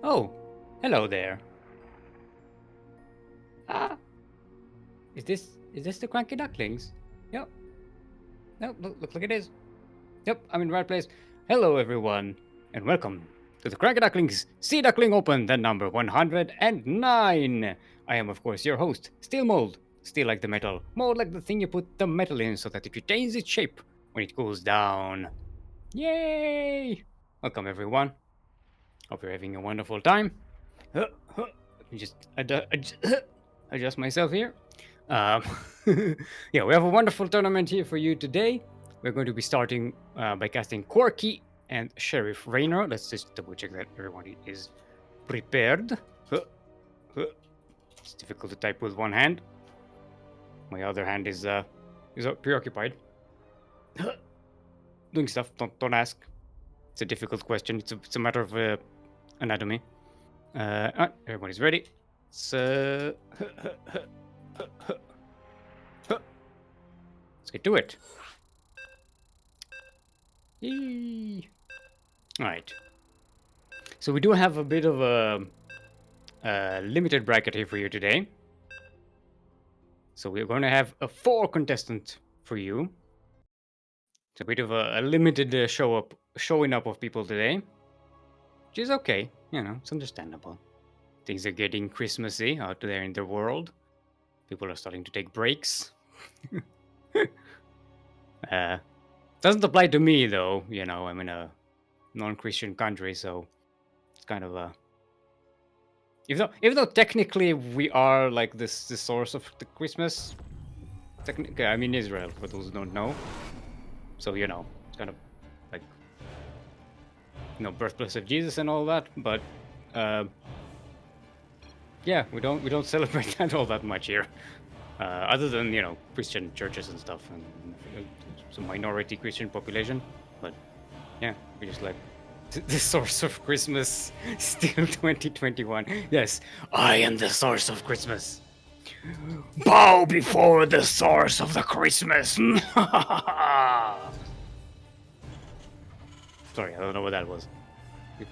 Oh, hello there. Ah, is this the CranKy Ducklings? Yep. No, looks like it is. Yep, I'm in the right place. Hello, everyone, and welcome to the CranKy Ducklings Sea Duckling Open, the number 109. I am, of course, your host, Steelmold. Steel like the metal, mold like the thing you put the metal in so that it retains its shape when it cools down. Yay! Welcome, everyone. Hope you're having a wonderful time. Let me just adjust myself here. Um, yeah, we have a wonderful tournament here for you today. We're going to be starting by casting Quirky and SherifRaynor. Let's just double check that everyone is prepared. It's difficult to type with one hand. My other hand is preoccupied. Doing stuff. Don't ask. It's a difficult question. It's a matter of anatomy. Everybody's ready. So let's get to it. Yee. All right. So we do have a bit of a limited bracket here for you today. So we're going to have a 4 contestant for you. It's a bit of a limited showing up of people today, which is okay. You know, it's understandable. Things are getting Christmassy out there in the world. People are starting to take breaks. Doesn't apply to me though. You know, I'm in a non-Christian country, so it's kind of a. Even though technically we are like the source of the Christmas. Technically, I'm in Israel for those who don't know. So you know, it's kind of like birthplace of Jesus and all that. But yeah, we don't celebrate that all that much here. Other than Christian churches and stuff, and some minority Christian population. But yeah, we just like the source of Christmas still 2021. Yes, I am the source of Christmas. Bow before the source of the Christmas. Sorry, I don't know what that was.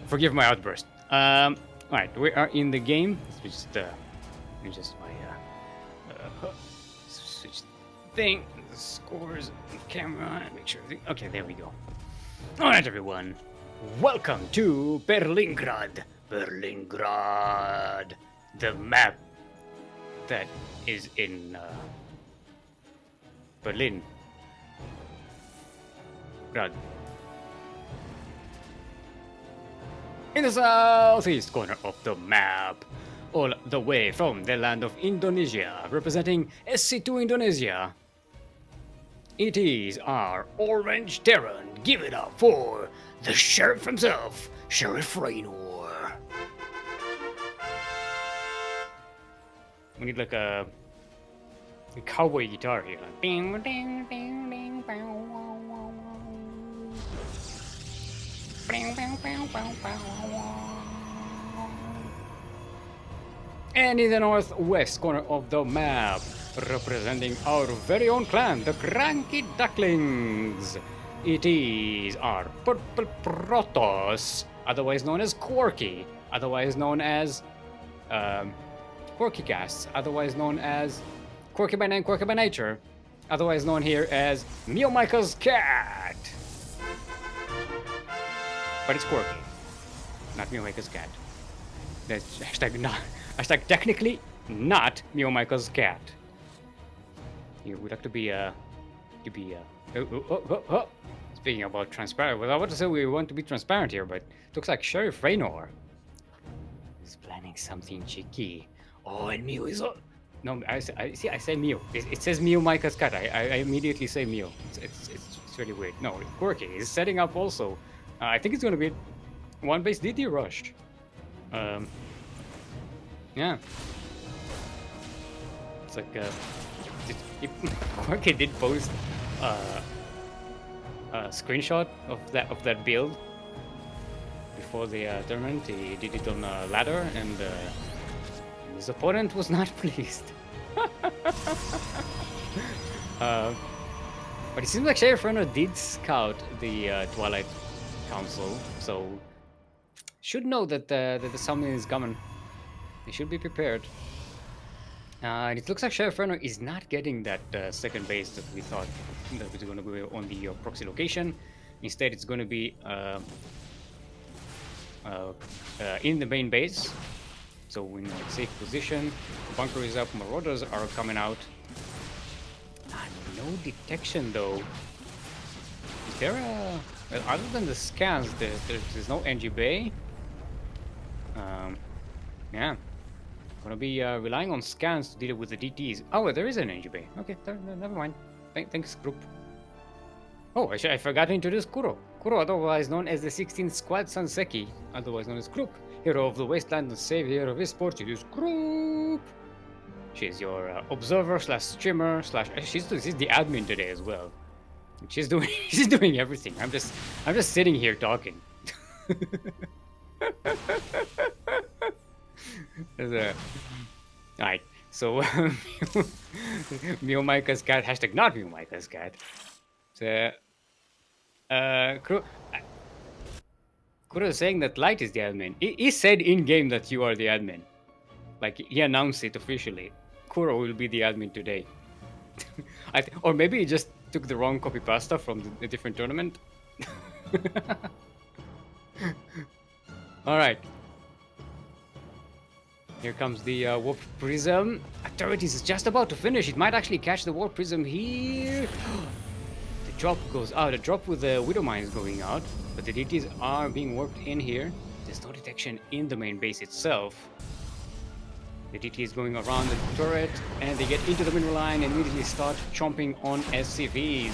Forgive my outburst. All right, we are in the game. It's just my switch thing, the scores, the camera, make sure. Okay, there we go. All right, everyone. Welcome to Berlingrad. Berlingrad, the map that is in Berlin. Grad. In the southeast corner of the map, all the way from the land of Indonesia, representing SC2 Indonesia. It is our orange Terran. Give it up for the sheriff himself, SherifRaynor. We need like a cowboy guitar here. Like, ding, ding, ding, ding, bow, wow, wow, wow. Bing, bing, bing, bow, bow, wow. And in the northwest corner of the map, representing our very own clan, the CranKy Ducklings. It is our purple Protoss, otherwise known as Quirky, otherwise known as QuirkyCast, otherwise known as Quirky by name, Quirky by nature, otherwise known here as Miomaika's cat. But it's Quirky, not Miomaika's cat. That's hashtag technically not Miomaika's cat. You would have to be Speaking about transparent, well, I want to say we want to be transparent here, but it looks like SherifRaynor is planning something cheeky. Oh, and Mew is no, I say Mew. It says Miomaika's cat. I immediately say Mew. It's really weird. No, Quirky is setting up also. I think it's going to be one base DD rush. Yeah. It's like Quirky did post a screenshot of that build before the tournament. He did it on a ladder, and his opponent was not pleased. But it seems like SherifRaynor did scout the Twilight Council, so should know that that the summon is coming. They should be prepared. And it looks like SherifRaynor is not getting that second base that we thought that was going to be on the proxy location. Instead, it's going to be in the main base. So in a safe position. Bunker is up, Marauders are coming out. No detection though. Is there a... Well, other than the scans, there's no NG Bay. Yeah. Gonna be relying on scans to deal with the DTs. Oh, well, there is an NG Bay. Okay, never mind. Thanks, group. Oh, I forgot to introduce Kuro. Kuro, otherwise known as the 16th Squad Sanseki, otherwise known as Group. Hero of the Wasteland and savior of his sport, it is Group. She's your observer slash streamer slash... She's the admin today as well. She's doing everything. I'm just sitting here talking. Alright, so Miomaika's cat, hashtag not Miomaika's cat. So, Kuro is saying that Light is the admin. He said in game that you are the admin. Like, he announced it officially. Kuro will be the admin today. Or maybe he just took the wrong copy pasta from a different tournament. Alright. Here comes the Warp Prism. Authorities is just about to finish. It might actually catch the Warp Prism here. The drop goes out. The drop with the Widow Mine is going out. But the DTs are being worked in here. There's no detection in the main base itself. The DT is going around the turret, and they get into the mineral line and immediately start chomping on SCVs.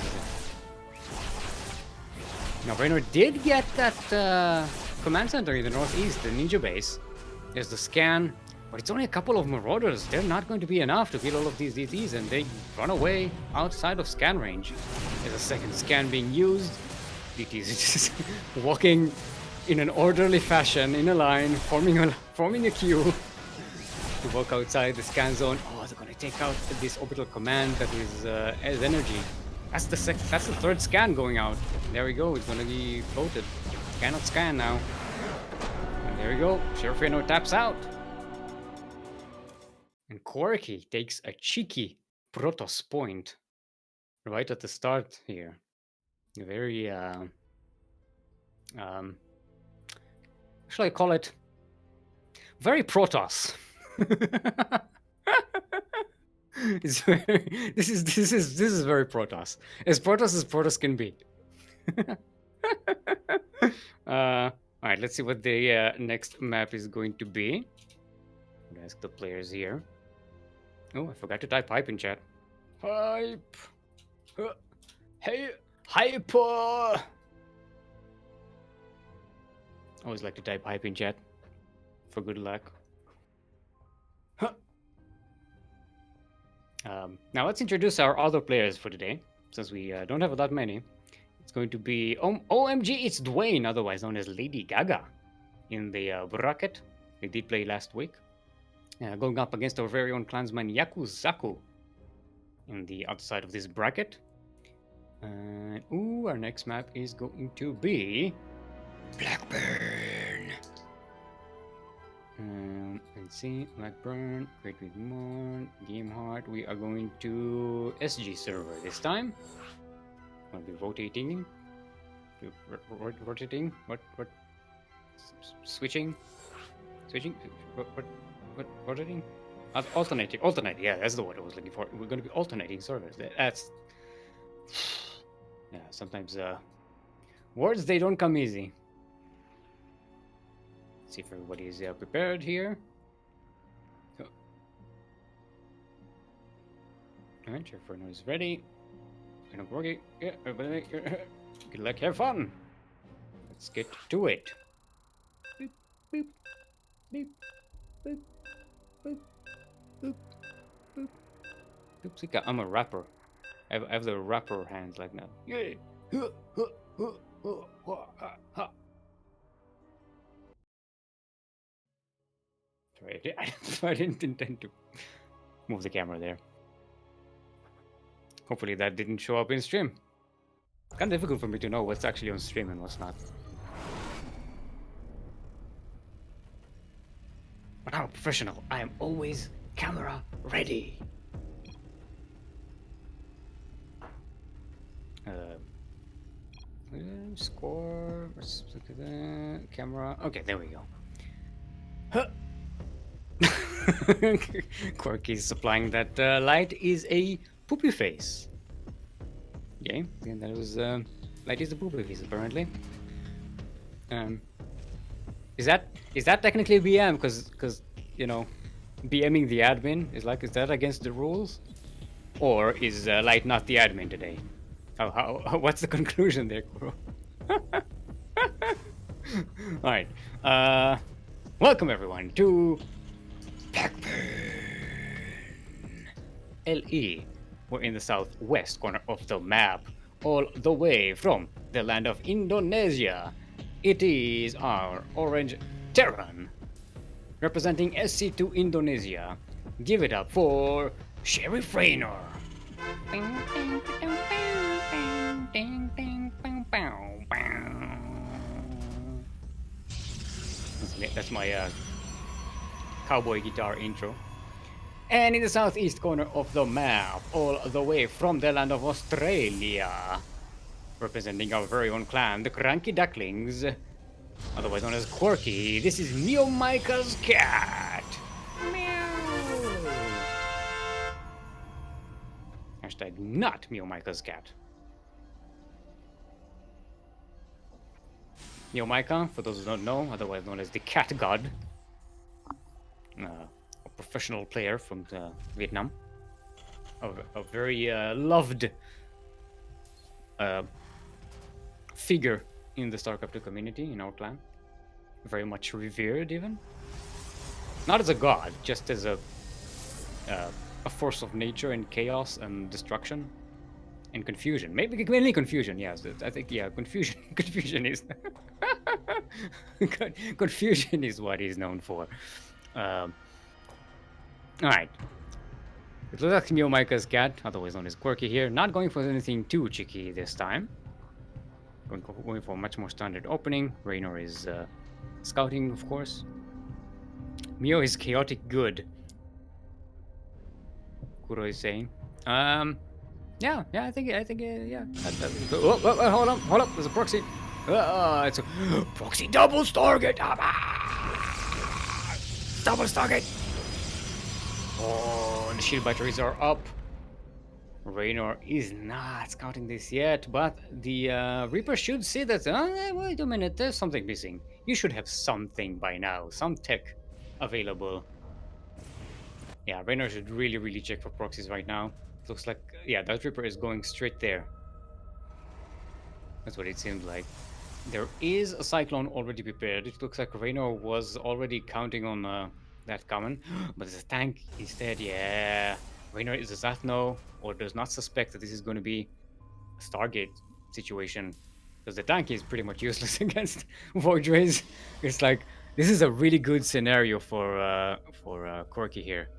Now, Raynor did get that command center in the northeast, the ninja base. There's the scan, but it's only a couple of Marauders. They're not going to be enough to kill all of these DTs, and they run away outside of scan range. There's a second scan being used. DTs are just walking in an orderly fashion in a line, forming a queue. To walk outside the scan zone. Oh, they're gonna take out this orbital command that is as energy. That's the third scan going out. There we go. It's gonna be floated. Cannot scan now. And there we go. SherifRaynor taps out. And Quirky takes a cheeky Protoss point right at the start here. Very shall I call it? Very Protoss. It's very, this is very Protoss. As Protoss as Protoss can be. Alright, let's see what the next map is going to be. I'm gonna ask the players here. Oh, I forgot to type hype in chat. Hype. Hey, hype. Always like to type hype in chat for good luck. Now let's introduce our other players for today, since we don't have that many. It's going to be OMG, it's Dwayne, otherwise known as Lady Gaga, in the bracket. They did play last week. Going up against our very own clansman Yakuzaku in the outside of this bracket. And our next map is going to be Blackburn. Let's see, Blackburn, Great Big Mon, Game Heart. We are going to SG server this time. I'll be rotating. Rotating? What? Switching? What? Rotating? Alternating. Yeah, that's the word I was looking for. We're going to be alternating servers. That's... Yeah, sometimes words, they don't come easy. See if everybody is prepared here. Oh. Alright, SherifRaynor is ready. And Quirky, yeah, everybody, good luck, have fun. Let's get to it. Boop, boop, boop, boop, boop, boop, boop. Oopsie, I'm a rapper. I have the rapper hands like now. Yeah. Sorry, I didn't intend to move the camera there. Hopefully that didn't show up in stream. Kind of difficult for me to know what's actually on stream and what's not. But I'm a professional. I am always camera ready. Score. Let's look at that. Camera. Okay, there we go. Huh. Quirky supplying that light is a poopy face. Okay, and that was light is a poopy face apparently. Um, is that technically BM? Because you know, BMing the admin is that against the rules, or is light not the admin today? What's the conclusion there, Kuro? All right. Welcome everyone to LE. We're in the southwest corner of the map, all the way from the land of Indonesia. It is our orange Terran, representing SC2 Indonesia. Give it up for SherifRaynor. That's my cowboy guitar intro. And in the southeast corner of the map, all the way from the land of Australia, representing our very own clan, the CranKy Ducklings, otherwise known as Quirky, this is Neo Micah's cat. Meow. Hashtag not Neo Micah's cat. Neo Micah, for those who don't know, otherwise known as the cat god, a professional player from Vietnam, a very loved figure in the StarCraft 2 community, in our clan. Very much revered, even. Not as a god, just as a force of nature and chaos and destruction and confusion. Maybe mainly confusion. Yes, I think confusion. Confusion is confusion is what he's known for. All right. It looks like Neo Micah's cat, otherwise known as Quirky here. Not going for anything too cheeky this time. Going for a much more standard opening. Raynor is scouting, of course. Mio is chaotic good. Kuro is saying. Yeah, I think, yeah. Hold up, there's a proxy. It's a proxy double target. Double target. Oh, the shield batteries are up. Raynor is not scouting this yet, but the Reaper should see that. Wait a minute, there's something missing. You should have something by now, some tech available. Yeah, Raynor should really check for proxies right now. Looks like, yeah, that Reaper is going straight there. That's what it seemed like. There is a Cyclone already prepared. It looks like Raynor was already counting on that coming, but there's a tank instead. Yeah, Raynor does not know or does not suspect that this is going to be a Stargate situation, because the tank is pretty much useless against Void Rays. It's like, this is a really good scenario for Quirky here.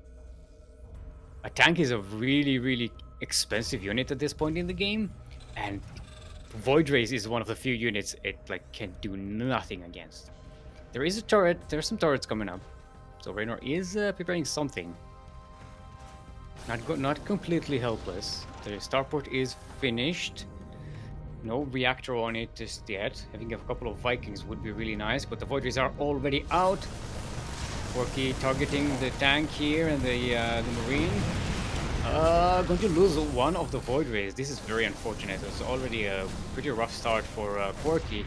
A tank is a really expensive unit at this point in the game, and Void Rays is one of the few units it can do nothing against. There is a turret. There's some turrets coming up, so Raynor is preparing something. Not completely helpless. The starport is finished. No reactor on it just yet. Having a couple of Vikings would be really nice, but the Void Rays are already out. Quirky targeting the tank here and the Marine. Going to lose one of the Void Rays. This is very unfortunate. It's already a pretty rough start for Quirky.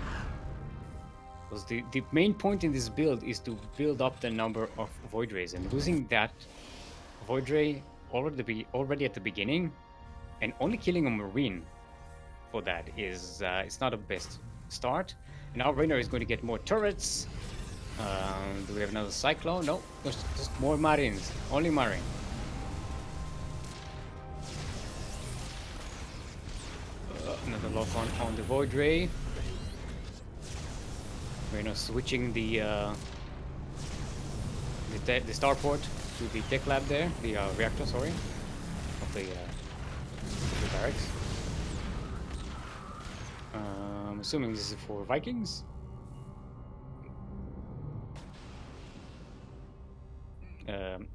Because the main point in this build is to build up the number of Void Rays, and losing that Void Ray already at the beginning, and only killing a Marine for that is it's not the best start. And now Raynor is going to get more turrets. Do we have another Cyclone? No, just more Marines. Only Marine. Another lock on the Void Ray. Raynor switching the starport to the tech lab there, the reactor, sorry, of the barracks. I'm assuming this is for Vikings.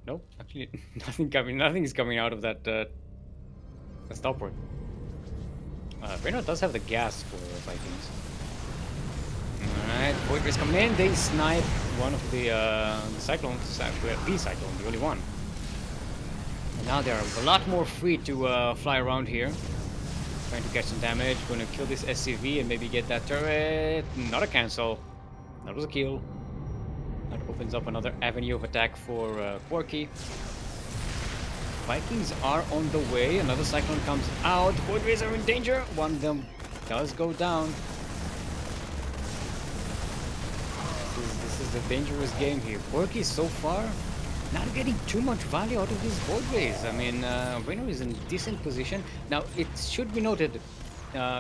Nope, actually, nothing is coming out of that starport. Raynor does have the gas for Vikings. Alright, Void Rays coming in. They snipe one of the Cyclones, the Cyclone, the only one. And now they're a lot more free to fly around here. Trying to catch some damage. Gonna kill this SCV and maybe get that turret. Not a cancel. That was a kill. That opens up another avenue of attack for Quirky. Vikings are on the way. Another Cyclone comes out. Void Rays are in danger. One of them does go down. This is a dangerous game here. Quirky so far not getting too much value out of these Void Rays. I mean, Raynor is in a decent position. Now, it should be noted,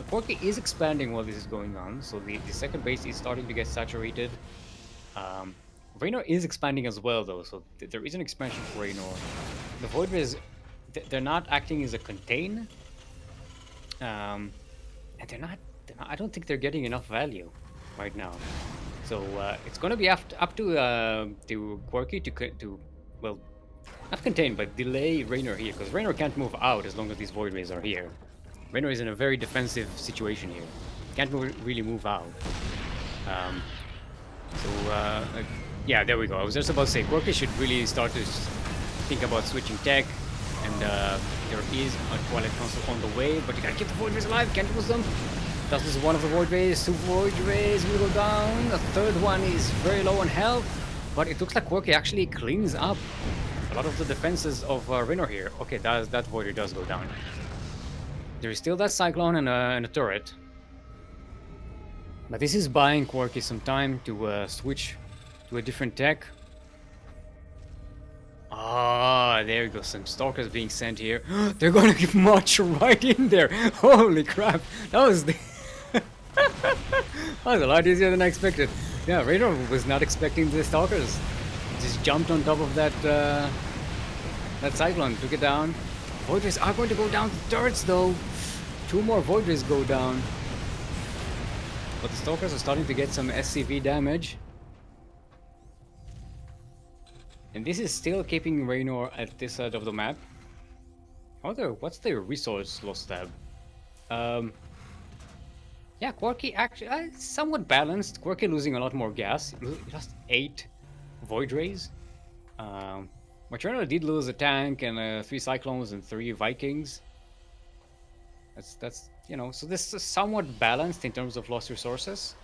Quirky is expanding while this is going on. So the second base is starting to get saturated. Raynor is expanding as well, though, so there is an expansion for Raynor. The Void Rays, they're not acting as a contain, and they're not. I don't think they're getting enough value right now. So it's going to be up to Quirky to well, not contain, but delay Raynor here, because Raynor can't move out as long as these Void Rays are here. Raynor is in a very defensive situation here. Can't really move out. Yeah, there we go. I was just about to say, Quirky should really start to think about switching tech, and there is a Twilight Council on the way, but you gotta keep the Void Rays alive, can't lose them. That was one of the Void Rays, 2 Void Rays will go down, the third one is very low on health, but it looks like Quirky actually cleans up a lot of the defenses of Raynor here. Okay, that Void Ray does go down. There is still that Cyclone and a turret. But this is buying Quirky some time to switch to a different tech. Ah, there we go. Some Stalkers being sent here. They're gonna march right in there. Holy crap! That was the that was a lot easier than I expected. Yeah, Raynor was not expecting the Stalkers. Just jumped on top of that that Cyclone, took it down. Void Rays are going to go down to turrets though. 2 more Void Rays go down. But the Stalkers are starting to get some SCV damage. And this is still keeping Raynor at this side of the map. What's their resource loss tab? Yeah, Quirky actually somewhat balanced. Quirky losing a lot more gas. He lost 8 Void Rays. Raynor did lose a tank and 3 Cyclones and 3 Vikings. That's you know, so this is somewhat balanced in terms of lost resources.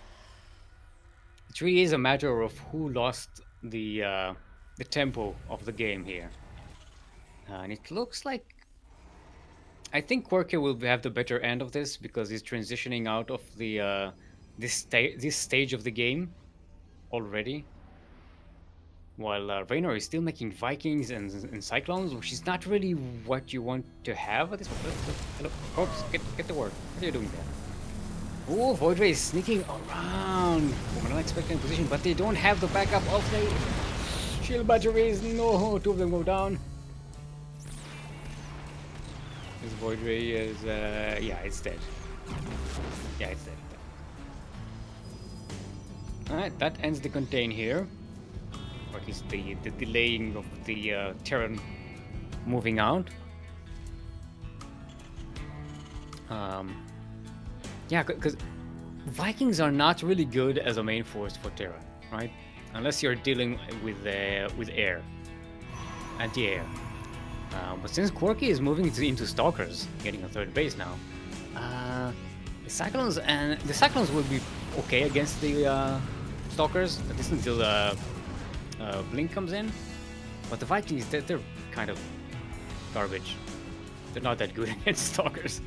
It really is a matter of who lost the tempo of the game here. And it looks like I think Quirky will have the better end of this because he's transitioning out of the this stage of the game already. While Raynor is still making Vikings and Cyclones, which is not really what you want to have at this point. Hello, Corpse, get to work. What are you doing there? Oh, Void Ray is sneaking around from an unexpected position, but they don't have the backup of the shield batteries. No, 2 of them go down. This Void Ray is, yeah, it's dead. Yeah, it's dead. Alright, that ends the contain here. Or at least the delaying of the Terran moving out. Yeah, because Vikings are not really good as a main force for Terra, right? Unless you're dealing with air, anti-air. But since Quirky is moving into Stalkers, getting a 3rd base now, the Cyclones will be okay against the Stalkers, at least until Blink comes in. But the Vikings, they're kind of garbage. They're not that good against Stalkers.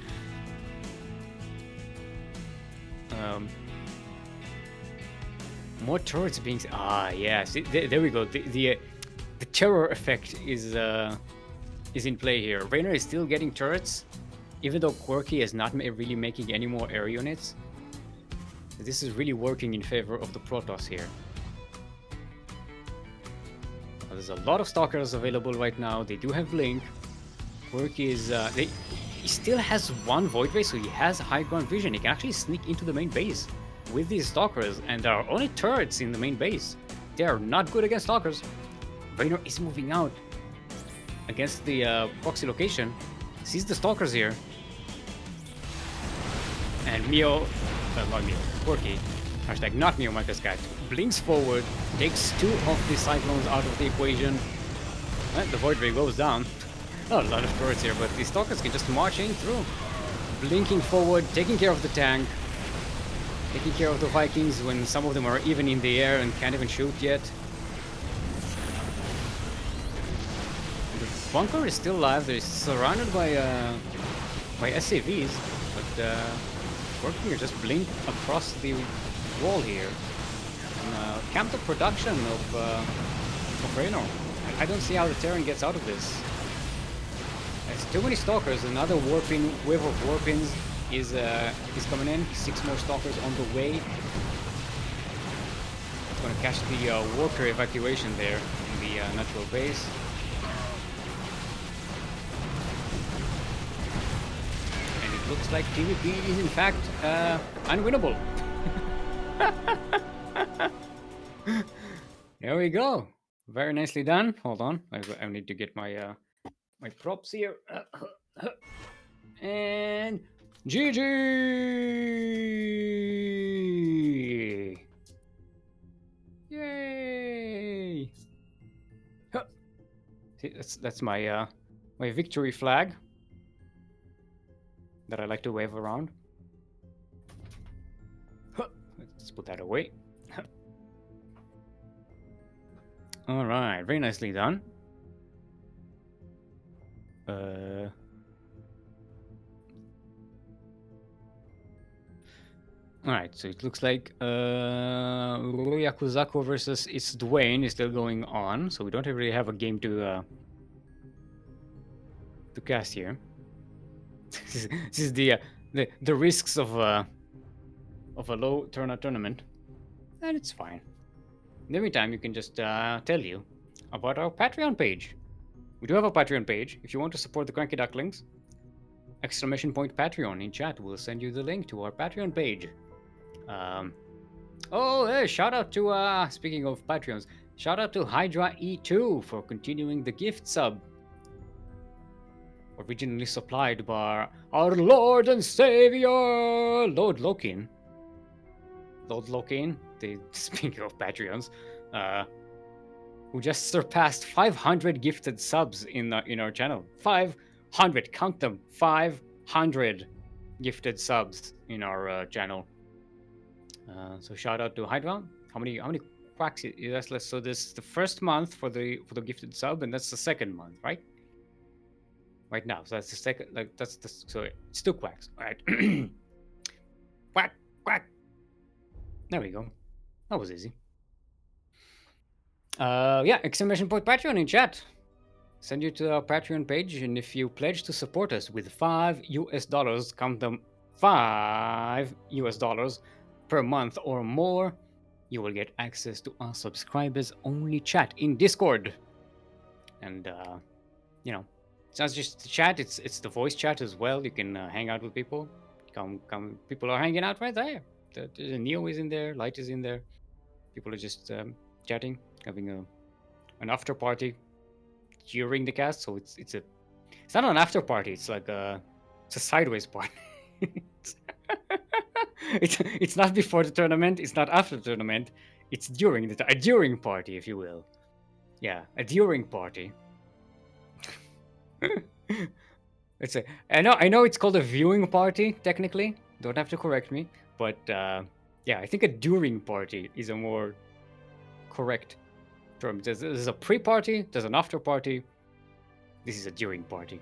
More turrets being... yes, there we go. The terror effect is in play here. Raynor is still getting turrets, even though Quirky is not really making any more air units. This is really working in favor of the Protoss here. There's a lot of Stalkers available right now. They do have Blink. Quirky is... he still has 1 Void Ray, so he has high ground vision. He can actually sneak into the main base with these Stalkers, and there are only turrets in the main base. They are not good against Stalkers. Raynor is moving out against the proxy location. Sees the stalkers here. And not Mio, Quirky, hashtag not Mio Micah's cat, blinks forward, takes 2 of the Cyclones out of the equation. And the Void Ray goes down. Not a lot of turrets here, but the stalkers can just march in through. Blinking forward, taking care of the tank. Taking care of the Vikings when some of them are even in the air and can't even shoot yet. The bunker is still alive. They're surrounded by SCVs, but Quirky here just blink across the wall here. And camp the production of Raynor. I don't see how the Terran gets out of this. There's too many stalkers. Another wave of warpins is coming in. 6 more stalkers on the way. It's gonna catch the worker evacuation there in the natural base. And it looks like PvP is in fact unwinnable. There we go. Very nicely done. Hold on, I need to get my my props here. And GG! Yay! Huh. See, that's my my victory flag that I like to wave around. Huh. Let's put that away. All right, very nicely done. Alright, so it looks like Yakuzaku versus It's Dwayne is still going on, so we don't really have a game to cast here. This is the risks of a low turnout tournament, and it's fine. In the meantime, you can just tell you about our Patreon page. We do have a Patreon page. If you want to support the CranKy Ducklings, !Patreon in chat will send you the link to our Patreon page. Oh, hey, shout out to, speaking of Patreons, shout out to Hydra E2 for continuing the gift sub. Originally supplied by our Lord and Savior, Lord Lokin. Lord Lokin, speaking of Patreons, who just surpassed 500 gifted subs in our channel. 500, count them, 500 gifted subs in our channel. So shout out to Hydra. How many quacks is that? So this is the first month for the gifted sub, and that's the second month, right? Right now, so that's the second. So it's 2 quacks. All right. Quack quack. There we go. That was easy. Yeah, ! Patreon in chat. Send you to our Patreon page, and if you pledge to support us with $5, count them, $5 per month or more, you will get access to our subscribers only chat in Discord. And you know, it's not just the chat, it's the voice chat as well. You can hang out with people. Come people are hanging out right there. The Neo is in there, Light is in there. People are just chatting, having an after party during the cast. So it's not an after party, it's like it's a sideways party. It's not before the tournament, it's not after the tournament, it's during a during party, if you will. Yeah, a during party. I know it's called a viewing party technically, don't have to correct me, but yeah, I think a during party is a more correct term. There's a pre-party, there's an after party, this is a during party.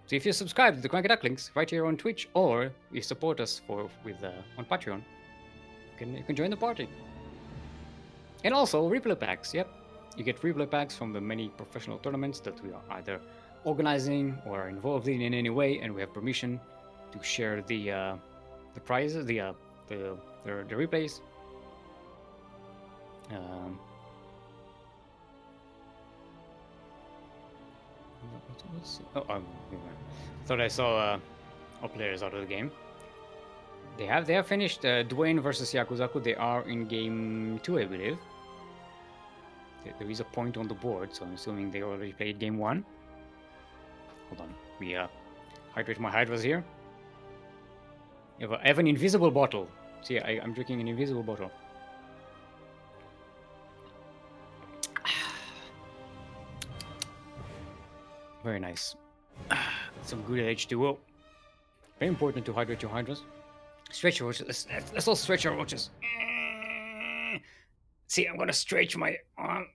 So if you subscribe to the CranKy Ducklings right here on Twitch, or you support us on Patreon, you can join the party. And also replay packs. Yep, you get replay packs from the many professional tournaments that we are either organizing or are involved in any way, and we have permission to share the prizes, the replays. Thought I saw all players out of the game. They have finished Dwayne versus Yakuzaku. They are in game 2, I believe. There is a point on the board, so I'm assuming they already played game 1. Hold on. We hydrate my hydras here. I have an invisible bottle. See, I'm drinking an invisible bottle. Very nice. Some good H2O. Very important to hydrate your hydras. Stretch your watches. Let's all stretch our watches. See, I'm gonna stretch my arm.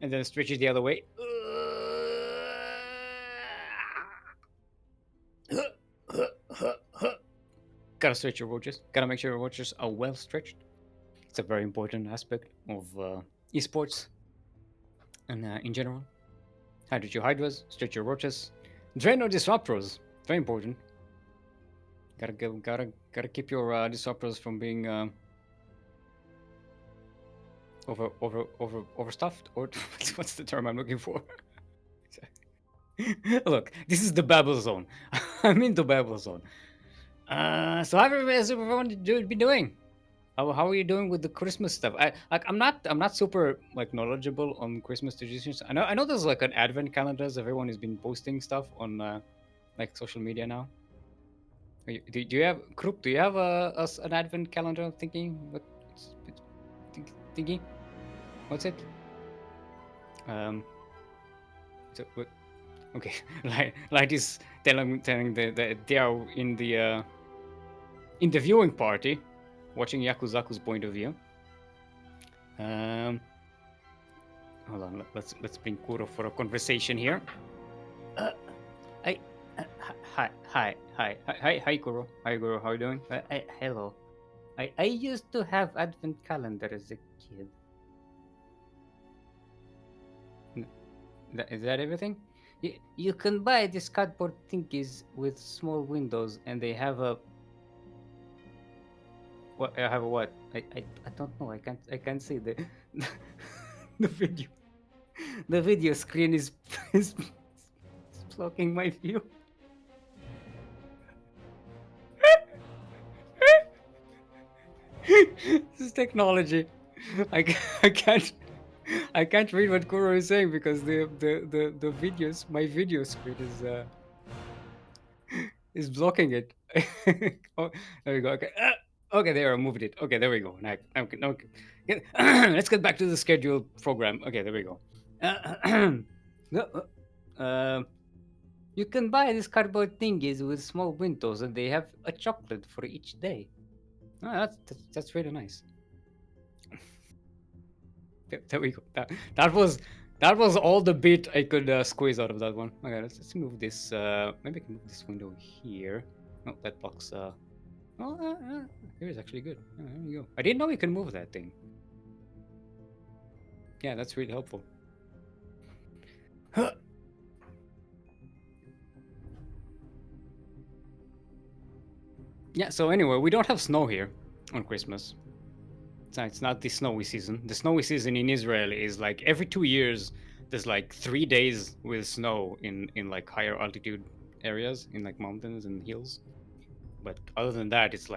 And then stretch it the other way. Gotta stretch your watches. Gotta make sure your watches are well stretched. It's a very important aspect of esports and in general. Hydrate your hydras, stretch your watches, drain your disruptors. Very important. Gotta keep your disruptors from being overstuffed, or what's the term I'm looking for? Look, this is the babble zone. I'm in the babble zone. So how has everyone been doing? How are you doing with the Christmas stuff? I'm not super like knowledgeable on Christmas traditions. I know there's like an advent calendars. Everyone has been posting stuff on like social media now. Do you have Krupp? Do you have an advent calendar? Thinking what? Thinking? What's it? So what? Okay, Light is telling that they are in the viewing party, watching Yakuzaku's point of view. Hold on, let's bring Kuro for a conversation here. Hi, Kuro. Hi, Kuro. How are you doing? Hello. I used to have advent calendar as a kid. Is that everything? You can buy these cardboard thingies with small windows, and they have a. What? I have a what? I don't know. I can't see the the video. The video screen is blocking my view. This is technology. I can't read what Kuro is saying because the videos, my video screen is blocking it. Oh, there we go. Okay. Okay, there I moved it. Okay, there we go. Now, okay. Let's get back to the scheduled program. Okay, there we go. You can buy these cardboard thingies with small windows, and they have a chocolate for each day. Oh, that's really nice. There we go. That was all the bit I could squeeze out of that one. Okay, let's move this. Maybe I can move this window here. No, that blocks. Here is actually good. Oh, there you go. I didn't know you can move that thing. Yeah, that's really helpful. Yeah. So anyway, we don't have snow here on Christmas. It's not the snowy season. The snowy season in Israel is like every 2 years. There's like 3 days with snow in like higher altitude areas, in like mountains and hills. But other than that, it's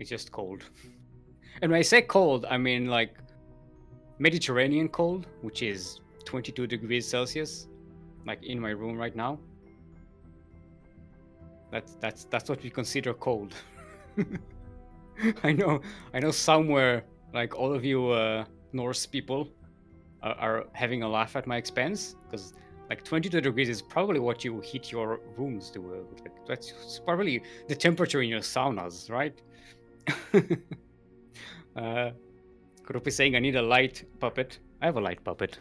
just cold. And when I say cold, I mean like Mediterranean cold, which is 22 degrees Celsius, like in my room right now. That's what we consider cold. I know somewhere like all of you Norse people are having a laugh at my expense, because like 22 degrees is probably what you heat your rooms to. Like, that's probably the temperature in your saunas, right? Krupp is saying I need a light puppet. I have a light puppet.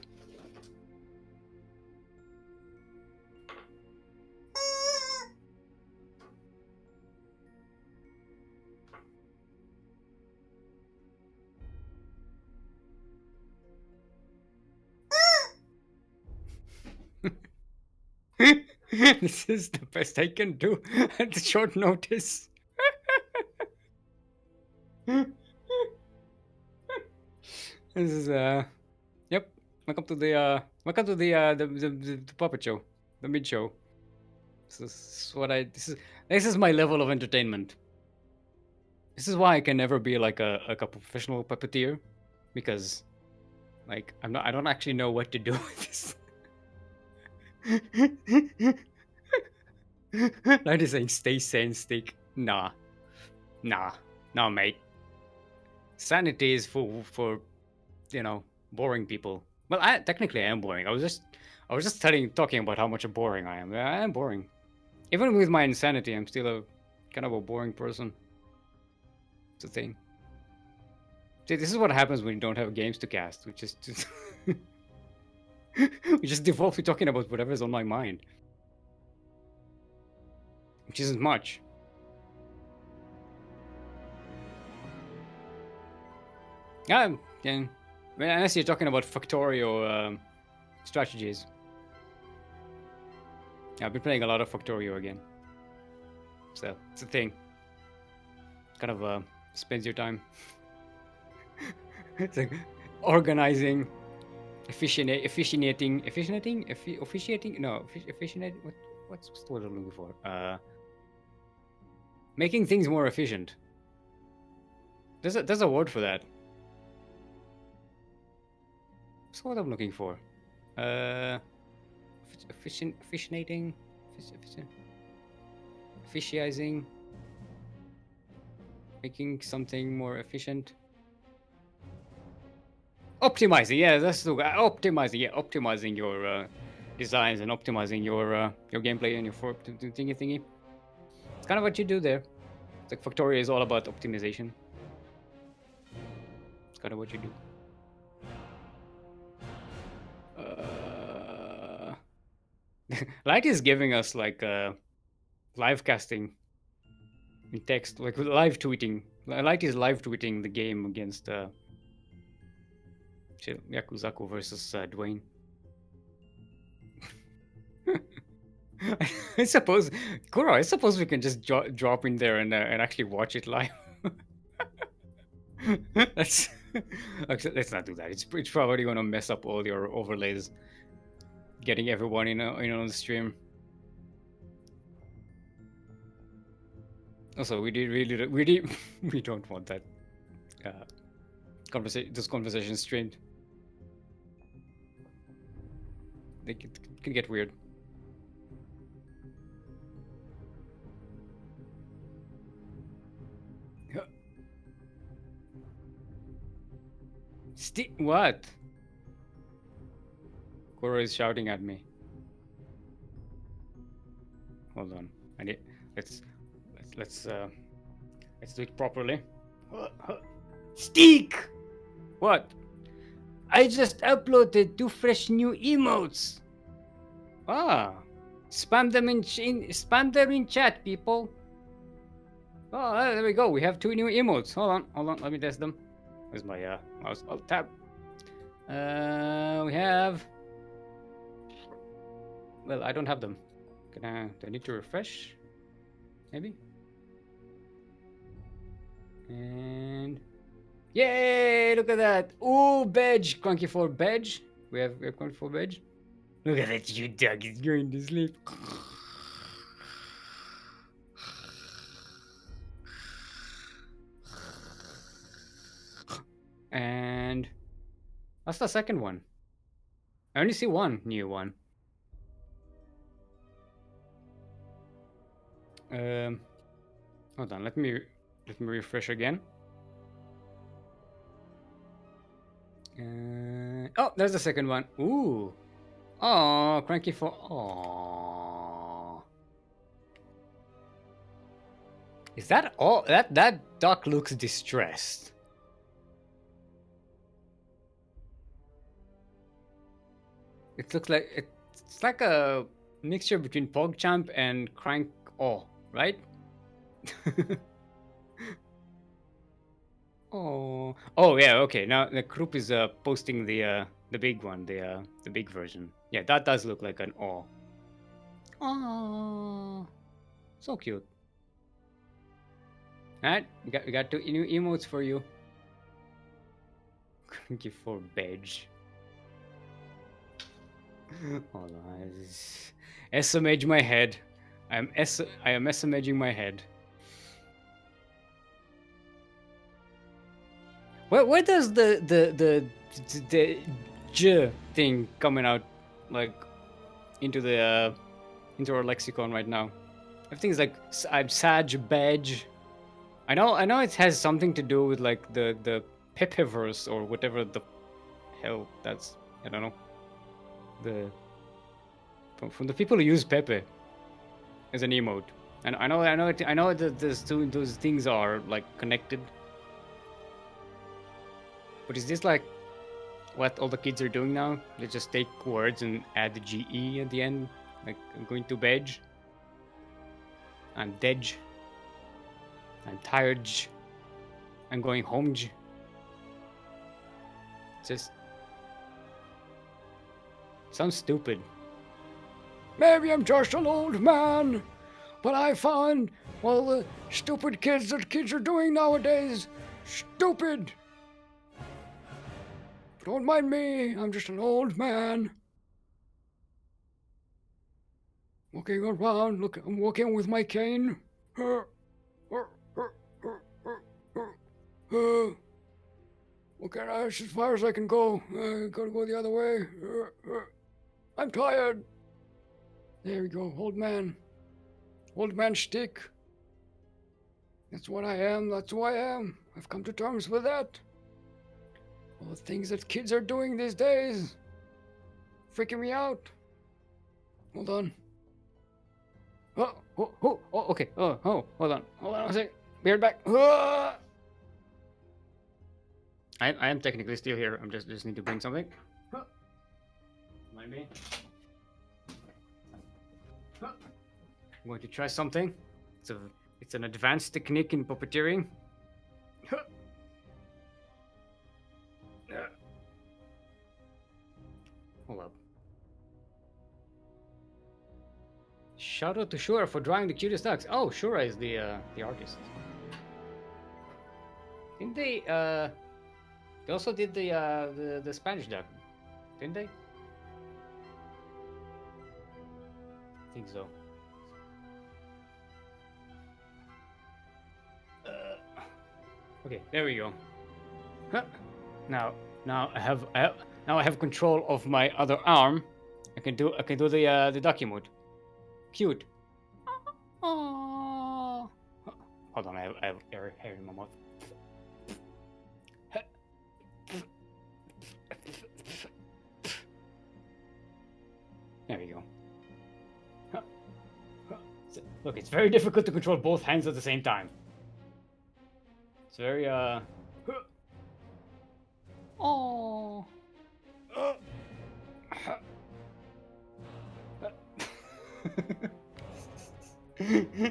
This is the best I can do at short notice. This is yep. Welcome to the puppet show, the mid show. This is my level of entertainment. This is why I can never be like a professional puppeteer, because like I don't actually know what to do with this. Light is saying stay sane, stick. Nah, nah, mate. Sanity is for boring people. Well, technically I am boring. I was just talking about how much boring I am. I am boring. Even with my insanity, I'm still a kind of a boring person. It's a thing. See, this is what happens when you don't have games to cast. We just default to talking about whatever's on my mind, which isn't much. Yeah, I mean, unless you're talking about Factorio strategies. Yeah, I've been playing a lot of Factorio again, so it's a thing. Kind of spends your time. It's like organizing, officiating. No, officiate. What's the word I'm looking for? Making things more efficient. There's a word for that. That's what I'm looking for. Officiating, officiizing, making something more efficient. Optimizing, yeah, that's the optimizing. Yeah, optimizing your designs and optimizing your gameplay and your thingy. It's kind of what you do there. It's like Factorio is all about optimization. It's kind of what you do. Light is giving us like live casting in text, like live tweeting. Light is live tweeting the game against Yakuzaku versus Dwayne. I suppose, Kuro, I suppose we can just drop in there and actually watch it live. let's not do that. It's probably gonna mess up all your overlays, getting everyone in on the stream. Also, we don't want that this conversation streamed. It can get weird. What? Kuro is shouting at me. Hold on. Let's do it properly. Steak! What? I just uploaded 2 fresh new emotes. Ah, spam them in chat, people. Oh, there we go. We have 2 new emotes. Hold on. Let me test them. Where's my mouse? Oh, tab. We have. Well, I don't have them. Do I need to refresh? Maybe. And yay! Look at that. Ooh, Bedge. CranKy for Bedge. We have CranKy for Bedge. Look at that, you dog is going to sleep. And that's the second one. I only see one new one. Hold on, let me refresh again. Oh, there's the second one. Ooh. Oh, CranKy for. Oh. Is that all? That duck looks distressed. It looks like it's like a mixture between PogChamp and Crank. Oh, right? Oh, yeah. Okay, now the group is posting the big one, the big version. Yeah, that does look like an oh. Oh, so cute. All right, we got 2 new emotes for you. Thank you for Bedge. Hold on, SMH my head. I am SMHing my head. Where does the j thing coming out like into the into our lexicon right now? Everything's like I'm Sag Badge. I know it has something to do with like the Pepeverse or whatever the hell that's, I don't know. The from the people who use Pepe as an emote. And I know that those things are like connected. But is this like what all the kids are doing now? They just take words and add the GE at the end. Like I'm going to bed. I'm dead. I'm tired. I'm going home. Just sounds stupid. Maybe I'm just an old man, but I find all the stupid kids that kids are doing nowadays stupid. Don't mind me, I'm just an old man. Walking around, look, I'm walking with my cane. Okay, that's as far as I can go. Gotta go the other way. I'm tired. There we go, old man. Old man shtick. That's what I am, that's who I am. I've come to terms with that. All the things that kids are doing these days. Freaking me out. Hold on. Oh, okay. Oh, hold on a second. Beard back. I am technically still here. I'm just need to bring something. Mind me. I'm going to try something. It's an advanced technique in puppeteering. Hold up. Shout out to Shura for drawing the cutest ducks. Oh, Shura is the artist. Didn't they they also did the Spanish duck, didn't they? I think so. Okay, there we go. Huh. Now I have control of my other arm. I can do the ducky mode. Cute. Oh. Hold on, I have hair in my mouth. There we go. Look, it's very difficult to control both hands at the same time. It's very oh.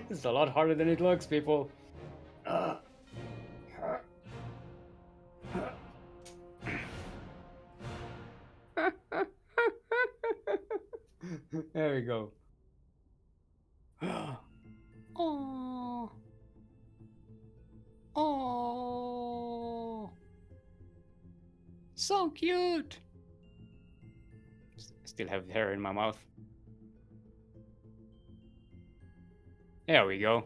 It's a lot harder than it looks, people. There we go. Oh. Oh. So cute. Still have hair in my mouth. There we go.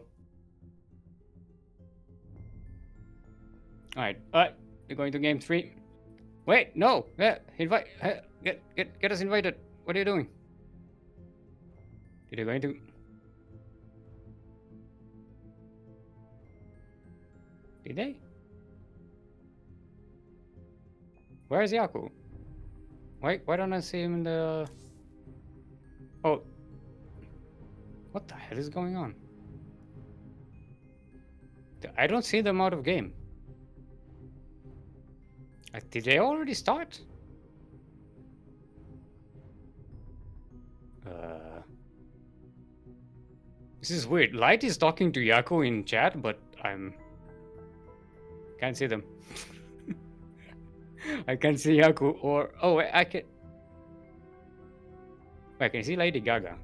All right. You're going to game 3. Wait, no. Invite. Get us invited. What are you doing? Are you going to? Did they? Where is Yaku? Why don't I see him in the? Oh. What the hell is going on? I don't see them out of game. Did they already start? This is weird. Light is talking to Yaku in chat, but can't see them. I can't see Yaku or wait, I can. Wait, I can see Lady Gaga.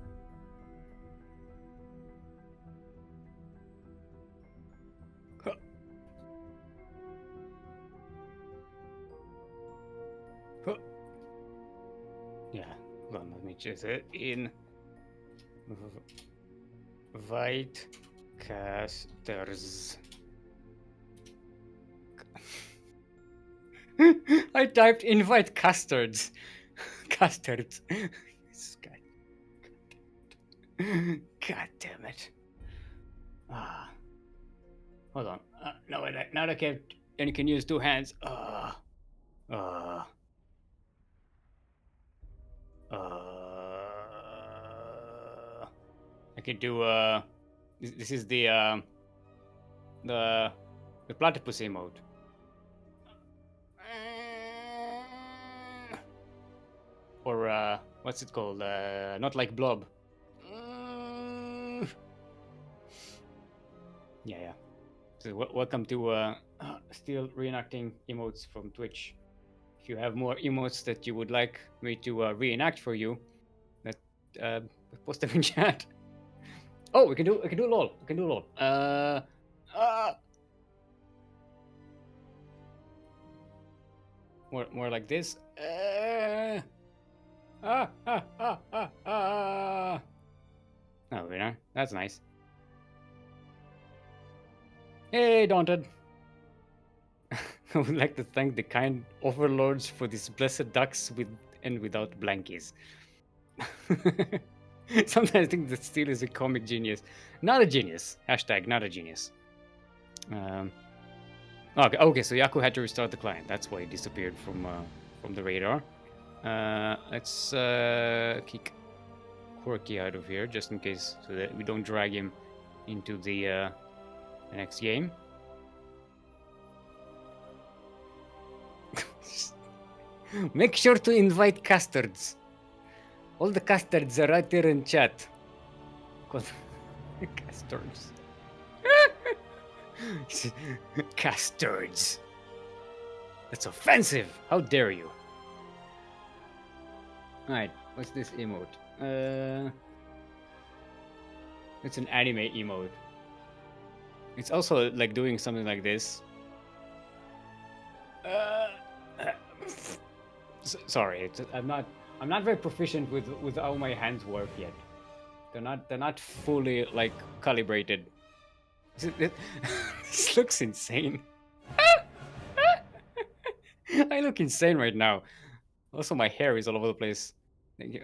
Yeah, hold on, let me choose it in White Casters. I typed invite custards. Custards. God damn it. Ah. Hold on. No, wait. Now that I can, and you can use two hands. Uh. I can do. This is the platypus emote. Or what's it called? Not like blob. Yeah. So welcome to still reenacting emotes from Twitch. If you have more emotes that you would like me to reenact for you, that post them in chat. Oh, we can do lol. We can do lol. More like this. Oh, you know, that's nice. Hey, Daunted. I would like to thank the kind overlords for these blessed ducks with and without blankies. Sometimes I think that Steel is a comic genius. Not a genius. Hashtag not a genius. Okay, so Yaku had to restart the client. That's why he disappeared from the radar. Let's kick Quirky out of here just in case, so that we don't drag him into the next game. Make sure to invite custards. All the custards are right there in chat. Custards. Custards. That's offensive. How dare you? Alright, what's this emote? It's an anime emote. It's also like doing something like this. Sorry, I'm not very proficient with how my hands work yet. They're not fully like calibrated. This looks insane. I look insane right now. Also, my hair is all over the place. Thank you.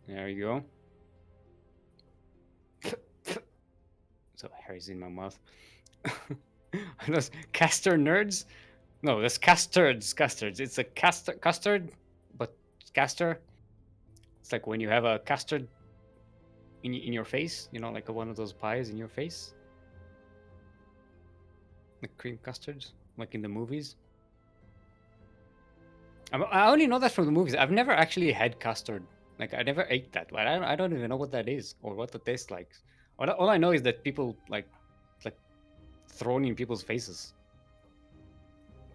There you go. So hair is in my mouth. Those caster nerds? No, that's custards. Custards. It's a custard, but caster. It's like when you have a custard in your face, you know, like one of those pies in your face. Like cream custards, like in the movies. I only know that from the movies. I've never actually had custard. Like I never ate that. But I don't even know what that is or what it tastes like. All I know is that people like thrown in people's faces.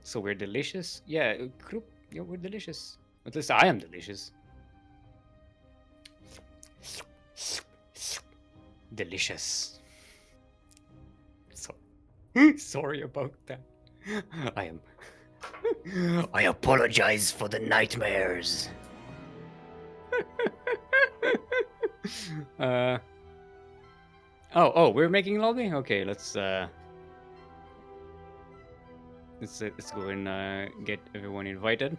So we're delicious. Yeah, we're delicious. At least I am delicious. Delicious. So sorry about that. I apologize for the nightmares. Oh, we're making lobby? Okay, let's go and get everyone invited.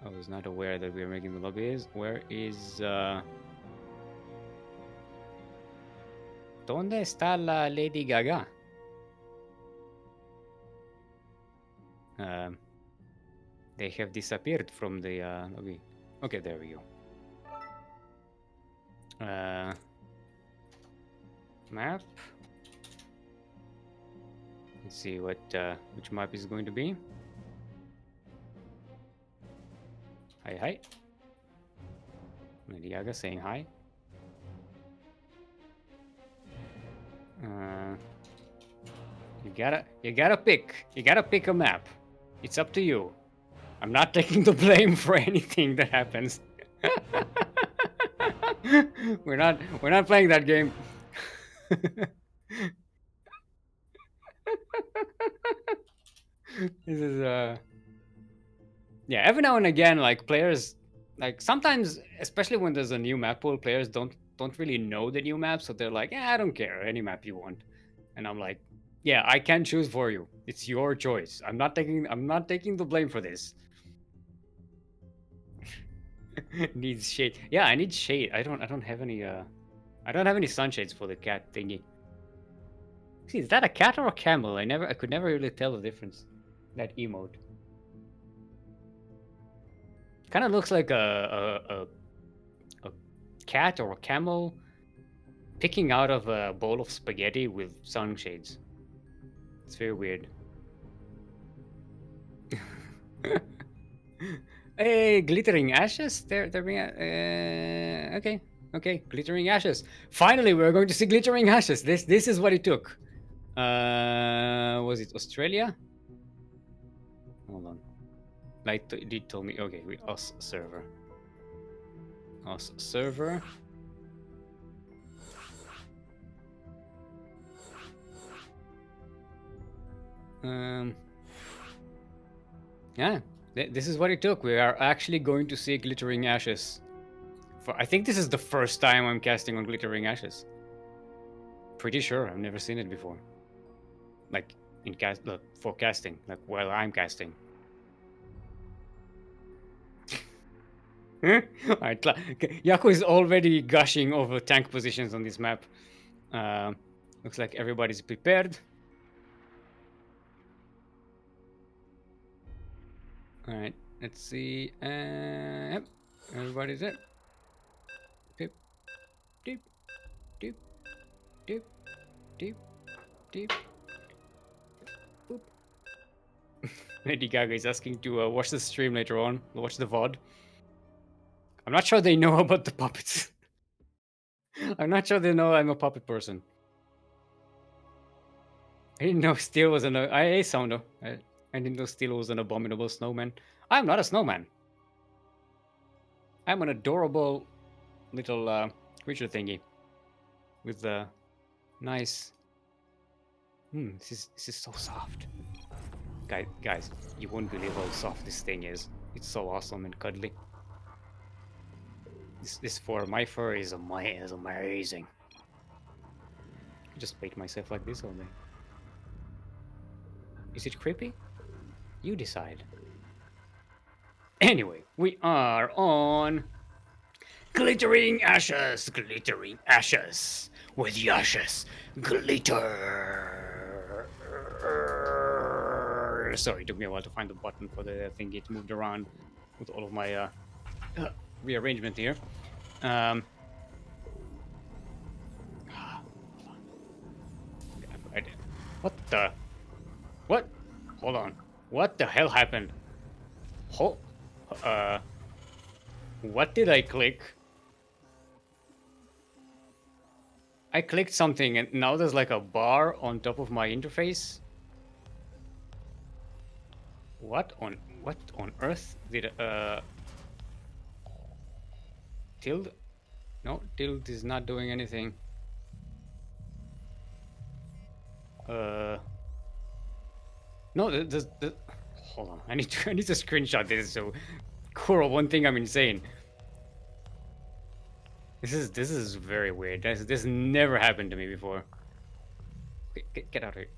I was not aware that we were making the lobbies. Where is ¿Dónde está la ladygaga? They have disappeared from the lobby. Okay, there we go. Map. Let's see what which map is going to be. Hi. Ladygaga saying hi. You gotta pick a map. It's up to you. I'm not taking the blame for anything that happens. We're not playing that game. This is yeah, every now and again, like players, like sometimes, especially when there's a new map pool, players don't don't really know the new map, so they're like, "Yeah, I don't care, any map you want," and I'm like, "Yeah, I can choose for you. It's your choice. I'm not taking the blame for this." Needs shade. Yeah, I need shade. I don't have any I don't have any sunshades for the cat thingy. See, is that a cat or a camel? I could never really tell the difference. That emote. Kind of looks like a cat or a camel picking out of a bowl of spaghetti with sunshades. It's very weird. Hey, glittering ashes. They're being okay. Okay, glittering ashes. Finally, we're going to see glittering ashes. This is what it took. Was it Australia? Hold on. Like it told me. Okay, we us server. Us server. Yeah, this is what it took. We are actually going to see glittering ashes. I think this is the first time I'm casting on glittering ashes. Pretty sure I've never seen it before. Like in for casting, like while I'm casting. Alright, Yaku is already gushing over tank positions on this map. Looks like everybody's prepared. Alright, let's see. Yep, everybody's there. Dip, dip, dip, dip, dip, dip. Boop. Lady Gaga is asking to watch the stream later on. Watch the VOD. I'm not sure they know about the puppets. I'm not sure they know I'm a puppet person. I didn't know Steel was an. I sound. I didn't know Steel was an abominable snowman. I'm not a snowman. I'm an adorable little creature thingy with a nice. This is so soft. Guys, you won't believe how soft this thing is. It's so awesome and cuddly. This for my fur is amazing. I just paint myself like this all day. Is it creepy? You decide. Anyway, we are on glittering ashes, with the ashes glitter. Sorry, it took me a while to find the button for the thing. It moved around with all of my rearrangement here. What the? What? Hold on. What the hell happened? What did I click? I clicked something and now there's like a bar on top of my interface. What on earth did Tilde? No, Tilde is not doing anything. No, hold on. I need to screenshot this. So, Coral, one thing I'm insane. This is very weird. This never happened to me before. Get out of here.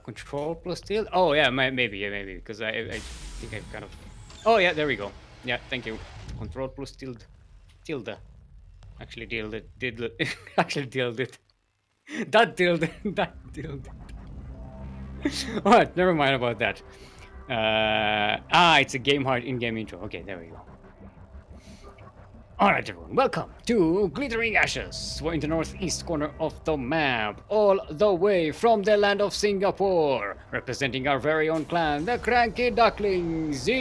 Control plus tilde. Oh yeah, maybe because I think I've kind of. Oh yeah, there we go. Yeah, thank you. Control plus tilde. Actually, actually, tilde it. That tilde. Alright, never mind about that. It's a game hard in-game intro. Okay, there we go. Alright everyone, welcome to Glittering Ashes. We're in the northeast corner of the map, all the way from the land of Singapore. Representing our very own clan, the CranKy Ducklings is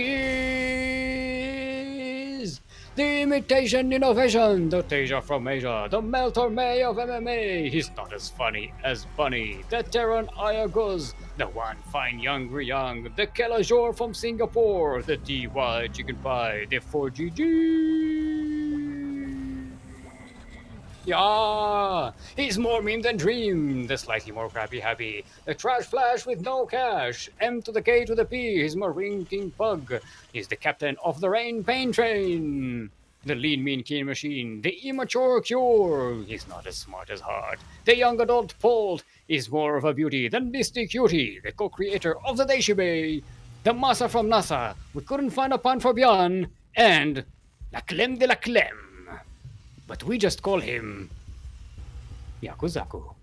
the Imitation Innovation, the Tasia from Asia, the Meltor May of MMA. He's not as funny as Bunny, the Terran Ayagos, the one fine young Riyang, the Kelajor from Singapore, the DY Chicken Pie, the 4GG. Yeah, he's more meme than dream, the slightly more crappy happy, the trash flash with no cash, M to the K to the P, he's Marine King Pug, he's the captain of the Rain Pain Train. The lean, mean, keen machine. The immature cure. He's not as smart as hard. The young adult Polt is more of a beauty than Misty Cutie, the co-creator of the Daishibe. The massa from NASA. We couldn't find a pun for Björn. And la creme de la creme. But we just call him Yakuzaku.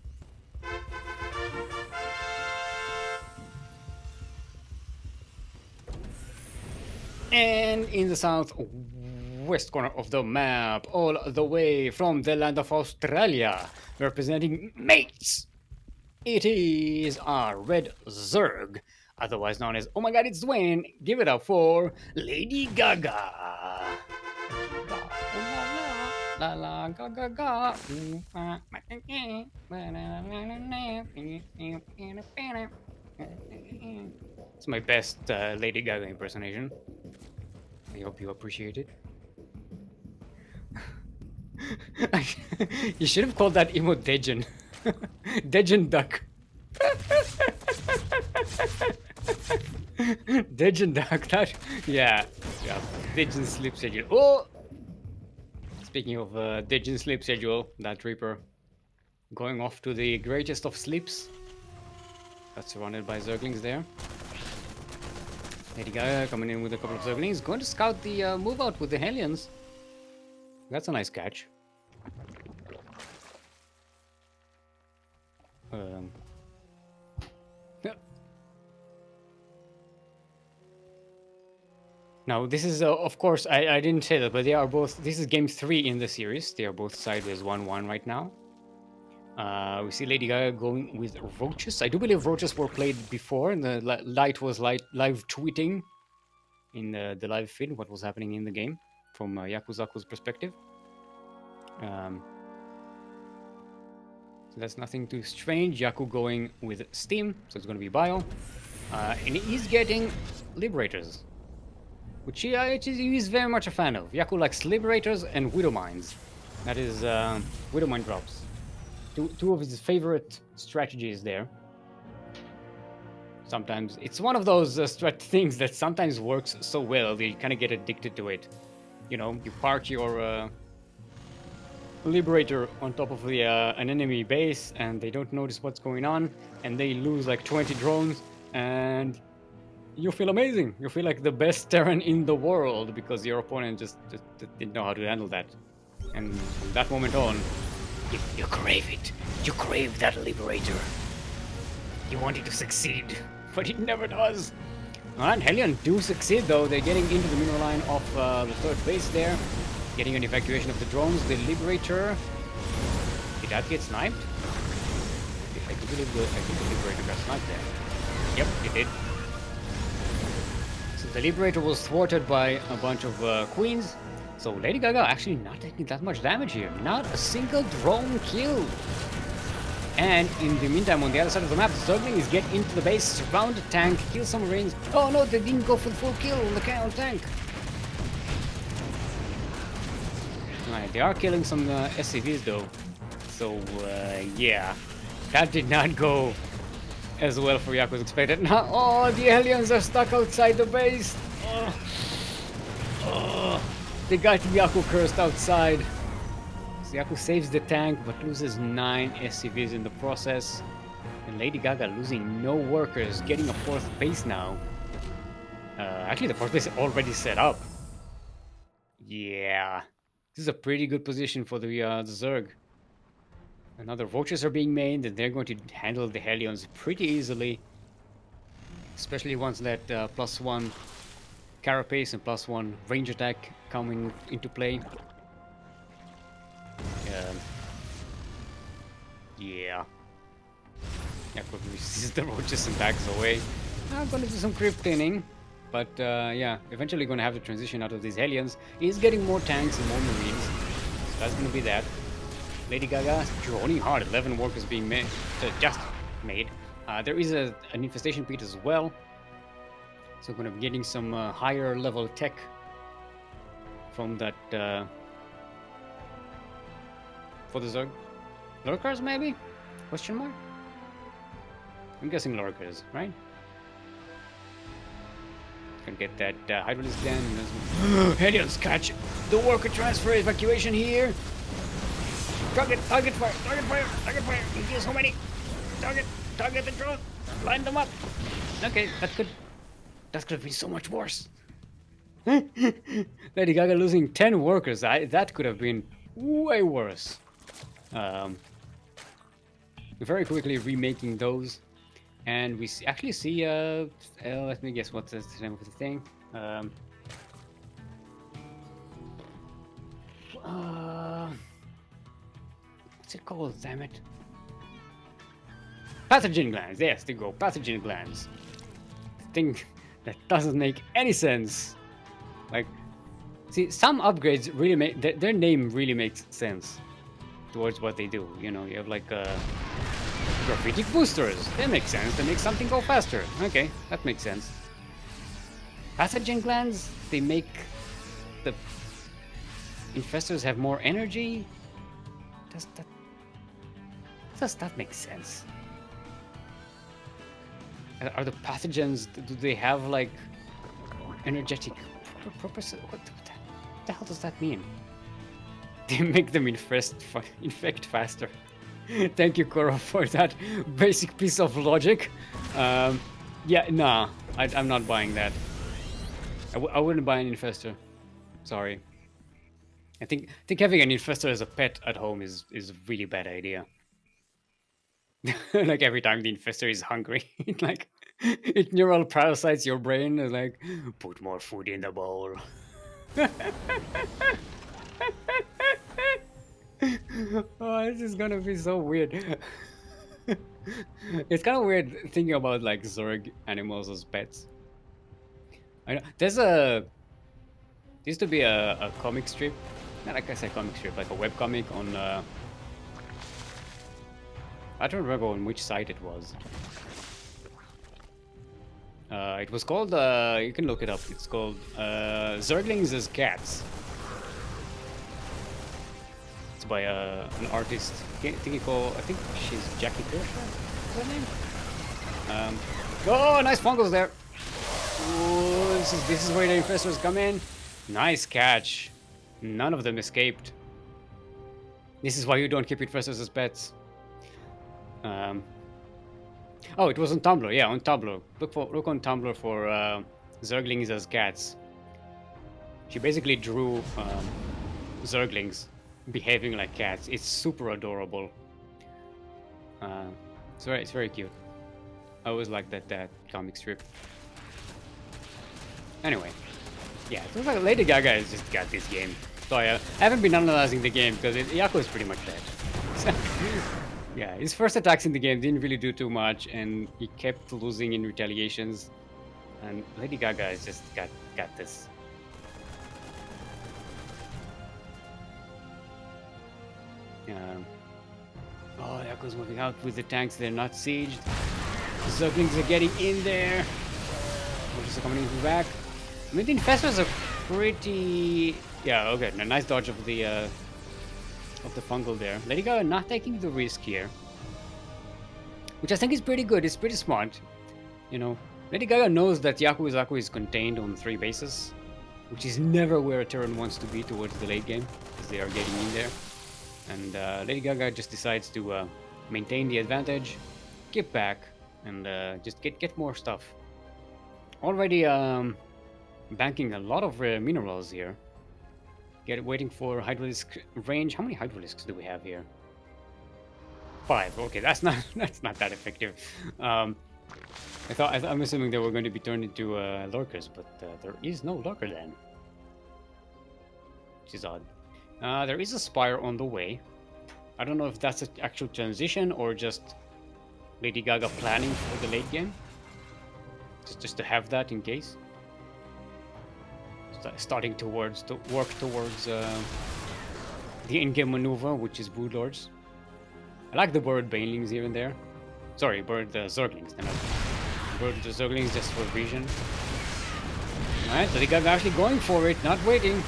And in the southwest corner of the map, all the way from the land of Australia, representing mates, it is our red Zerg, otherwise known as, oh my god, it's Dwayne. Give it up for Lady Gaga. La la ga ga ga. It's my best Lady Gaga impersonation. I hope you appreciate it. You should have called that emote Dejan. Dejan Duck. Dejan Duck. That, yeah. Dejan sleep schedule. Oh! Speaking of Dejan sleep schedule, that Reaper going off to the greatest of sleeps. That's surrounded by Zerglings there. Lady Gaga coming in with a couple of Zerglings. Going to scout the move out with the Hellions. That's a nice catch. Yeah. Now, this is, of course, I didn't say that, but they are both, this is game 3 in the series. They are both sideways 1-1 right now. We see Lady Gaga going with Roaches. I do believe Roaches were played before, and the light was live tweeting in the live feed what was happening in the game from Yakuzaku's perspective. So that's nothing too strange. Yaku going with Steam, so it's going to be Bio. And he's getting Liberators, which he is very much a fan of. Yaku likes Liberators and Widow Mines. That is Widow Mine drops. Two of his favorite strategies there. Sometimes it's one of those things that sometimes works so well that you kind of get addicted to it. You know, you park your Liberator on top of the an enemy base, and they don't notice what's going on, and they lose like 20 drones, and you feel amazing. You feel like the best Terran in the world because your opponent just didn't know how to handle that. And from that moment on, you crave it. You crave that Liberator. You want it to succeed, but it never does. And Hellion do succeed though. They're getting into the mineral line of the third base there. Getting an evacuation of the drones. The Liberator... Did that get sniped? I think the Liberator got sniped there. Yep, it did. So the Liberator was thwarted by a bunch of Queens. So Lady Gaga actually not taking that much damage here. Not a single drone kill. And in the meantime, on the other side of the map, the Zergling is get into the base, surround the tank, kill some Marines. Oh no, they didn't go for the full kill on the tank. Right, they are killing some SCVs though. So yeah, that did not go as well for Yaku as expected. Now, oh, the aliens are stuck outside the base. Oh, they got Yaku cursed outside. So Yaku saves the tank but loses 9 SCVs in the process. And Lady Gaga losing no workers, getting a 4th base now. Actually, the 4th base is already set up. Yeah, this is a pretty good position for the Zerg. Another Vultures are being made, and they're going to handle the Hellions pretty easily. Especially once that +1 Carapace and +1 range attack coming into play. Yeah. Quickly sees the Roaches and backs away. I'm gonna do some creep cleaning. But yeah, eventually gonna have to transition out of these Hellions. He's getting more tanks and more Marines. So that's gonna be that. Lady Gaga droning hard. 11 workers being made, just made. There is an infestation pit as well. So gonna be getting some higher level tech from that for the Zerg. Lurkers maybe? Question mark? I'm guessing Lurkers, right? Can get that hydraulics gland. Helios catch the worker transfer evacuation here. Target fire, target fire, target fire. He kills so many. Target the drone. Line them up. Okay, that could have been so much worse. Lady Gaga losing 10 workers. That could have been way worse. Very quickly remaking those. And we actually see, let me guess what's the name of the thing. What's it called, damn it? Pathogen glands, yes, they go, pathogen glands. Thing that doesn't make any sense. Like, see, some upgrades really make, their name really makes sense towards what they do. You know, you have like, graffiti boosters. That makes sense. They make something go faster. Okay, that makes sense. Pathogen glands, they make the infestors have more energy. Does that make sense? Are the pathogens, do they have like energetic purpose? What the hell does that mean? They make them infect faster. Thank you, Koro, for that basic piece of logic. Yeah, nah, I'm not buying that. I wouldn't buy an infestor. Sorry. I think having an infestor as a pet at home is a really bad idea. Like every time the infestor is hungry, it neural parasites your brain. It's like, put more food in the bowl. Oh, this is gonna be so weird. It's kind of weird thinking about like Zerg animals as pets. I know there used to be a comic strip, not like I said comic strip, like a webcomic on. I don't remember on which site it was. It was called. You can look it up. It's called Zerglings as Cats. By an artist, I think she's Jackie Kirsch, is her name? Oh, nice fungos there. Ooh, this is where the infestors come in. Nice catch. None of them escaped. This is why you don't keep infestors as pets. Oh, it was on Tumblr. Yeah, on Tumblr. Look on Tumblr for Zerglings as Cats. She basically drew Zerglings behaving like cats. It's super adorable. It's very cute. I always liked that comic strip. Anyway, yeah, it looks like Lady Gaga has just got this game. So I haven't been analyzing the game because Yaku is pretty much dead. Yeah, his first attacks in the game didn't really do too much, and he kept losing in retaliations. And Lady Gaga has just got this. Oh, Yaku's moving out with the tanks. They're not sieged. The Zerglings are getting in there. Forces are coming back. I mean, the infestors are pretty. Yeah, okay. A nice dodge of the fungal there. Lady Gaga not taking the risk here, which I think is pretty good. It's pretty smart. You know, Lady Gaga knows that Yakuzaku is contained on 3 bases, which is never where a Terran wants to be towards the late game, because they are getting in there. And Lady Gaga just decides to maintain the advantage, get back, and just get more stuff. Already banking a lot of minerals here. Waiting for hydraulisk range. How many hydraulisks do we have here? 5. Okay, that's not that effective. I'm assuming they were going to be turned into lurkers, but there is no lurker then, which is odd. There is a spire on the way. I don't know if that's an actual transition or just Lady Gaga planning for the late game. Just to have that in case. Starting to work towards the in-game maneuver, which is Broodlords. I like the bird banelings here and there. Sorry, bird Zerglings. Bird Zerglings just for vision. Alright, Lady Gaga actually going for it, not waiting.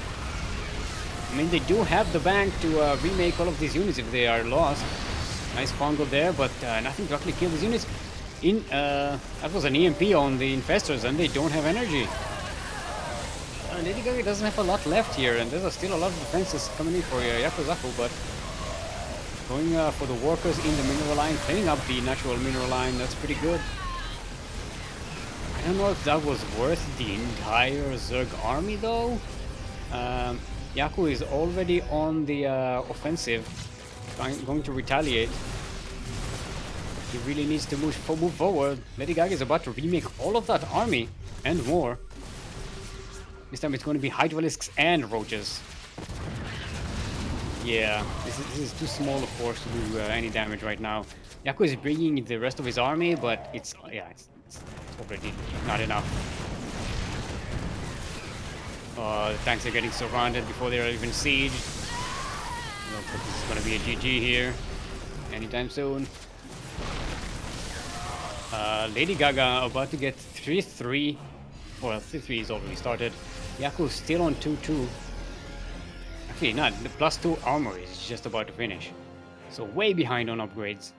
I mean, they do have the bank to remake all of these units if they are lost. Nice fungal there, but nothing to actually kill these units. That was an EMP on the infestors, and they don't have energy. ladygaga doesn't have a lot left here, and there's still a lot of defenses coming in for Yakuzaku, but going for the workers in the mineral line, cleaning up the natural mineral line, that's pretty good. I don't know if that was worth the entire Zerg army though. Yaku is already on the offensive, going to retaliate. He really needs to move forward. ladygaga is about to remake all of that army and more. This time it's going to be Hydralisks and Roaches. Yeah, this is too small a force to do any damage right now. Yaku is bringing the rest of his army, but it's already not enough. The tanks are getting surrounded before they're even sieged. Looks like this is going to be a GG here anytime soon. ladygaga about to get 3-3. Well, 3-3 is already started. Yaku is still on 2-2. Actually, not. The +2 armor is just about to finish. So way behind on upgrades.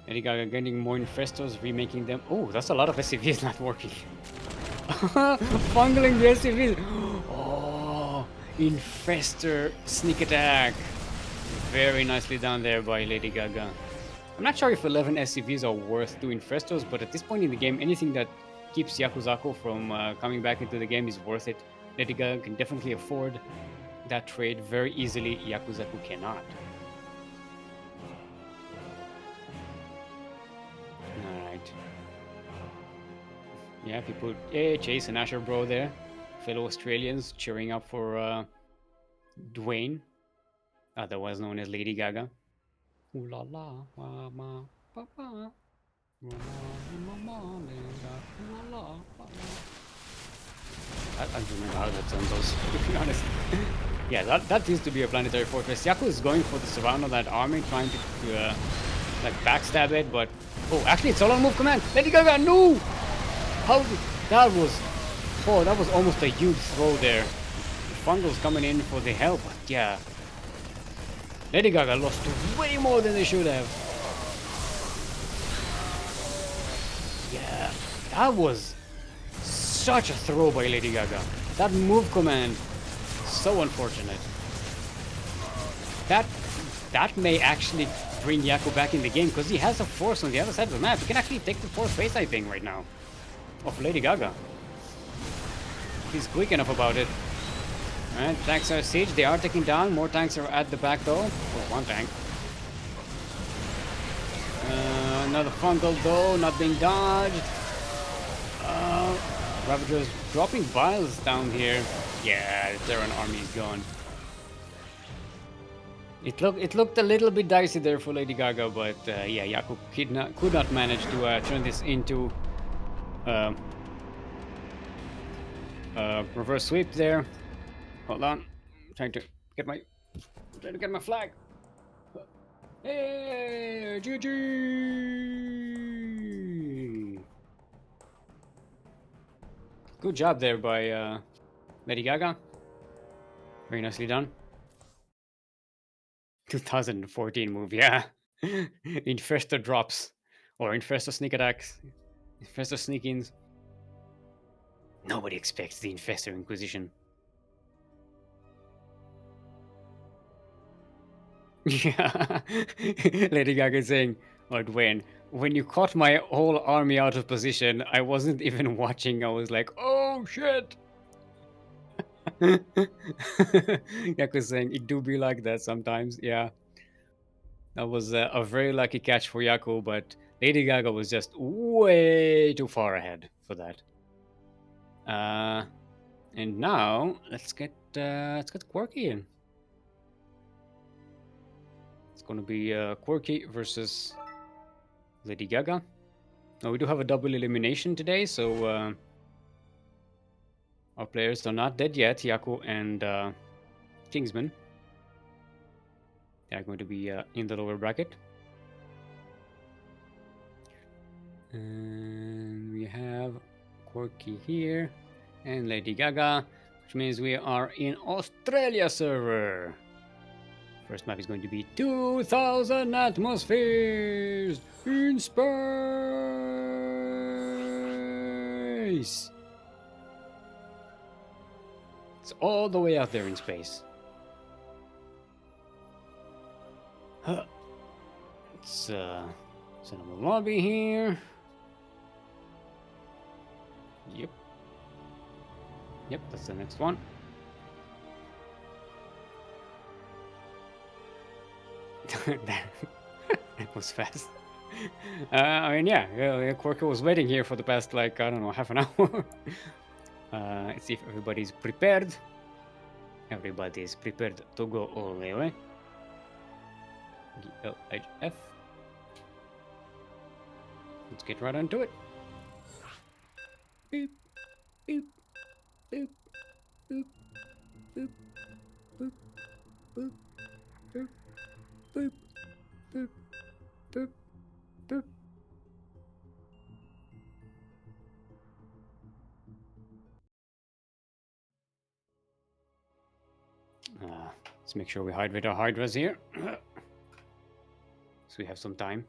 ladygaga getting more infestos, remaking them. Oh, that's a lot of SCVs not working. Fungling the SCVs. Oh, infestor sneak attack. Very nicely done there by ladygaga. I'm not sure if 11 SCVs are worth 2 infestos, but at this point in the game, anything that keeps Yakuzaku from coming back into the game is worth it. ladygaga can definitely afford that trade very easily. Yakuzaku cannot. Alright. Yeah, people... Hey, Chase and Asher Bro there. Fellow Australians cheering up for Dwayne, otherwise known as ladygaga. Ooh la la, mama, papa. I don't remember how that sounds, to be honest. Yeah, that used to be a planetary fortress. Yaku is going for the surround of that army, trying to like backstab it, but oh, actually it's all on move command. ladygaga, no! How did that was? Oh, that was almost a huge throw there. The fungals coming in for the help, but yeah, ladygaga lost way more than they should have. Yeah, that was such a throw by ladygaga. That move command, so unfortunate. That may actually bring Yaku back in the game, because he has a force on the other side of the map. He can actually take the fourth base, I think, right now, of ladygaga. He's quick enough about it. Alright, tanks are siege. They are taking down. More tanks are at the back though. Oh, one tank. Another fungal though, not being dodged. Ravagers dropping vials down here. Yeah, the Terran army is gone. It looked a little bit dicey there for ladygaga, but yeah, Yaku could not manage to turn this into reverse sweep there. Hold on, I'm trying to get my flag. Hey, GG! Good job there by ladygaga. Very nicely done. 2014 move, yeah. Infestor drops. Or Infestor sneak attacks. Infestor sneak-ins. Nobody expects the Infestor Inquisition. Yeah. ladygaga is saying, oh, Dwayne, when you caught my whole army out of position, I wasn't even watching. I was like, oh, shit. Yaku saying it do be like that sometimes. Yeah, that was a very lucky catch for Yaku, but ladygaga was just way too far ahead for that. And now let's get Quirky in. It's gonna be Quirky versus ladygaga. Now we do have a double elimination today, so our players are not dead yet. Yaku and Kingsman. They are going to be in the lower bracket. And we have Quirky here and ladygaga, which means we are in Australia server. First map is going to be 2000 atmospheres in space. It's all the way out there in space. Let's set up a lobby here. Yep. Yep, that's the next one. That was fast. I mean, yeah, Quirky was waiting here for the past, like, I don't know, half an hour. Let's see if everybody's prepared. Everybody is prepared to go all the way. GLHF. Let's get right onto it. Boop, boop, boop, boop, boop, boop, boop, boop, boop, boop, boop, boop. Let's make sure we hide with our hydras here. So we have some time.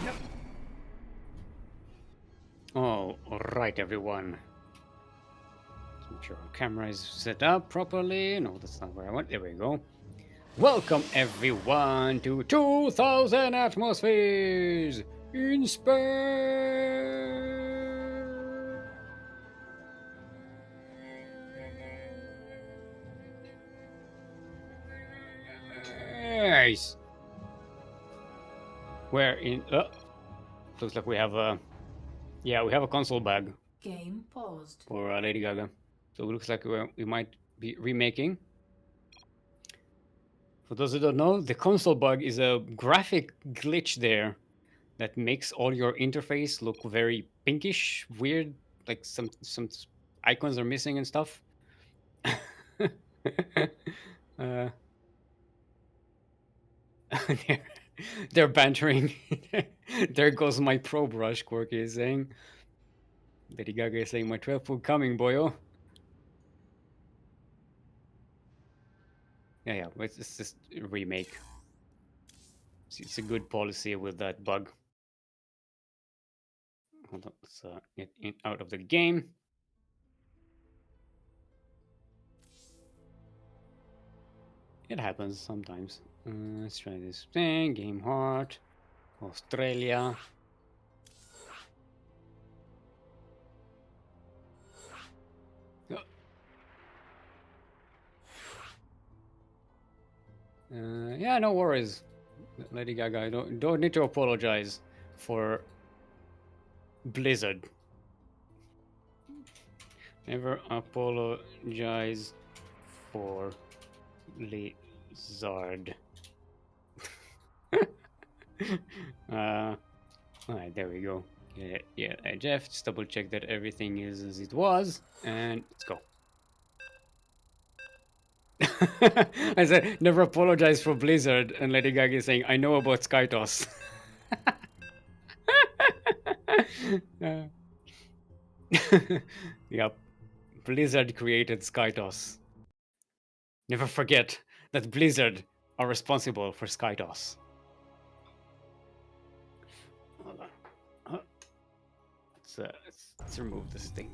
Yep. Oh, alright everyone. Let's make sure our camera is set up properly. No, that's not where I want. There we go. Welcome everyone to 2000 atmospheres in space. Where in? Looks like we have a. Yeah, we have a console bag. Game paused. For ladygaga. So it looks like we might be remaking. For those who don't know, the console bug is a graphic glitch there that makes all your interface look very pinkish, weird, like some icons are missing and stuff. they're, they're bantering. There goes my pro brush, Quirky is saying. Lady Gaga is saying, my 12-foot coming, boyo. Yeah, it's just a remake. It's a good policy with that bug. Hold on, let's get out of the game. It happens sometimes. Let's try this thing. Game Heart. Australia. Yeah, no worries. Lady Gaga, don't need to apologize for Blizzard. Never apologize for Blizzard. Alright, there we go. Yeah, Jeff, just double check that everything is as it was, and let's go. I said, never apologize for Blizzard, and Lady Gaga is saying, I know about SkyToss. Yep, Blizzard created SkyToss. Never forget that Blizzard are responsible for SkyToss. Hold on. Let's remove this thing.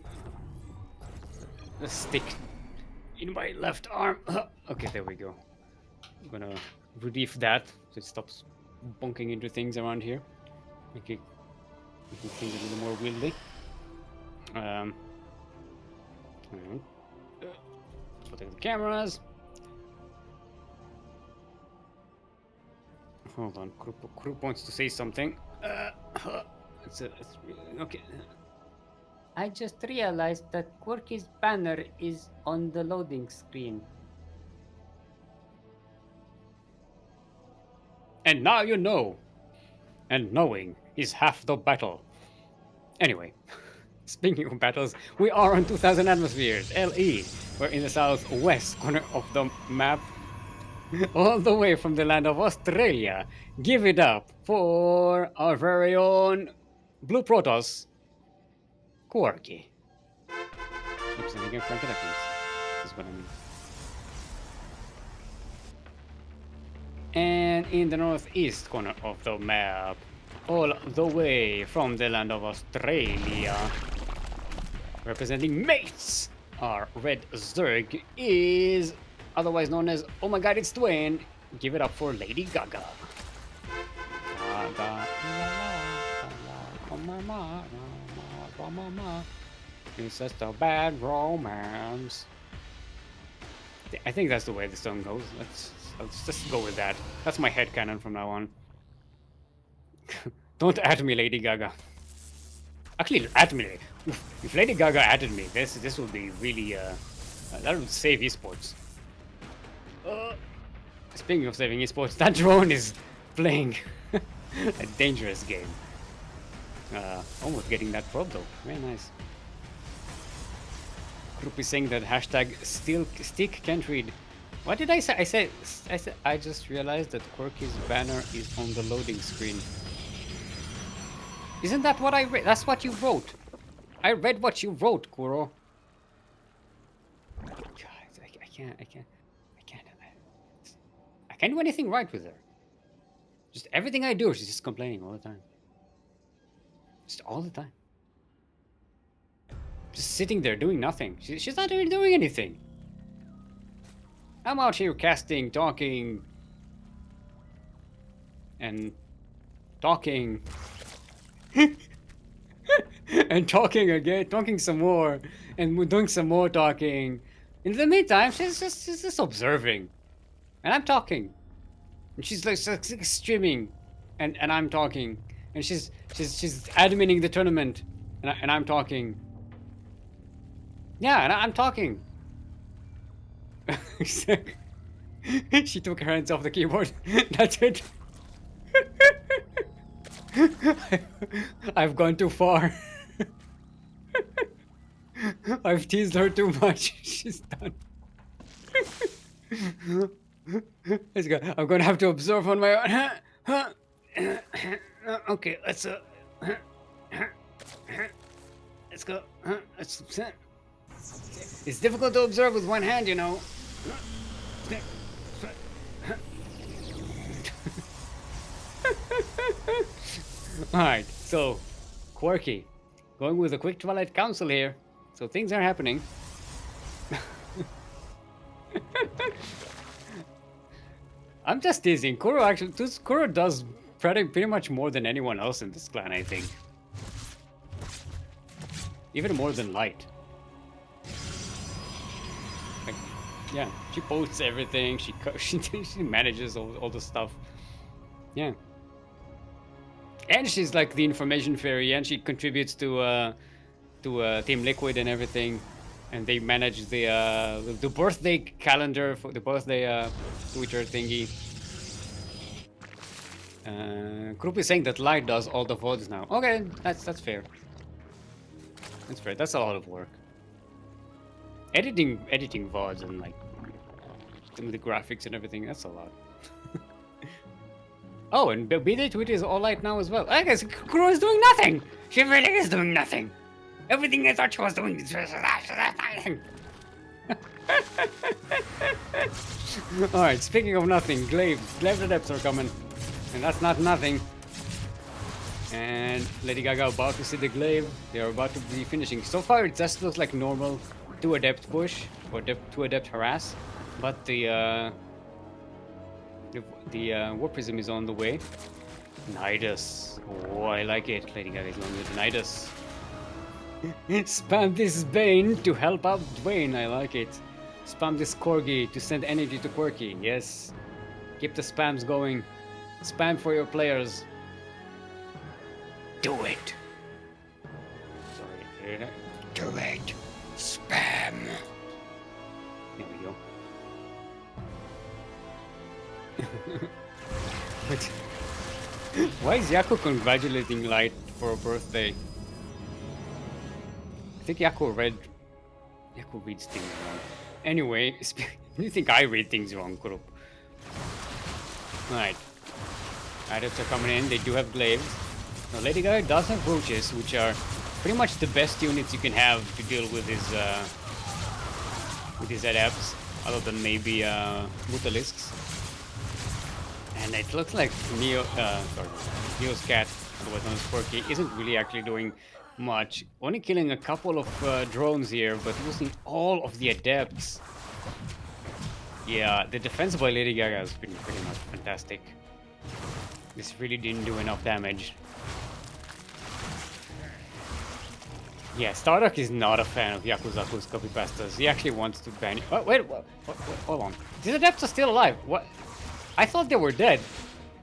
The stick in my left arm. Okay, there we go. I'm gonna relieve that so it stops bonking into things around here. Make things a little more wieldy. Protect the cameras. Hold on, Krupp wants to say something. It's okay. I just realized that Quirky's banner is on the loading screen. And now you know. And knowing is half the battle. Anyway, speaking of battles, we are on 2000 atmospheres, LE. We're in the southwest corner of the map. All the way from the land of Australia. Give it up for our very own Blue Protoss, Quirky. Oops, and again, CranKy Ducklings. That's what I mean. And in the northeast corner of the map, all the way from the land of Australia. Representing mates, our red Zerg is otherwise known as, oh my god, it's Dwayne. Give it up for Lady Gaga. Gaga, it's just a bad romance. I think that's the way the song goes. Let's just go with that. That's my headcanon from now on. Don't add me, Lady Gaga. Actually, add me. If Lady Gaga added me, this would be really that would save esports. Speaking of saving esports, that drone is playing a dangerous game. Almost getting that prob though. Very nice. Group is saying that hashtag stick can't read. What did I say? I just realized that Quirky's banner is on the loading screen. Isn't that what I read? That's what you wrote. I read what you wrote, Kuro. God, I can't do anything right with her. Just everything I do, she's just complaining all the time. Just all the time. Just sitting there doing nothing. She's not even doing anything. I'm out here casting, talking, and talking. And talking again, talking some more, and we're doing some more talking. In the meantime, she's just observing, and I'm talking, and she's like streaming, and I'm talking, and she's adminning the tournament, and I'm talking. Yeah, and I'm talking. She took her hands off the keyboard. That's it. I've gone too far. I've teased her too much. She's done. Let's go. I'm gonna have to observe on my own. Okay, let's go. It's difficult to observe with one hand, you know. Alright, so Quirky. Going with a quick Twilight Council here. So things are happening. I'm just teasing. Kuro does pretty much more than anyone else in this clan, I think. Even more than Light. Like, yeah, she posts everything. She manages all the stuff. Yeah. And she's like the information fairy, and she contributes to Team Liquid and everything. And they manage the birthday calendar for the birthday Twitter thingy. Krupp is saying that Light does all the VODs now. Okay, that's fair. That's fair. That's a lot of work. Editing VODs and like some of the graphics and everything. That's a lot. Oh, and B-Day Tweet is all Light now as well. I guess Kuro is doing nothing. She really is doing nothing. Everything I thought she was doing is nothing. Alright, speaking of nothing, Glaive Adepts are coming. And that's not nothing. And Lady Gaga about to see the Glaive. They are about to be finishing. So far it just looks like normal 2 Adept push or 2 Adept harass. But the Warp Prism is on the way. Nidus. Oh, I like it. Lady Gaga is going with Nidus. Spam this Bane to help out Dwayne. I like it. Spam this Corgi to send energy to Quirky. Yes. Keep the spams going. Spam for your players. Do it. Sorry. Do it. Spam. There we go. But why is Yaku congratulating Light for her birthday? I think Yaku reads things wrong. Anyway, you think I read things wrong, Kurup? Alright. Adepts are coming in, they do have glaives. Now Lady Gaga does have roaches, which are pretty much the best units you can have to deal with his adepts, other than maybe Mutalisks. And it looks like Neo's cat Otherwise known as Quirky, isn't really actually doing much. Only killing a couple of drones here, but losing all of the adepts. Yeah, the defense by Lady Gaga has been pretty much fantastic. This really didn't do enough damage. Yeah, Starduck is not a fan of Yakuzaku's copypastas. He actually wants to ban it. Oh, wait, hold on. These adepts are still alive. What? I thought they were dead.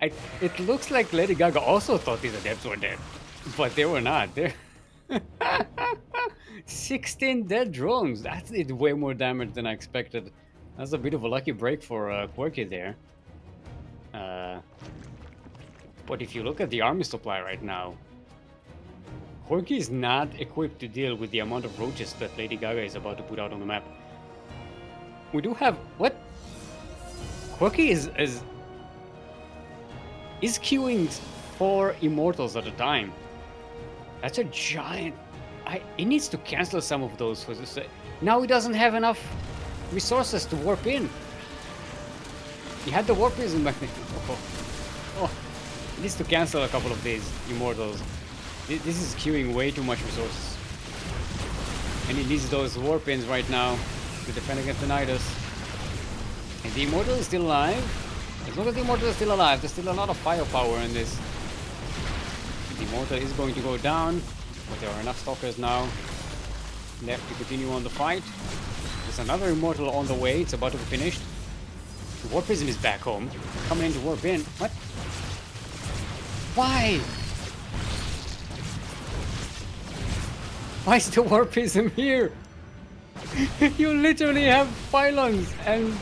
It looks like Lady Gaga also thought these adepts were dead. But they were not. They're 16 dead drones. That did way more damage than I expected. That's a bit of a lucky break for Quirky there. But if you look at the army supply right now, Quirky is not equipped to deal with the amount of roaches that Lady Gaga is about to put out on the map. We do have... What? Quirky is queuing 4 immortals at a time. That's a giant... He needs to cancel some of those. For this. Now he doesn't have enough resources to warp in. He had the warp prism back then. Oh. He needs to cancel a couple of these immortals. This is queuing way too much resources. And he needs those warp pins right now to defend against the Nidus. And the immortal is still alive. As long as the immortal is still alive, there's still a lot of firepower in this. The immortal is going to go down, but there are enough stalkers now left to continue on the fight. There's another immortal on the way. It's about to be finished. The warp prism is back home. Coming in to warp in. What? Why? Why is the warp prism here? You literally have pylons and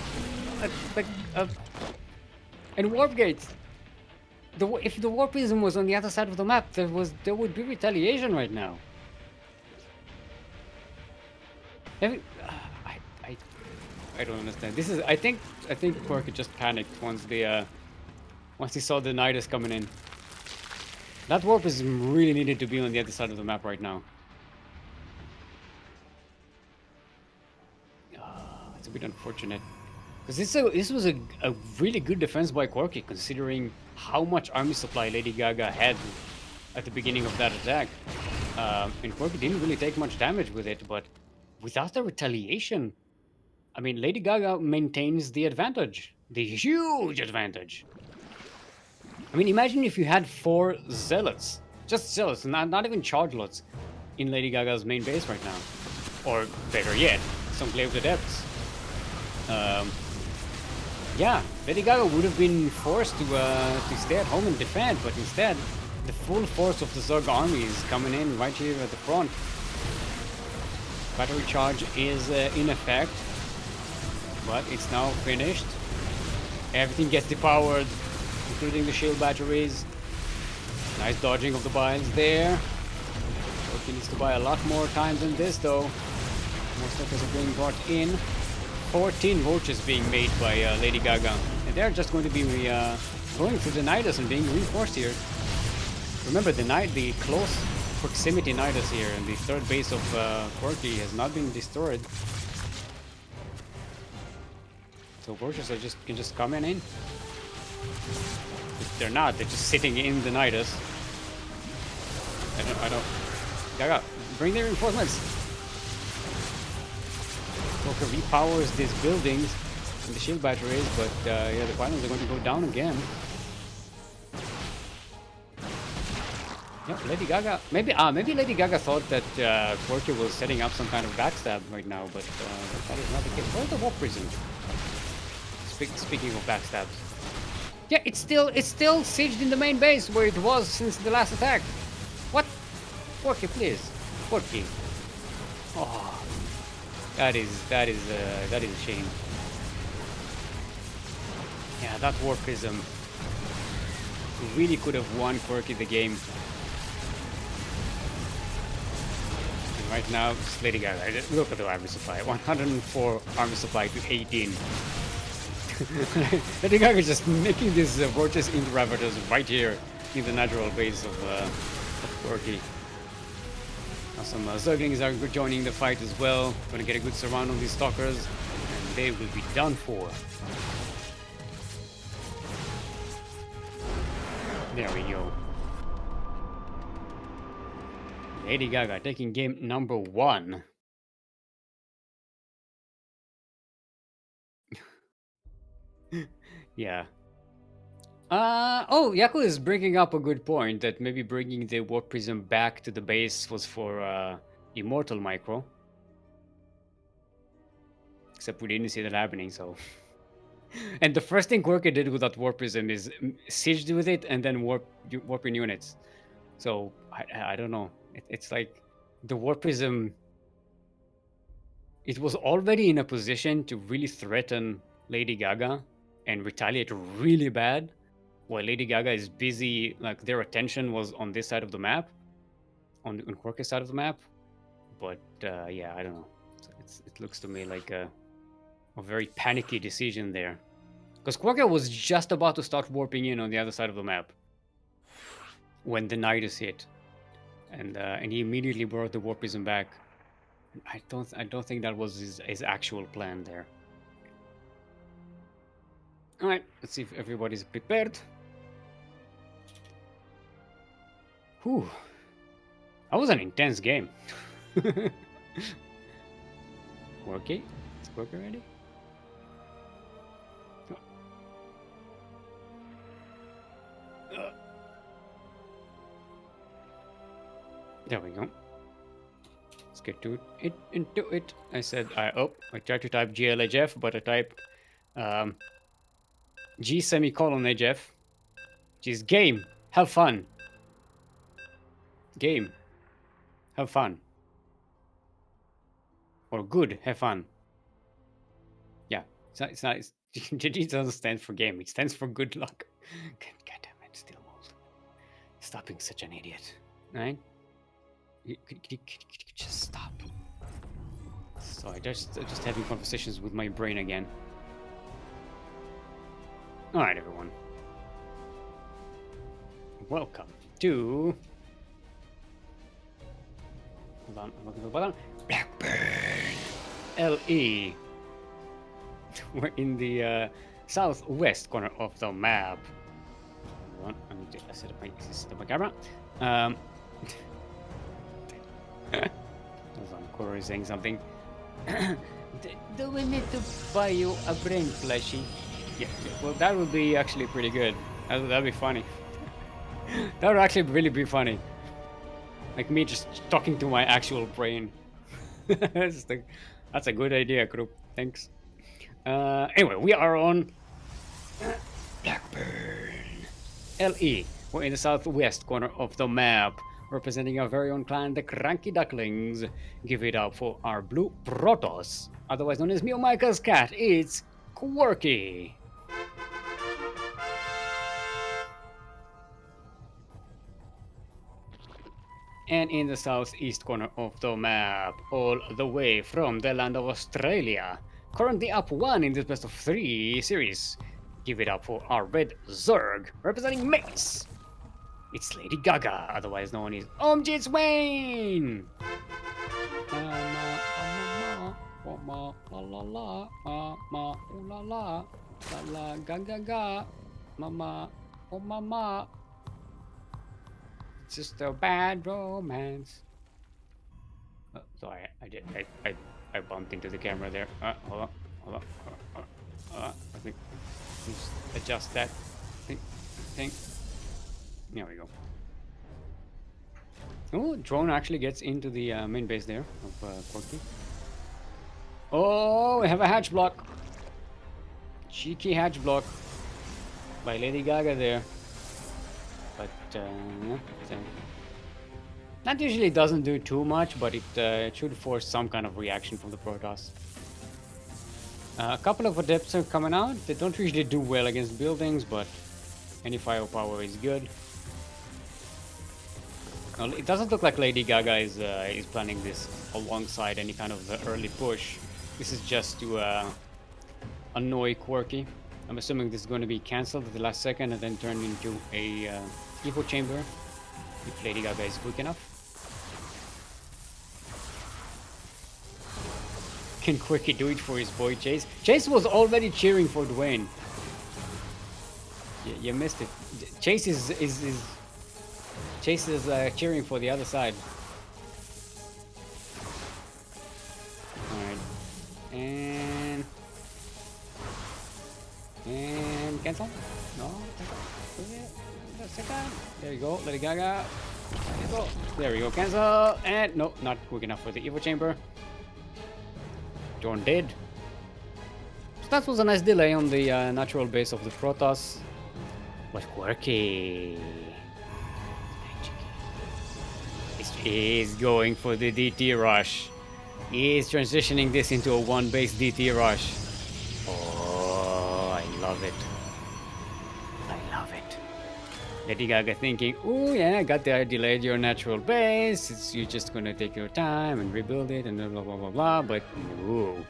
warp gates. If the warp prism was on the other side of the map, there would be retaliation right now. I don't understand. This is I think Quirky just panicked once he saw the Nidus coming in. That warp prism really needed to be on the other side of the map right now. It's a bit unfortunate. Because this was a really good defense by Quirky, considering how much army supply Lady Gaga had at the beginning of that attack. And Quirky didn't really take much damage with it, but without the retaliation, I mean, Lady Gaga maintains the advantage. The huge advantage. I mean, imagine if you had 4 zealots. Just zealots, not even chargelots in Lady Gaga's main base right now. Or better yet, some Glaive Adepts. Yeah, Lady Gaga would have been forced to stay at home and defend, but instead, the full force of the Zerg army is coming in right here at the front. Battery charge is in effect, but it's now finished. Everything gets depowered, including the shield batteries. Nice dodging of the biles there. He needs to buy a lot more time than this, though. More stalkers are being brought in. 14 roaches being made by Lady Gaga, and they're just going to be going through the Nidus and being reinforced here. Remember, the close proximity Nidus here, and the third base of Quirky has not been destroyed. So roaches can just come in. If they're not, they're just sitting in the Nidus. I don't. Gaga, bring their reinforcements. Walker repowers these buildings and the shield batteries, but yeah, the pylons are going to go down again. Yep, Lady Gaga. Maybe Lady Gaga thought that Quirky was setting up some kind of backstab right now, but that is not the case. Where's the warp prism? Speaking of backstabs, yeah, it's still sieged in the main base where it was since the last attack. What? Quirky, please, Quirky. Oh. That is a shame. Yeah, that warp prism really could have won Quirky the game. And right now, it's Lady Gaga. Look at the army supply. 104 army supply to 18. Lady Gaga is just making these roaches into Ravagers right here in the natural base of Quirky. Now some Zerglings are joining the fight as well. Gonna get a good surround on these stalkers, and they will be done for. There we go. Lady Gaga taking game number 1. Yeah. Oh, Yaku is bringing up a good point that maybe bringing the Warp Prism back to the base was for Immortal Micro. Except we didn't see that happening, so. And the first thing Quirky did with that Warp Prism is sieged with it and then warping units. So, I don't know. It's like the Warp Prism. It was already in a position to really threaten Lady Gaga and retaliate really bad. While Lady Gaga is busy, like their attention was on this side of the map, on Quirky's side of the map. But yeah, I don't know. It looks to me like a very panicky decision there. Because Quirky was just about to start warping in on the other side of the map when the Nidus hit. And he immediately brought the Warp Prism back. I don't think that was his actual plan there. Alright, let's see if everybody's prepared. Whew. That was an intense game. Quirky? Is Quirky ready? There we go. Let's get to it. Into it. I said I tried to type GLHF, but I typed G semicolon HF. Which is game. Have fun. Game. Have fun. Or good. Have fun. Yeah. It's not. GG doesn't stand for game. It stands for good luck. God damn it, Steelmold. Stop being such an idiot. Right? Could you just stop? Sorry, just having conversations with my brain again. Alright, everyone. Welcome to... Hold on, I'm looking for the button. Blackburn! LE. We're in the southwest corner of the map. Hold on, I need to set up my camera. Hold on, Koro is saying something. Do we need to buy you a brain plushie? Yeah, well, that would be actually pretty good. That'd be funny. That would actually really be funny. Like me just talking to my actual brain. That's a good idea, group. Thanks. Anyway, we are on Blackburn. LE. We're in the southwest corner of the map, representing our very own clan, the CranKy Ducklings. Give it up for our blue Protoss, otherwise known as Mio Micah's cat. It's Quirky. And in the southeast corner of the map, all the way from the land of Australia, currently up 1 in this best of 3 series. Give it up for our red Zerg, representing Mace. It's Lady Gaga, otherwise known as Omjit Swain. Mama, oh mama. It's just a bad romance. Oh, sorry, I bumped into the camera there. Hold on. Let me just adjust that thing. There we go. Oh, drone actually gets into the main base there of Quirky. Oh, we have a hatch block. Cheeky hatch block by Lady Gaga there. But that usually doesn't do too much, but it should force some kind of reaction from the Protoss. A couple of adepts are coming out. They don't usually do well against buildings, but any firepower is good. Well, it doesn't look like Lady Gaga is planning this alongside any kind of early push. This is just to annoy Quirky. I'm assuming this is going to be cancelled at the last second and then turned into a echo chamber if Lady Gaga is quick enough. Can Quirky do it for his boy Chase? Chase was already cheering for Dwayne. You missed it. Chase is cheering for the other side. And cancel. No, cancel. Second. There you go. Ladygaga. There you go. There we go. Cancel. And no, not quick enough for the Evo Chamber. Jorn dead. So that was a nice delay on the natural base of the Protoss. But Quirky is going for the DT rush. He is transitioning this into a one base DT rush. Oh, I love it. I love it. Ladygaga thinking, oh yeah, I got the delayed your natural base. You're just gonna take your time and rebuild it and blah blah blah blah. But no,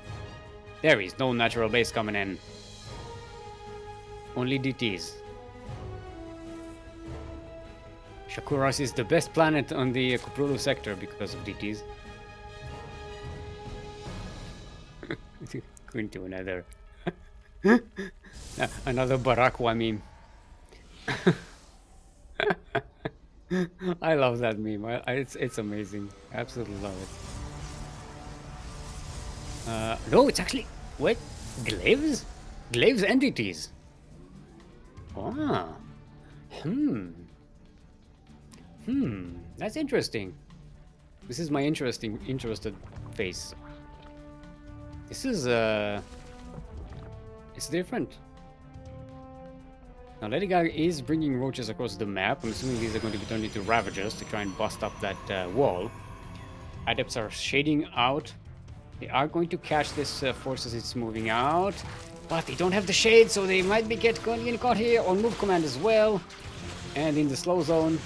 there is no natural base coming in. Only DTs. Shakuras is the best planet on the Kuprulu sector because of DTs. Going to another another Barakwa meme. I love that meme. It's amazing. Absolutely love it. No, it's actually what? Glaives? Glaives entities. Ah. That's interesting. This is my interested face. This is it's different. Now Ladygaga is bringing roaches across the map. I'm assuming these are going to be turned into Ravagers to try and bust up that wall. Adepts are shading out. They are going to catch this force as it's moving out. But they don't have the shade, so they might be getting caught here on move command as well. And in the slow zone.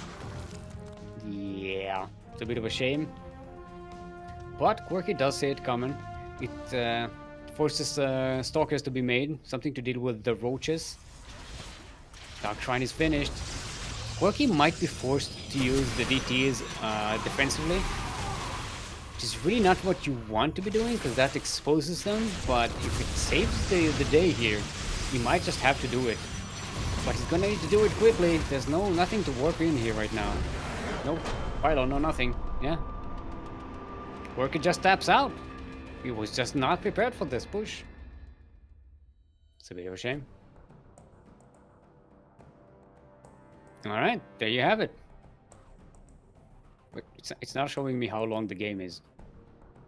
Yeah, it's a bit of a shame. But Quirky does see it coming. It forces stalkers to be made, something to deal with the roaches. Dark Shrine is finished. Quirky might be forced to use the DTs defensively, which is really not what you want to be doing because that exposes them. But if it saves the day here, you might just have to do it. But he's gonna need to do it quickly. There's nothing to work in here right now. Nope. Philo, no nothing. Yeah. Quirky just taps out. He was just not prepared for this push. It's a bit of a shame. Alright, there you have it. But it's not showing me how long the game is.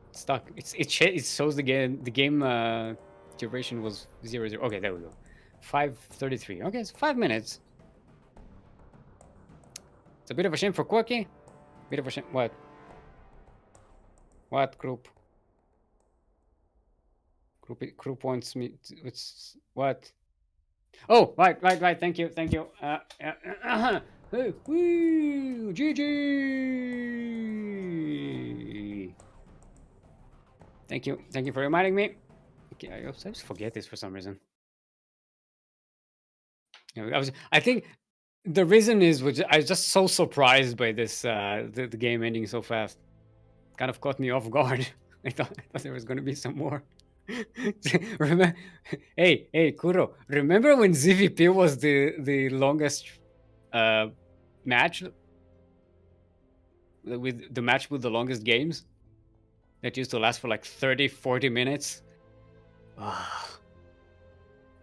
It's stuck. It shows the game duration was 0:0. Okay, there we go. 5:33. Okay, it's 5 minutes. It's a bit of a shame for Quirky. Bit of a shame. What? What group? Group wants me. It's what? Oh, right. Thank you. Woo! GG! Thank you for reminding me. Okay, I just forget this for some reason. I think the reason is I was just so surprised by this the game ending so fast. Kind of caught me off guard. I thought there was going to be some more. Remember, hey, Kuro. Remember when ZVP was the longest match with the match with the longest games that used to last for like 30-40 minutes?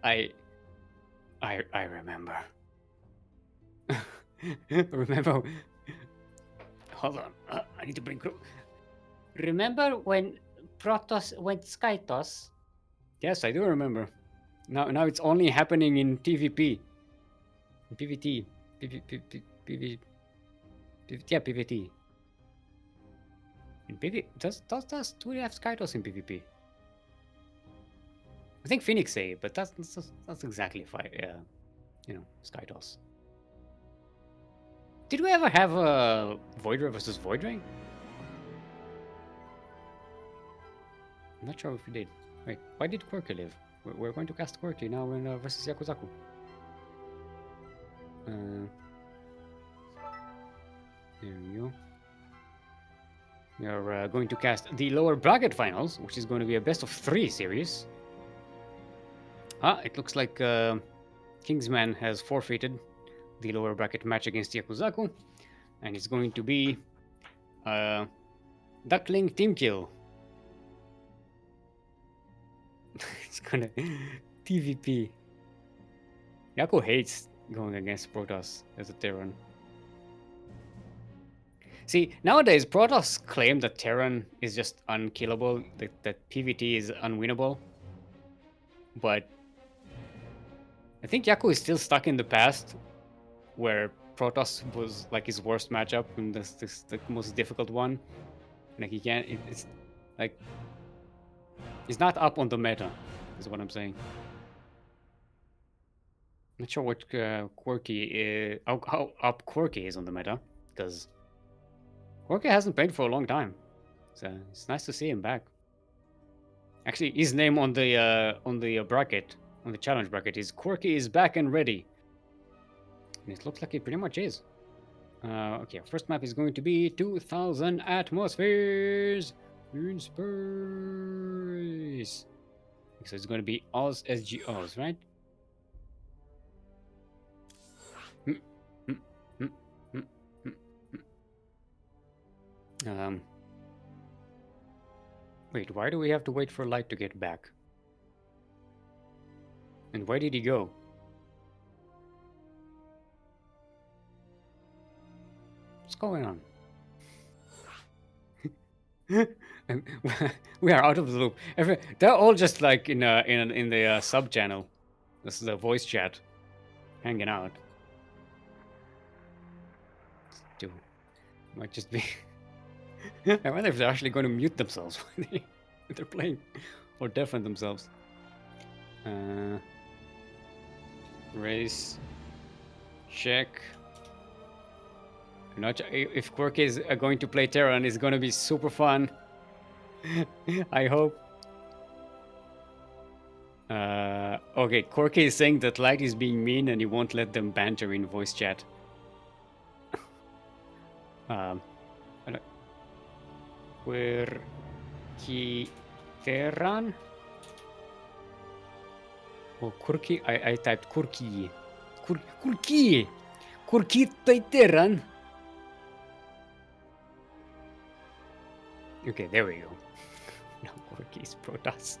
I remember. Remember? Hold on. I need to bring Kuro. Remember when Protoss went Skytoss? Yes, I do remember. Now it's only happening in TVP. In PVT. Yeah, PVT. In PV does do we have Skytoss in PvP? I think Phoenix say, but that's exactly Skytoss. Did we ever have a Void Ray versus Void Ray? I'm not sure if we did. Wait, why did Quirky live? We're going to cast Quirky now in versus Yakuzaku. There we go. We are going to cast the lower bracket finals, which is going to be a best of 3 series. It looks like Kingsman has forfeited the lower bracket match against Yakuzaku, and it's going to be Duckling Team Kill. It's gonna PvP. Yaku hates going against Protoss as a Terran. See, nowadays Protoss claim that Terran is just unkillable, that PvT is unwinnable. But I think Yaku is still stuck in the past, where Protoss was like his worst matchup and this the most difficult one. Like he can't. It's like he's not up on the meta, is what I'm saying. Not sure what Quirky is, how up Quirky is on the meta, because Quirky hasn't played for a long time, so it's nice to see him back. Actually, his name on the bracket, on the challenge bracket, is Quirky is back and ready. And it looks like it pretty much is. Okay, our first map is going to be 2000 atmospheres in space. So it's going to be Oz SGOs, right? Wait, why do we have to wait for Light to get back? And where did he go? What's going on? We are out of the loop. They're all just like in the sub channel. This is a voice chat, hanging out. Dude, might just be. I wonder if they're actually going to mute themselves when they're playing, or deafen themselves. Race check. Not if Quirky is going to play Terran, it's going to be super fun. I hope. Okay, Quirky is saying that Light is being mean and he won't let them banter in voice chat. Quirky Terran? Oh, Quirky. I typed Quirky. Quirky! Quirky Terran! Okay, there we go. No, Quirky's Protoss.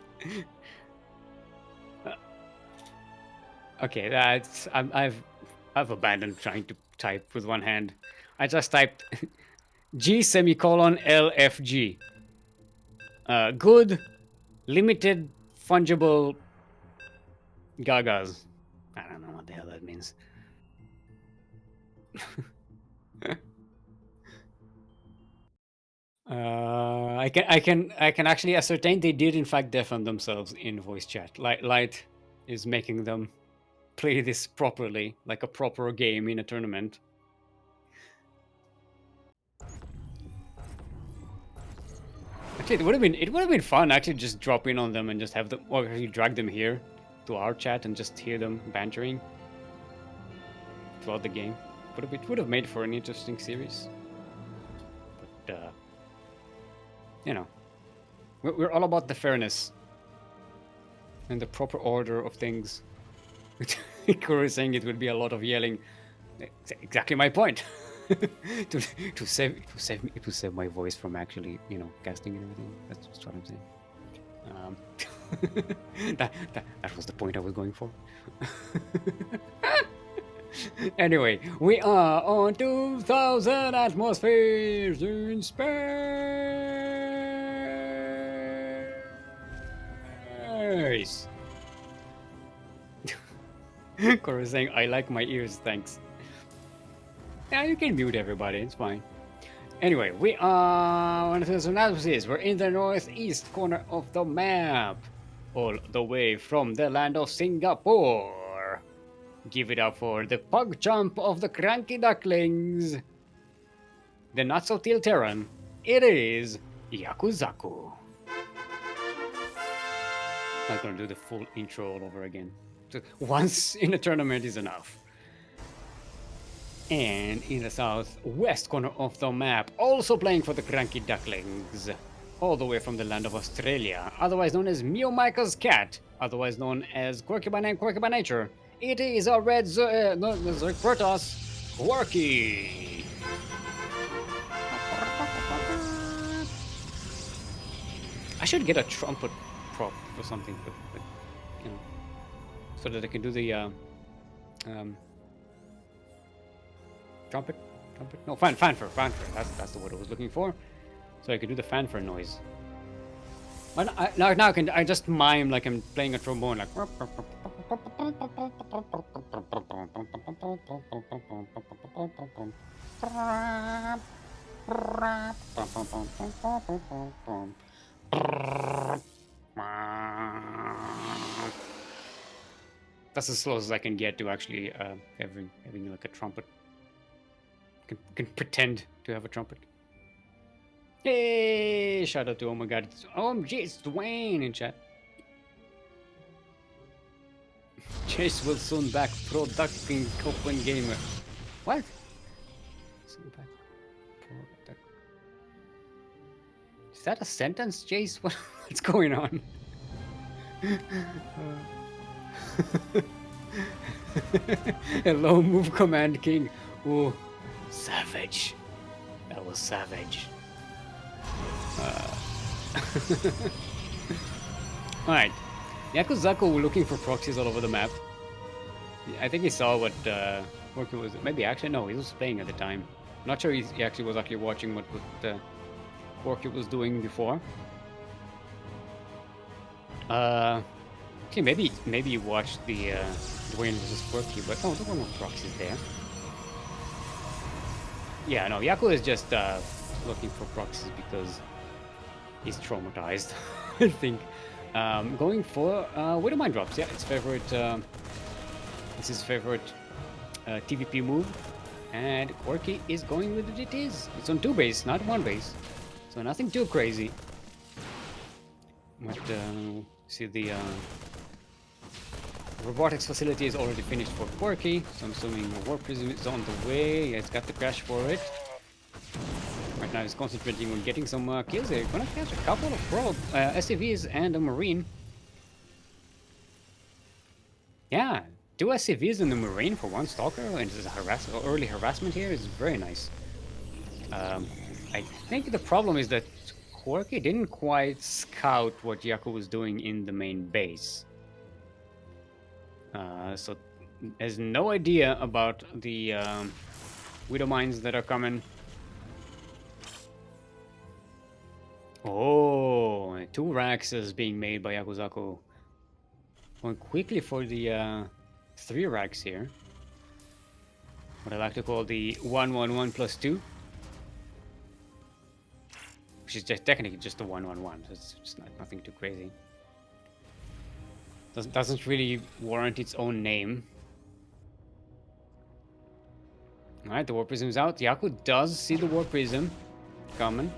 Okay, that's I've abandoned trying to type with one hand. I just typed G semicolon LFG. Good, limited, fungible gagas. I don't know what the hell that means. I can actually ascertain they did in fact deafen themselves in voice chat. Light is making them play this properly, like a proper game in a tournament. Actually, it would have been fun actually just drop in on them and just have them, or actually drag them here to our chat and just hear them bantering throughout the game. It would have made for an interesting series. But you know, we're all about the fairness and the proper order of things. Kuro is saying it would be a lot of yelling. Exactly my point. to save my voice from actually, you know, casting and everything. That's what I'm saying. That was the point I was going for. Anyway, we are on 2000 atmospheres in space. Koro saying, I like my ears, thanks. Yeah, you can mute everybody, it's fine. Anyway, we are on 2000 atmospheres. We're in the northeast corner of the map, all the way from the land of Singapore. Give it up for the pug jump of the CranKy Ducklings. The not so teal Terran. It is Yakuzaku. I'm not gonna do the full intro all over again. Once in a tournament is enough. And in the southwest corner of the map, also playing for the CranKy Ducklings, all the way from the land of Australia, otherwise known as Mio Micah's cat, otherwise known as Quirky by name, Quirky by nature. It is a red Protoss, Quirky. I should get a trumpet prop or something, but so that I can do the trumpet. No, fanfare. That's the word I was looking for. So I could do the fanfare noise. Now I just mime like I'm playing a trombone, like. That's as close as I can get to actually having like a trumpet. Can pretend to have a trumpet. Hey, shout out to oh my god, OMG, it's Dwayne in chat. Chase will soon back pro Duckling Open gamer. What? Soon back pro duck. Is that a sentence, Chase? What's going on? Hello, move command king. Ooh, savage. That was savage. Alright. Yakuzaku looking for proxies all over the map. I think he saw what Quirky was. Maybe actually, no, he was playing at the time. Not sure he actually was watching what Quirky was doing before. Okay, maybe you watched the Dwayne vs. Quirky, but no, there were no proxies there. Yeah, no, Yaku is just looking for proxies because he's traumatized, I think. Going for Widowmine drops, yeah, it's favorite. It's his favorite TVP move, and Quirky is going with it. It's on 2 base, not 1 base, so nothing too crazy. But see the robotics facility is already finished for Quirky, so I'm assuming the Warp Prism is on the way. Yeah, it's got the crash for it. Right now he's concentrating on getting some kills here. Gonna catch a couple of probe SCVs and a Marine. Yeah, 2 SCVs and a Marine for 1 Stalker, and this is early harassment here is very nice. I think the problem is that Quirky didn't quite scout what Yaku was doing in the main base. So has no idea about the Widow Mines that are coming. Oh, 2 racks is being made by Yakuzaku. Going quickly for the 3 racks here. What I like to call the 1-1-1 plus 2. Which is just technically just a 1-1-1, so it's just nothing too crazy. Doesn't really warrant its own name. Alright, the Warp Prism is out. Yaku does see the Warp Prism coming.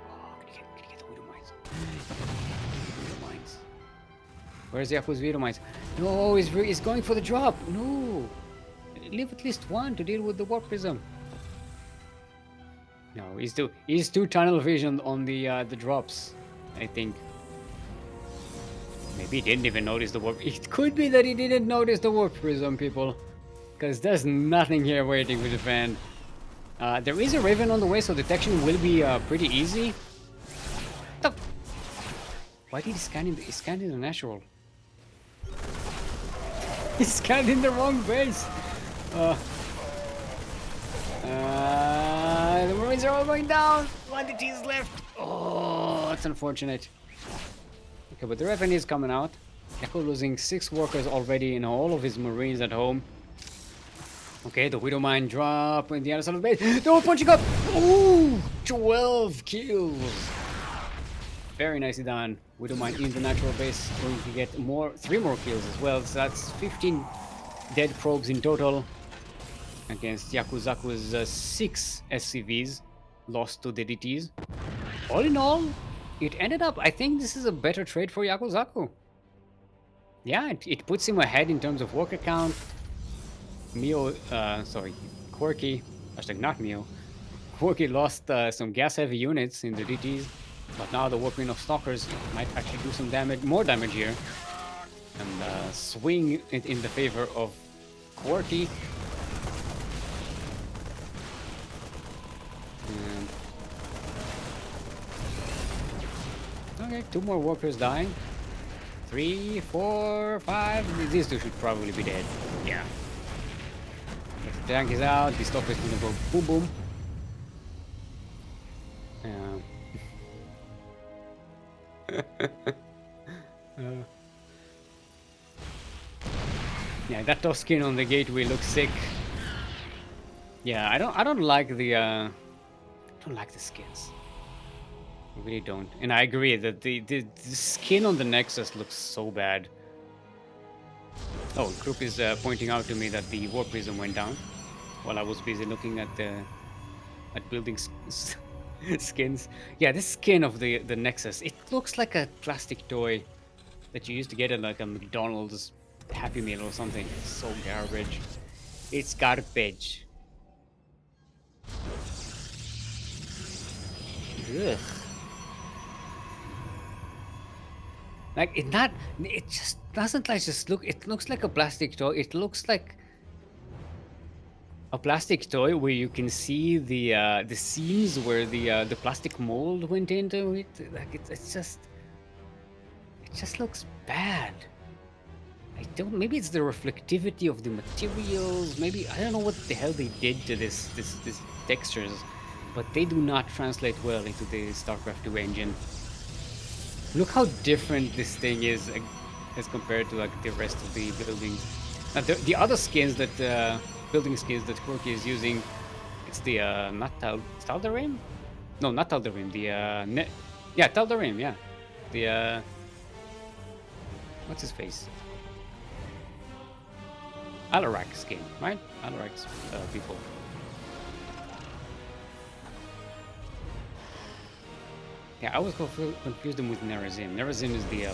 Oh, can you get the Widow Mines? Widow Mines. Where's Yaku's Widow Mines? No, he's going for the drop. No. Leave at least 1 to deal with the Warp Prism. No, he's too tunnel vision on the drops, I think. Maybe he didn't even notice the warp. It could be that he didn't notice the Warp Prism, people. Because there's nothing here waiting for the fan. There is a Raven on the way, so detection will be pretty easy. Why did he scan in the natural? He scanned in the wrong base. The Marines are all going down. 1 DT is left. Oh, that's unfortunate. Okay, but the revenue is coming out. Yaku losing 6 workers already and all of his Marines at home. Okay, the Widow Mine drop in the other side of the base. They're punching up. Ooh, 12 kills. Very nicely done. Widow Mine in the natural base going to get 3 more kills as well. So that's 15 dead probes in total against Yakuzaku's 6 SCVs lost to the DTs. All in all, it ended up, I think this is a better trade for Yakuzaku. Yeah, it puts him ahead in terms of worker count. Quirky, hashtag not Mio. Quirky lost some gas-heavy units in the DTs, but now the Warping of Stalkers might actually do some damage, more damage here, and swing it in the favor of Quirky. Okay, 2 more workers dying. 3, 4, 5. These two should probably be dead. Yeah. If the tank is out, the stopper is gonna go boom boom. Yeah, that tough skin on the gateway looks sick. Yeah, I don't like the skins. I really don't. And I agree that the skin on the Nexus looks so bad. Oh, Group is pointing out to me that the War Prism went down while I was busy looking at building skins. Yeah, this skin of the Nexus, it looks like a plastic toy that you used to get at like a McDonald's Happy Meal or something. It's so garbage. It's garbage. Ugh. Like it just doesn't like just look. It looks like a plastic toy. It looks like a plastic toy where you can see the seams where the plastic mold went into it. Like it just looks bad. I don't. Maybe it's the reflectivity of the materials. Maybe I don't know what the hell they did to this textures, but they do not translate well into the StarCraft 2 engine. Look how different this thing is as compared to like the rest of the buildings. Now, the other skins that building skins that Quirky is using, it's the not Tal'Darim? No, not Tal'Darim. The yeah, Tal'Darim. Yeah, the what's his face? Alarak skin, right? Alarak's people. Yeah, I was confused them with Nerazim. Nerazim is the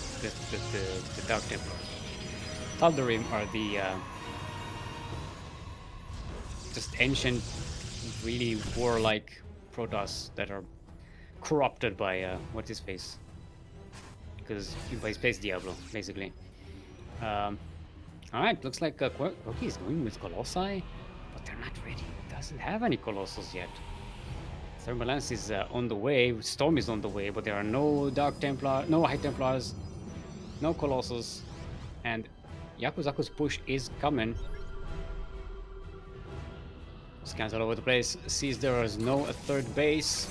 Dark Templars. Tal'Darim are the just ancient, really warlike Protoss that are corrupted by what's his face? Because by Space Diablo, basically. Alright, looks like Quirky is going with Colossi, but they're not ready. It doesn't have any Colossus yet. Thermalance is on the way, Storm is on the way, but there are no Dark Templar, no High Templars, no Colossus, and Yakuzaku's push is coming. Scans all over the place, sees there is no third base.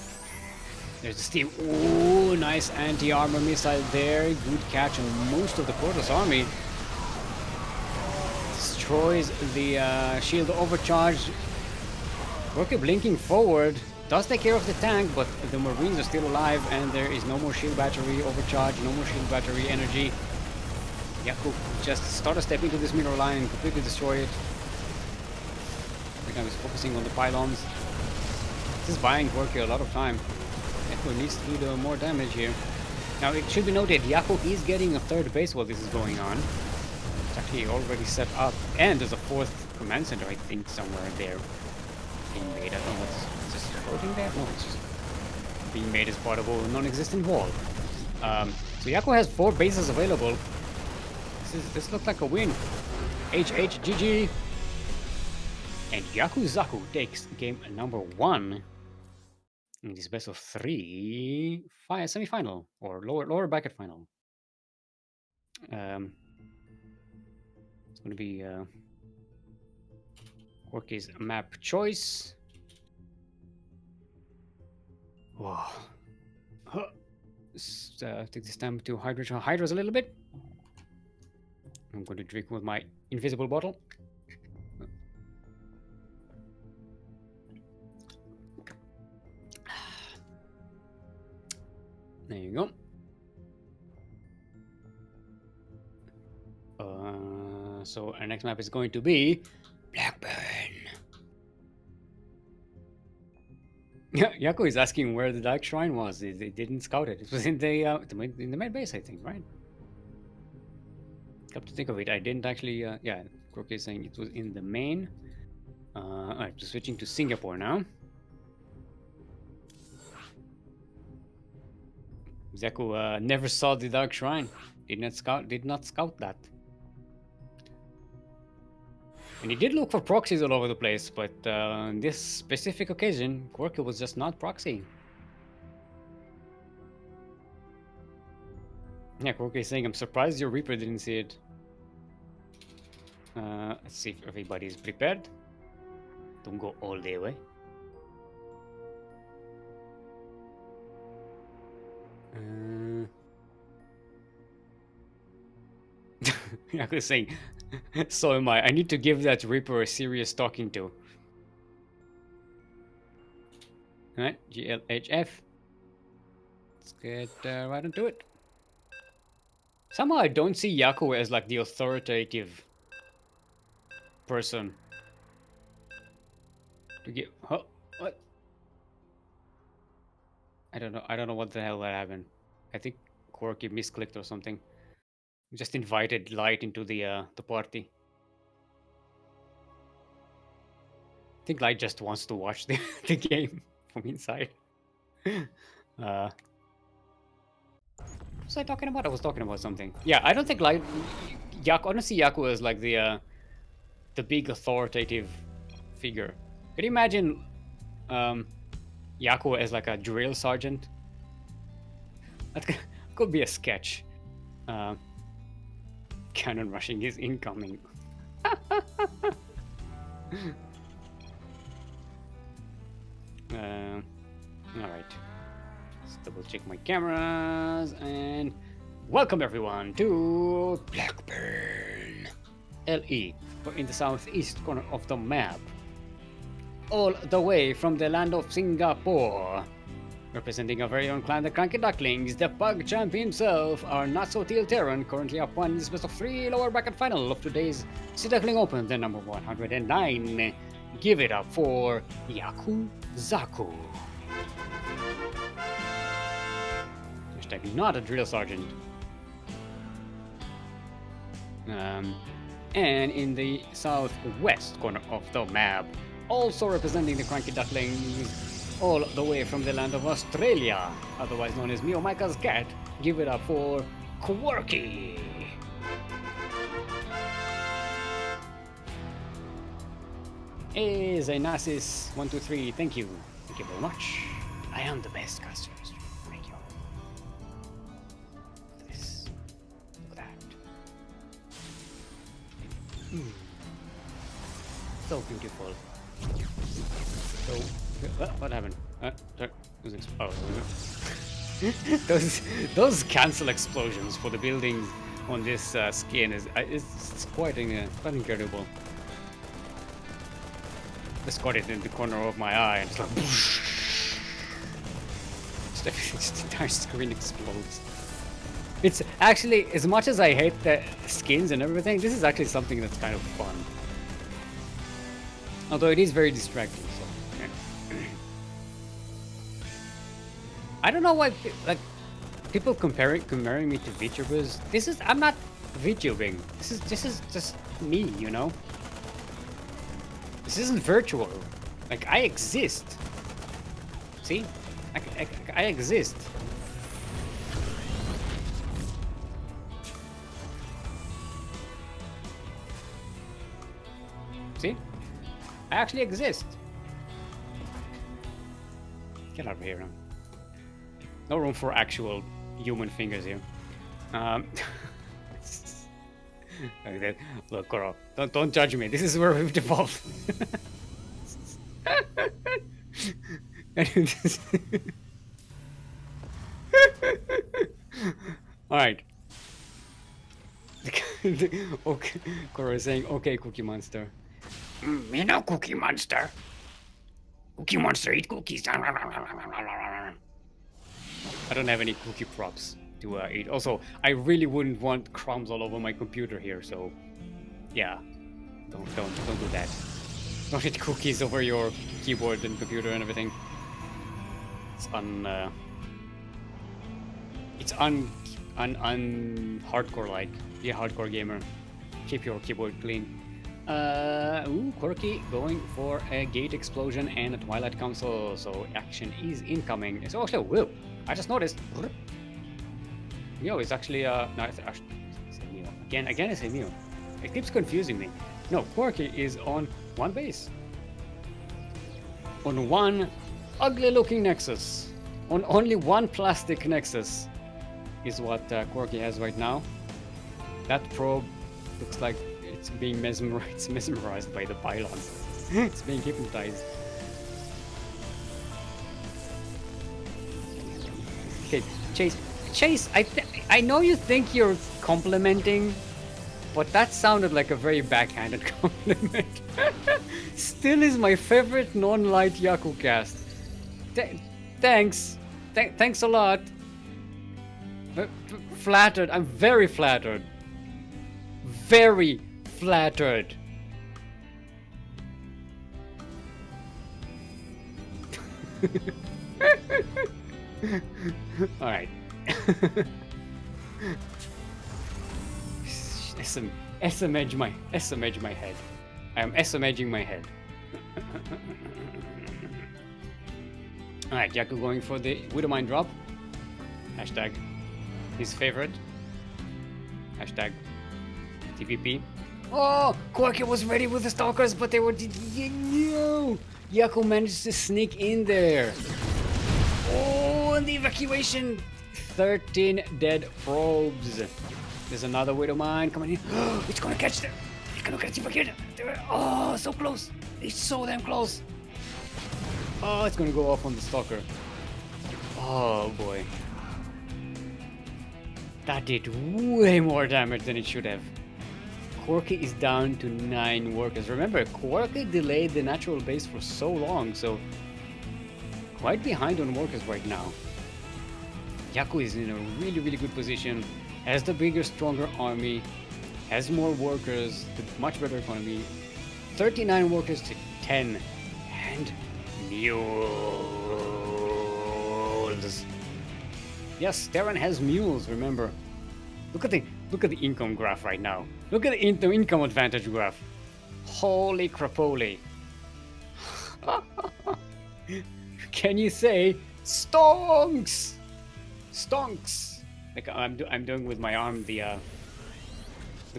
There's the Steel. Ooh, nice anti-armor missile there. Good catch on most of the Protoss army. Destroys the shield overcharge. Quirky blinking forward. Does take care of the tank, but the Marines are still alive and there is no more shield battery overcharge, no more shield battery energy. Yaku just start a step into this middle line and completely destroy it. I think I was focusing on the pylons. This is buying Quirky a lot of time. Yaku needs to do more damage here. Now it should be noted, Yaku is getting a third base while this is going on. It's actually already set up, and there's a fourth command center, I think, somewhere there being made. I don't know what's just floating there. No, it's just being made as part of a non-existent wall. So Yaku has 4 bases available. This looks like a win. HHGG. And Yakuzaku takes game number 1 in this best of 3 semi-final or lower bracket final. It's going to be Quirky's map choice. Whoa. Take this time to hydrate our hydras a little bit. I'm going to drink with my invisible bottle. There you go. So our next map is going to be Blackburn. Yeah, Yaku is asking where the Dark Shrine was. They didn't scout it. It was in the main base, I think, right? Come to think of it, I didn't actually. Yeah, Quirky is saying it was in the main. Alright, so switching to Singapore now. Yaku never saw the Dark Shrine. Did not scout that. And he did look for proxies all over the place, but on this specific occasion, Quirky was just not proxy. Yeah, Quirky is saying, I'm surprised your Reaper didn't see it. Let's see if everybody's prepared. Don't go all the way. I was saying, so am I. I need to give that Reaper a serious talking to. Alright, GLHF. Let's get right into it. Somehow I don't see Yaku as like the authoritative person. To give, huh, what? I don't know what the hell that happened. I think Quirky misclicked or something. Just invited Light into the party. I think Light just wants to watch the, the game from inside. What was I talking about? I was talking about something. Yeah, I don't think Light... honestly, Yaku is like the big authoritative figure. Could you imagine Yaku as like a drill sergeant? That could be a sketch. Cannon rushing is incoming. Alright. Let's double check my cameras and welcome everyone to Blackburn LE. We're in the southeast corner of the map. All the way from the land of Singapore. Representing our very own clan, the CranKy Ducklings, the pug champ himself, our not-so-teal Terran, currently up one in this best of 3 lower bracket final of today's Sea Duckling Open, the number 109. Give it up for Yakuzaku. Hashtag not a drill sergeant. And in the southwest corner of the map, also representing the CranKy Ducklings, all the way from the land of Australia, otherwise known as Mio Micah's cat, give it up for Quirky. Hey, Zainasis123, thank you very much. I am the best caster. Thank you. Look at this. Look at that. So beautiful. So, what happened? Those cancel explosions for the buildings on this skin is it's quite incredible. Just got it in the corner of my eye and it's like just the entire screen explodes. It's actually, as much as I hate the skins and everything, this is actually something that's kind of fun. Although it is very distracting. So, yeah. I don't know why people comparing me to VTubers. I'm not VTubing. This is just me, you know. This isn't virtual. Like, I exist. See? I exist. See? I actually exist. Get out of here. No room for actual human fingers here. Like that. Look, Koro, don't judge me. This is where we've evolved. All right. Okay, Koro is saying, "Okay, Cookie Monster." You know, Cookie Monster. Cookie Monster, eat cookies. I don't have any cookie props to eat. Also, I really wouldn't want crumbs all over my computer here, so yeah, don't do that. Don't eat cookies over your keyboard and computer and everything. It's hardcore like. Be a hardcore gamer. Keep your keyboard clean. Quirky going for a gate explosion and a Twilight Council, so action is incoming. So actually, whoa! I just noticed. Mio is actually no, it's Mio. Again, it's a Mio. It keeps confusing me. No, Quirky is on one base, on one ugly-looking Nexus, on only one plastic Nexus. is what Quirky has right now. That probe looks like it's being mesmerized by the pylons. It's being hypnotized. Okay, Chase, I know you think you're complimenting, but that sounded like a very backhanded compliment. Still is my favorite non-light Yaku cast. Thanks. Thanks a lot. Flattered. I'm very flattered. Very flattered. Alright. SMH my head. I am SMHing my head. Alright, Yaku going for the Widowmine drop. Hashtag his favorite. Hashtag TVP. Oh, Quirky was ready with the stalkers, but they were no. Yaku managed to sneak in there. Oh, and the evacuation. 13 dead probes. There's another Widowmine coming in. It's gonna catch them. It's gonna catch evacuation. Oh, so close. It's so damn close. Oh, it's gonna go off on the stalker. Oh boy. That did way more damage than it should have. Quirky is down to 9 workers. Remember, Quirky delayed the natural base for so long, so quite behind on workers right now. Yaku is in a really, really good position. Has the bigger, stronger army. Has more workers. Much better economy. 39 workers to 10. And mules. Yes, Terran has mules, remember. Look at the income graph right now. Look at the income advantage graph. Holy crapoly. Can you say stonks? Stonks. Like I'm doing with my arm the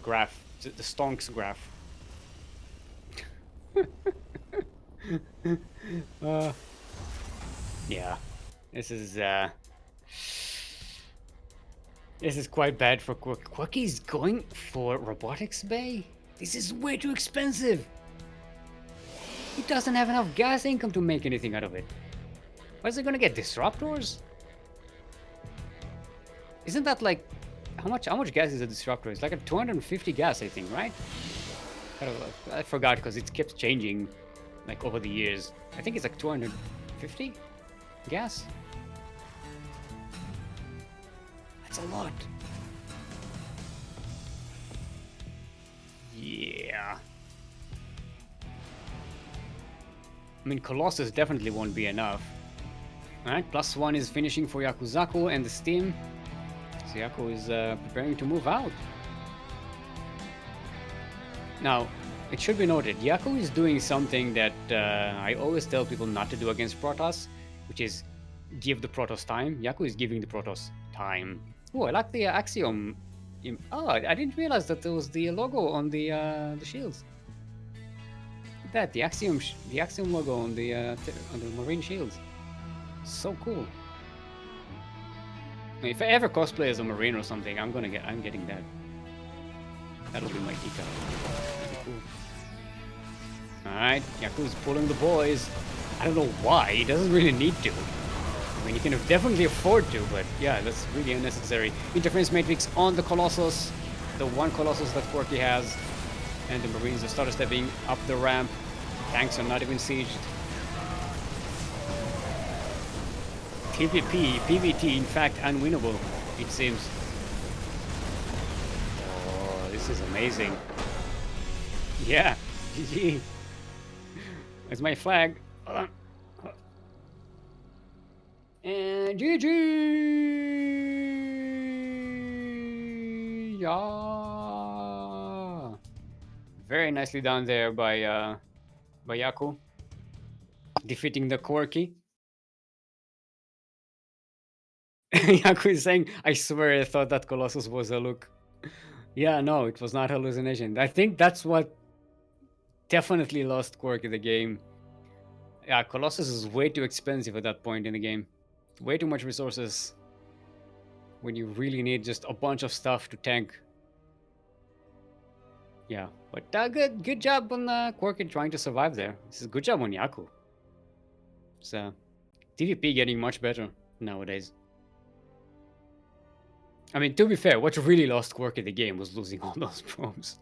graph, the stonks graph. Yeah, this is quite bad for Quirky. Quirky's going for robotics bay. This is way too expensive. He doesn't have enough gas income to make anything out of it. Where's he gonna get disruptors? Isn't that like how much gas is a disruptor? It's like a 250 gas, I think, right? I forgot because it kept changing like over the years. I think it's like 250 gas. That's a lot. Yeah. I mean, Colossus definitely won't be enough. Alright, +1 is finishing for Yakuzaku and the Steam. So Yaku is preparing to move out. Now, it should be noted, Yaku is doing something that I always tell people not to do against Protoss, which is give the Protoss time. Yaku is giving the Protoss time. Oh, I like the Axiom. Oh, I didn't realize that there was the logo on the shields. Look at that, the Axiom logo on the Marine shields. So cool. I mean, if I ever cosplay as a Marine or something, I'm getting that. That'll be my decal. That'll be cool. Alright, Yaku's pulling the boys. I don't know why, he doesn't really need to. I mean, he can definitely afford to, but yeah, that's really unnecessary. Interference Matrix on the Colossus. The one Colossus that Quirky has. And the Marines are started stepping up the ramp. Tanks are not even sieged. PvT, in fact, unwinnable, it seems. Oh, this is amazing. Yeah, GG. There's my flag. And GG! Yeah! Very nicely done there by Yaku. Defeating the Quirky. Yaku is saying, I swear I thought that Colossus was a look. Yeah, no, it was not hallucination. I think that's what definitely lost Quirky the game. Yeah, Colossus is way too expensive at that point in the game. Way too much resources. when you really need just a bunch of stuff to tank. Yeah, but good job on Quirky trying to survive there. This is good job on Yaku. So, TVP getting much better nowadays. I mean, to be fair, what really lost Quirky the game was losing all those probes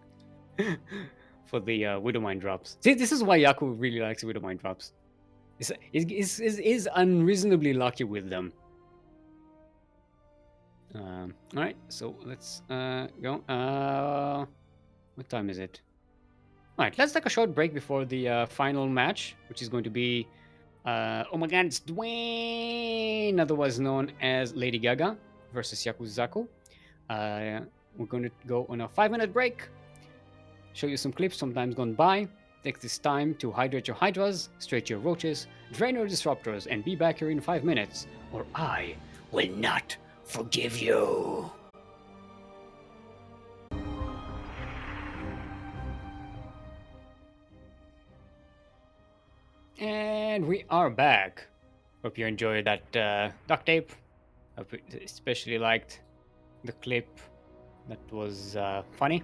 for the Widowmine drops. See, this is why Yaku really likes Widowmine drops. Is unreasonably lucky with them. All right, so let's go. What time is it? All right, let's take a short break before the final match, which is going to be, oh my god, it's Dwayne, otherwise known as Lady Gaga versus Yakuzaku. We're going to go on a 5-minute break, show you some clips from times gone by. Take this time to hydrate your hydras, stretch your roaches, drain your disruptors, and be back here in 5 minutes, or I will not forgive you. And we are back. Hope you enjoyed that duct tape. Hope you especially liked the clip that was funny.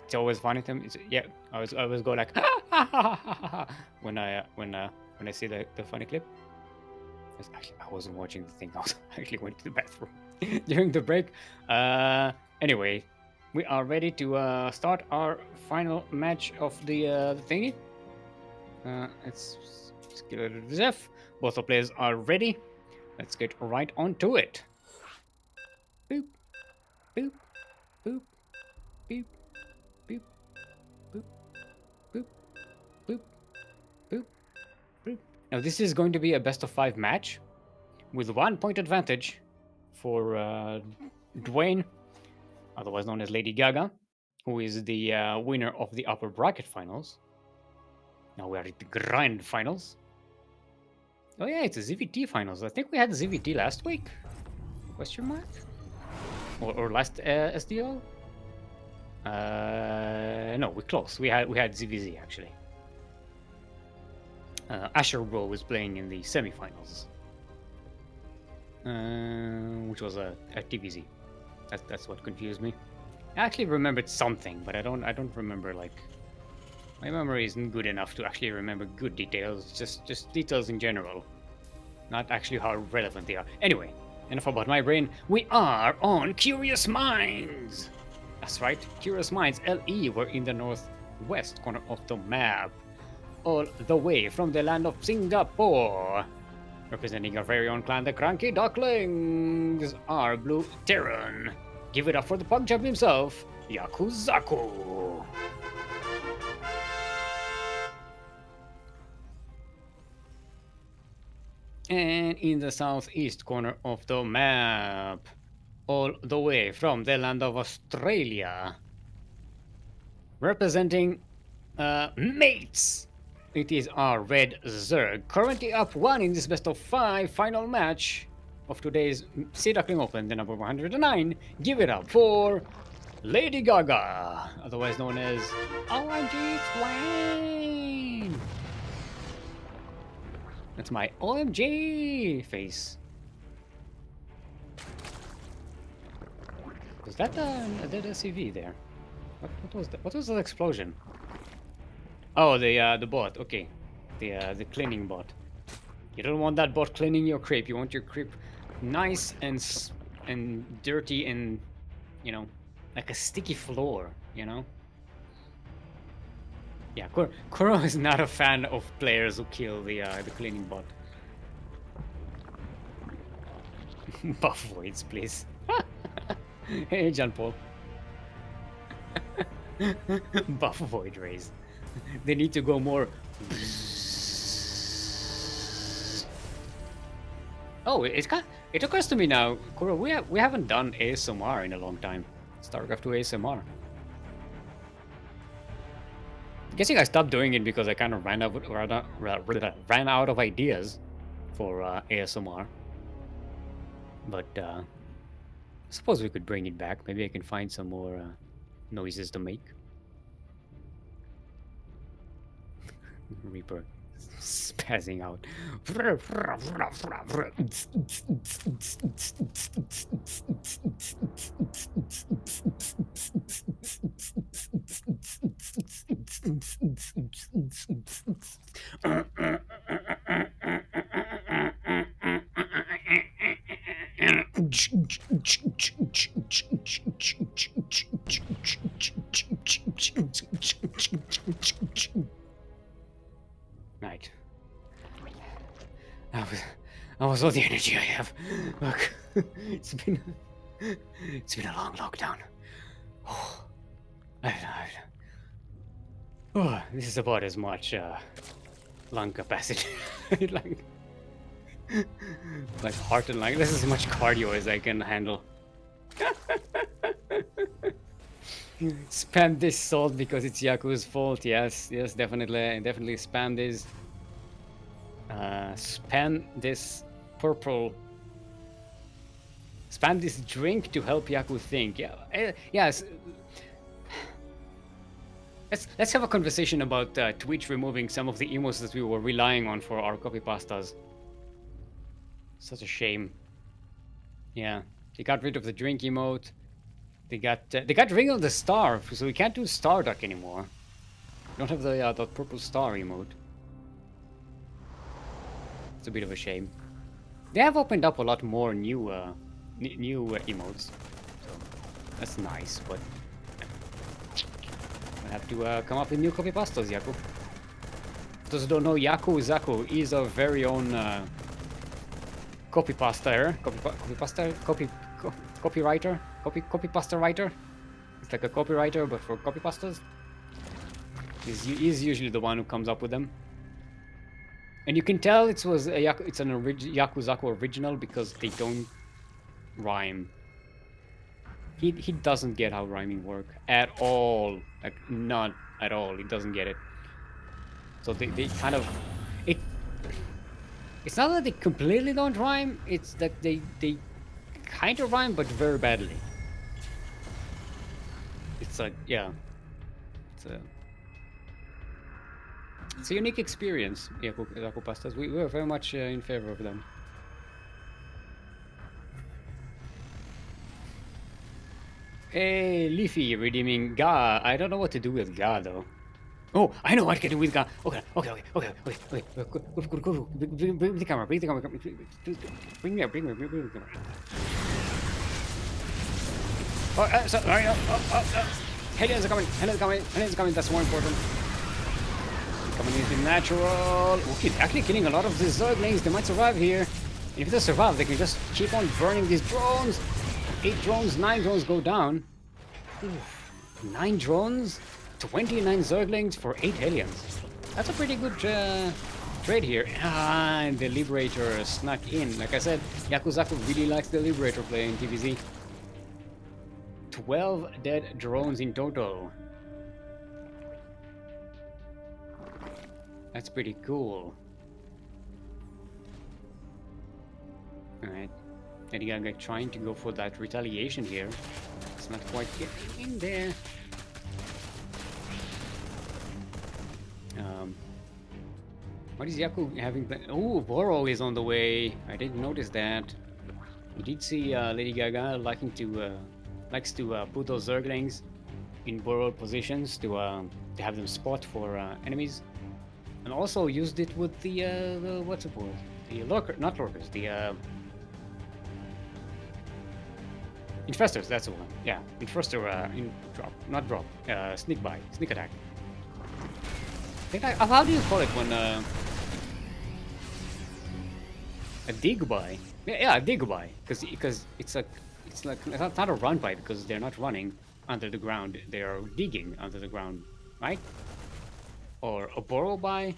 It's always funny to me. Yeah, I always go like when I see the funny clip. Actually, I wasn't watching the thing. I was actually going to the bathroom during the break. Anyway, we are ready to start our final match of the thingy. Let's get rid of Zeph. Both the players are ready. Let's get right on to it. Boop, boop, boop, boop, boop, boop, boop, boop, boop, boop. Now this is going to be a best of 5 match with 1 point advantage for Dwayne, otherwise known as Lady Gaga, who is the winner of the upper bracket finals. Now we are at the grand finals. Oh yeah, it's a ZVT finals. I think we had ZVT last week. Question mark? Or last SDO? No, we're close. We had ZVZ actually. Asher Bro was playing in the semifinals, which was a TVZ. That's what confused me. I actually remembered something, but I don't remember, like, my memory isn't good enough to actually remember good details. Just details in general, not actually how relevant they are. Anyway, enough about my brain. We are on Curious Minds. That's right, Curious Minds LE. We're in the northwest corner of the map, all the way from the land of Singapore. Representing our very own clan, the CranKy Ducklings, our blue Terran. Give it up for the pug jump himself, Yakuzaku. And in the southeast corner of the map, all the way from the land of Australia, representing mates, it is our red Zerg, currently up 1 in this best of 5 final match of today's Sea Duckling Open, the number 109. Give it up for Lady Gaga, otherwise known as OMG Dwayne. That's my OMG face. Was that a dead SCV there? What was that? What was that explosion? Oh, the bot. Okay, the cleaning bot. You don't want that bot cleaning your creep. You want your creep nice and dirty and, you know, like a sticky floor. You know. Yeah, Kuro is not a fan of players who kill the cleaning bot. Buff voids, please. Hey, John Paul. Buff void raise. They need to go more. Oh, it occurs to me now, Kuro. We haven't done ASMR in a long time. StarCraft 2 ASMR. I'm guessing I stopped doing it because I kind of ran out of ideas for ASMR. But I suppose we could bring it back. Maybe I can find some more noises to make. Reaper Spazzing out. Right. That was all the energy I have. Look, it's been a long lockdown. Oh, this is about as much lung capacity, like heart and lung. This is as much cardio as I can handle. Spam this salt because it's Yaku's fault. Yes, definitely spam this. Spam this purple. Spam this drink to help Yaku think. Yeah, yes. Let's have a conversation about Twitch removing some of the emotes that we were relying on for our copy pastas. Such a shame. Yeah, they got rid of the drink emote. They got rid of the star, so we can't do Star Duck anymore. We don't have the purple star emote. It's a bit of a shame. They have opened up a lot more new emotes, so that's nice. But I have to come up with new copy pastas, Yaku. For those who don't know, Yakuzaku is our very own copy pasta, copywriter, copy pasta writer. It's like a copywriter, but for copy pastas. He's usually the one who comes up with them. And you can tell it's an Yakuzaku original because they don't rhyme. He doesn't get how rhyming work at all. Like, not at all. He doesn't get it. So they kind of... It's not that they completely don't rhyme, it's that they kind of rhyme, but very badly. It's like, yeah. It's a unique experience, Yaku pastas. We are very much in favor of them. Hey, Leafy redeeming Ga. I don't know what to do with Ga though. Oh, I know what I can do with Ga. Okay. Go. Bring the camera. Bring me up. Bring me up. Oh, sorry. Aliens are coming. That's more important. Coming into natural. Okay, actually killing a lot of these Zerglings. They might survive here. And if they survive, they can just keep on burning these drones. 8 drones, 9 drones go down. Oof. 9 drones, 29 Zerglings for 8 aliens. That's a pretty good trade here. And the Liberator snuck in. Like I said, Yakuzaku really likes the Liberator play in TVZ. 12 dead drones in total. That's pretty cool. Alright. Ladygaga trying to go for that retaliation here. It's not quite getting in there. What is Yaku having? Oh, Boro is on the way. I didn't notice that. You did see Lady Gaga likes to put those Zerglings in borrowed positions to have them spot for enemies, and also used it with the what's it called? The not lurkers, the infestors. That's the one. Yeah, infestor sneak attack. How do you call it when a dig by? Yeah, a dig by, because it's not a run by because they're not running under the ground. They are digging under the ground, right? Or a burrow by.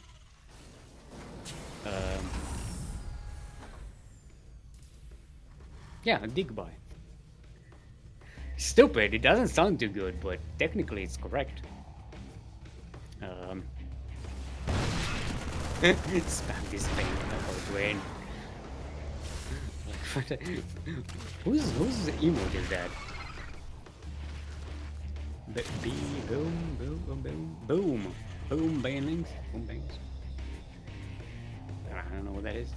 Yeah, a dig by. Stupid. It doesn't sound too good, but technically it's correct. Spam this thing about Dwayne. Whose emote is that? Boom bangs. don't know what that is.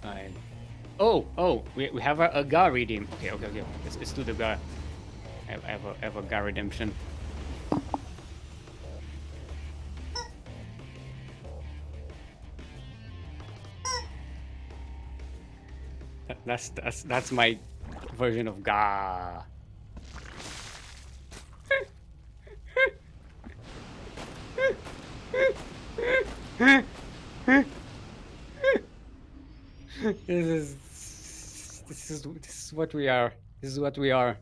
Fine. Oh, we have a Gar redeem. Okay. Let's do the Gar. I have a Gar redemption. That's my version of Gar. This is what we are. This is what we are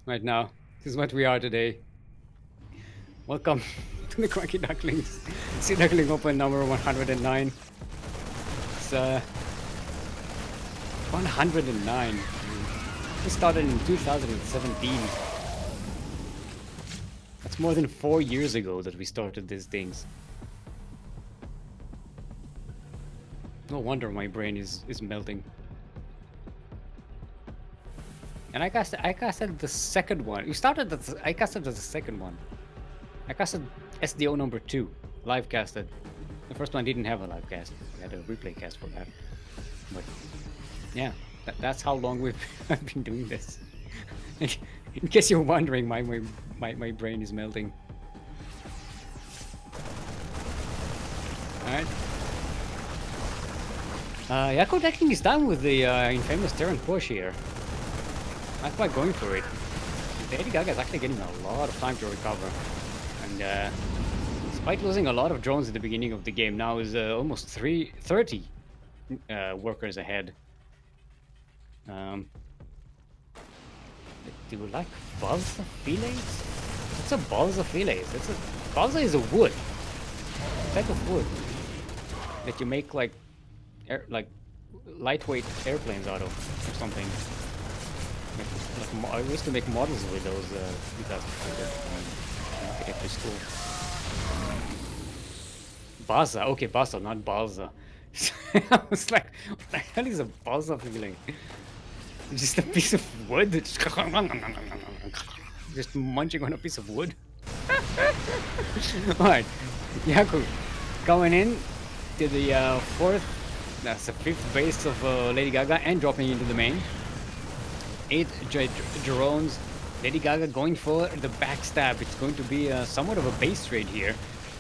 right now. This is what we are today. Welcome to the Quirky Ducklings. Sea Duckling Open number 109. It's 109. This started in 2017. That's more than 4 years ago that we started these things. No wonder my brain is melting. And I casted the second one. I casted the second one. I casted SDO number 2, live casted. The first one didn't have a live cast. We had a replay cast for that. But yeah, that's how long I've been doing this. In case you're wondering, my brain is melting. Alright. Yakuzaku is done with the infamous Terran push here. Not quite going for it. Ladygaga is actually getting a lot of time to recover. And despite losing a lot of drones at the beginning of the game, now is almost 30 workers ahead. Do you like balsa fillets? What's a balsa fillets? Balsa is a wood. A type of wood that you make like lightweight airplanes out of or something. I used to make models with those architecture school. Balsa, okay, balsa, not balsa. I was like, what the hell is a balsa feeling? Just a piece of wood? Just munching on a piece of wood? Alright, Yaku going in to the that's the 5th base of Ladygaga and dropping into the main. 8 drones. Ladygaga going for the backstab. It's going to be somewhat of a base trade here.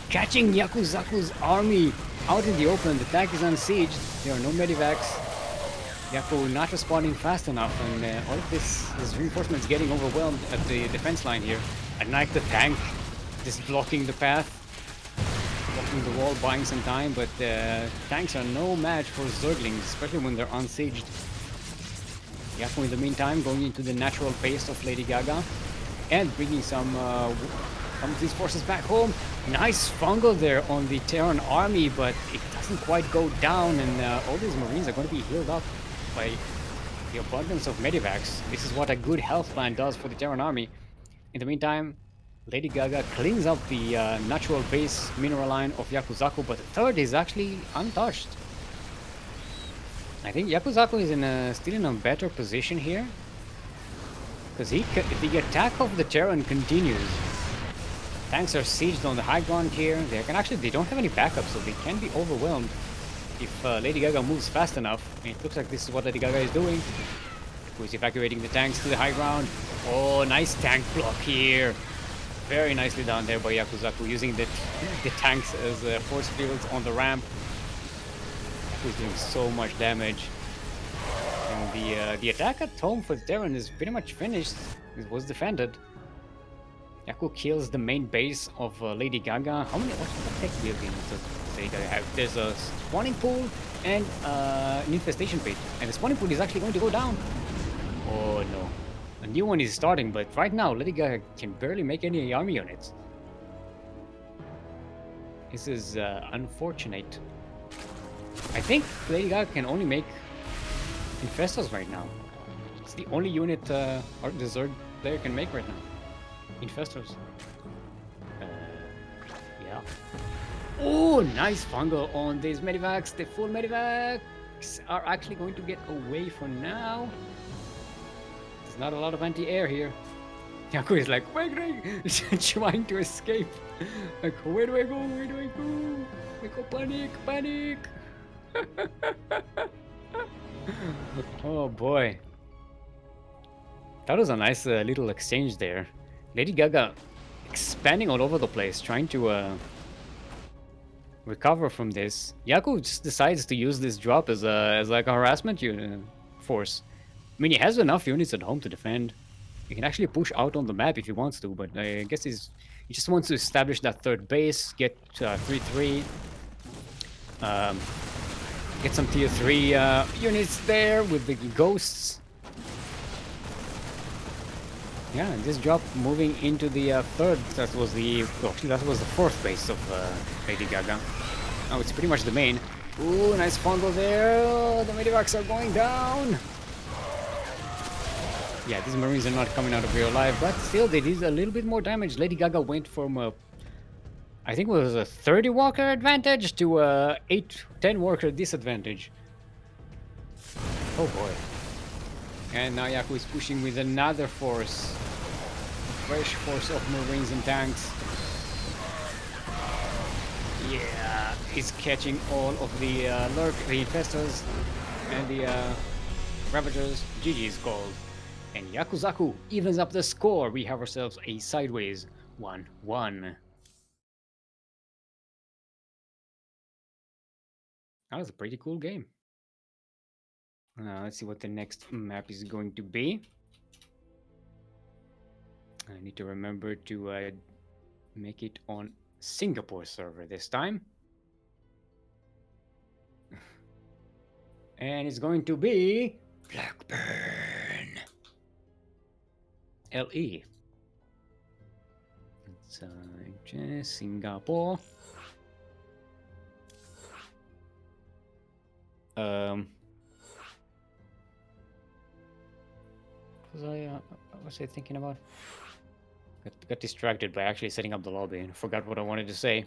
Catching Yakuzaku's army out in the open. The tank is unsieged. There are no medivacs. Yaku not responding fast enough, and all of his reinforcements getting overwhelmed at the defense line here. Unlike the tank, just blocking the path. Blocking the wall, buying some time, but tanks are no match for Zerglings, especially when they're unsieged. Yaku in the meantime going into the natural pace of Ladygaga and bringing some of these forces back home. Nice fungal there on the Terran army, but it doesn't quite go down, and all these Marines are going to be healed up by the abundance of medivacs. This is what a good health plan does for the Terran army. In the meantime, Ladygaga cleans up the natural base mineral line of Yakuzaku, but the third is actually untouched. I think Yakuzaku is still in a better position here, because the attack of the Terran continues. Tanks are sieged on the high ground here. They don't have any backup, so they can be overwhelmed if Ladygaga moves fast enough. And it looks like this is what Ladygaga is doing. Who's evacuating the tanks to the high ground. Oh, nice tank block here. Very nicely done there by Yakuzaku, using the tanks as force fields on the ramp. Who's doing so much damage. And the attack at home for the Terran is pretty much finished. It was defended. Yaku kills the main base of Ladygaga. What tech buildings does Ladygaga have? There's a spawning pool and an infestation pit. And the spawning pool is actually going to go down. Oh no. A new one is starting, but right now Ladygaga can barely make any army units. This is unfortunate. I think Ladygaga can only make Infestors right now. It's the only unit the Zerg player can make right now. Infestors. Yeah. Oh, nice fungal on these medivacs. The full medivacs are actually going to get away for now. There's not a lot of anti-air here. Yaku is like, wait, trying to escape. Like, where do I go? Where do I go? I go panic, panic. Oh boy. That was a nice little exchange there. Lady Gaga expanding all over the place, trying to recover from this. Yaku just decides to use this drop as like a harassment force. I mean, he has enough units at home to defend. He can actually push out on the map if he wants to, but I guess he just wants to establish that third base, get 3-3, get some tier 3 units there with the ghosts. Yeah, and this drop moving into the third, that was the fourth base of Lady Gaga. Oh, it's pretty much the main. Ooh, nice fondle there. Oh, the medivacs are going down. Yeah, these Marines are not coming out of here alive, but still they did a little bit more damage. Lady Gaga went from I think it was a 30 walker advantage to 8-10 walker disadvantage. Oh boy. And now Yaku is pushing with another force. Fresh force of Marines and tanks. Yeah, he's catching all of the the infestors and the Ravagers. GG is called. And Yakuzaku evens up the score. We have ourselves a sideways 1-1. That was a pretty cool game. Let's see what the next map is going to be. I need to remember to make it on Singapore server this time. And it's going to be Blackburn. LE. It's Singapore. What was I thinking about? Got distracted by actually setting up the lobby and forgot what I wanted to say.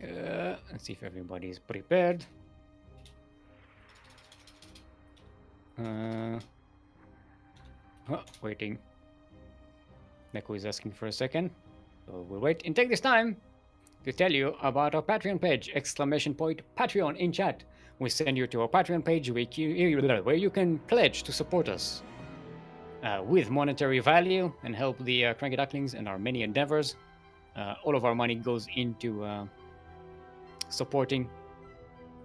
Let's see if everybody is prepared. Waiting. Neko is asking for a second. So we'll wait and take this time to tell you about our Patreon page! Patreon in chat. We send you to our Patreon page where you can pledge to support us with monetary value and help the CranKy Ducklings and our many endeavors. All of our money goes into supporting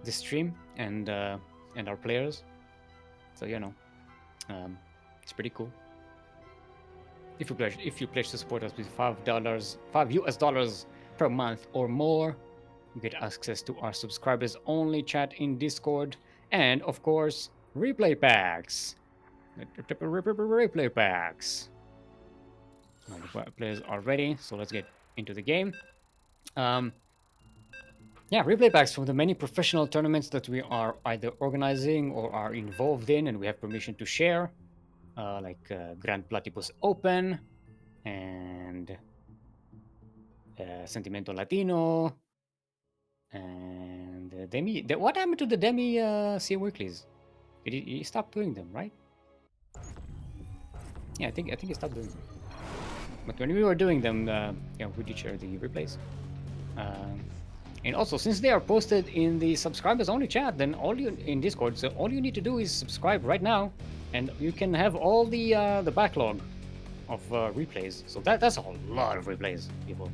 the stream and our players. So you know, it's pretty cool. If you pledge to support us with $5 US per month or more, you get access to our subscribers only chat in Discord, and of course, replay packs. Replay packs. The players are ready, so let's get into the game. Yeah, replay packs from the many professional tournaments that we are either organizing or are involved in, and we have permission to share, like Grand Platypus Open and Sentimento Latino and Demi. What happened to the Demi Sea Weeklies? Did he stop doing them, right? Yeah, I think he stopped doing them. But when we were doing them, yeah, we did share the replays. And also, since they are posted in the subscribers only chat, then in Discord, so all you need to do is subscribe right now, and you can have all the backlog of replays. So that's a lot of replays, people.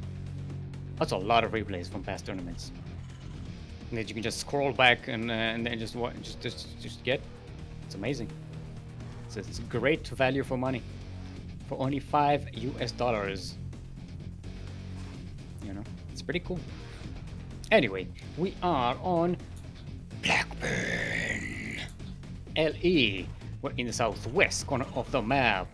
That's a lot of replays from past tournaments. And that you can just scroll back and then just get. It's amazing. So it's great value for money, for only $5 US. You know, it's pretty cool. Anyway, we are on Blackburn, LE. We're in the southwest corner of the map.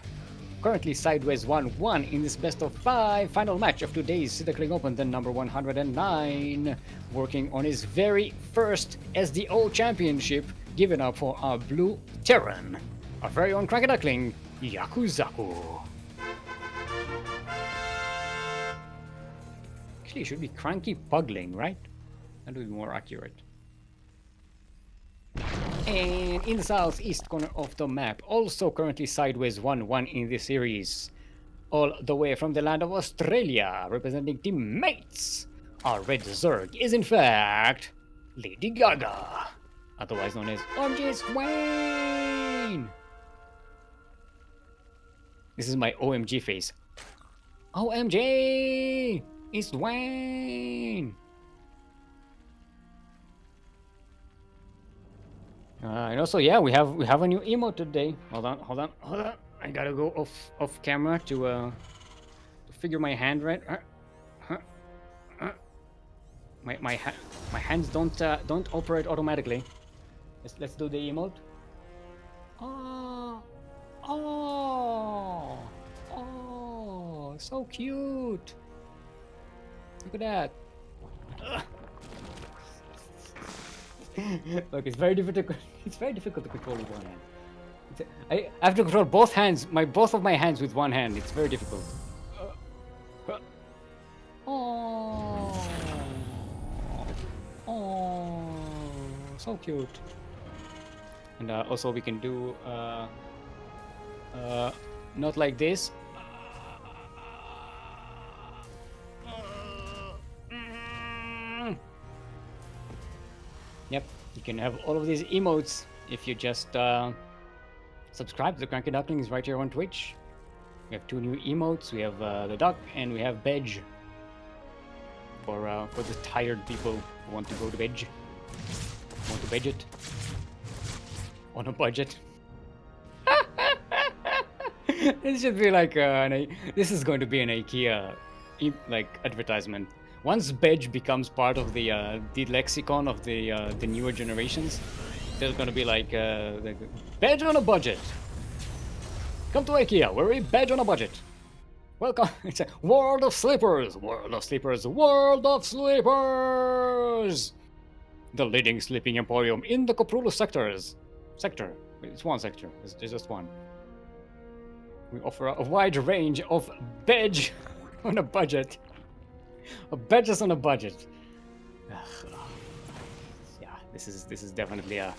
Currently sideways 1-1 in this best of 5 final match of today's Sea Duckling Open, the number 109, working on his very first SDO championship, given up for our blue Terran, our very own CranKy Duckling, Yakuzaku. Actually, it should be CranKy Pugling, right? That would be more accurate. And in the southeast corner of the map, also currently sideways 1-1 in this series, all the way from the land of Australia, representing teammates, our red Zerg is in fact Lady Gaga, otherwise known as OMG Swain. This is my OMG face. OMG! It's Dwayne! And also, yeah, we have a new emote today. Hold on. I gotta go off camera to figure my hand right. My hands don't operate automatically. Let's do the emote. Oh, so cute. Look at that. Look, it's very difficult. It's very difficult to control with one hand. I have to control both of my hands with one hand. It's very difficult. Oh, so cute. And also we can do not like this. Yep, you can have all of these emotes if you just subscribe to the CranKy Ducklings right here on Twitch. We have 2 new emotes. We have the duck and we have Bedge for the tired people who want to go to bed. Want to budget on a budget. This should be like this is going to be an IKEA like advertisement. Once Bedge becomes part of the lexicon of the newer generations, there's gonna be like Bedge on a budget. Come to IKEA, where we Bedge on a budget. Welcome. It's a World of Sleepers, World of Sleepers, World of Sleepers. The leading sleeping emporium in the Koprulu sector. It's one sector. There's just one. We offer a wide range of Bedge on a budget. A Bedges on a budget. Yeah, this is definitely a.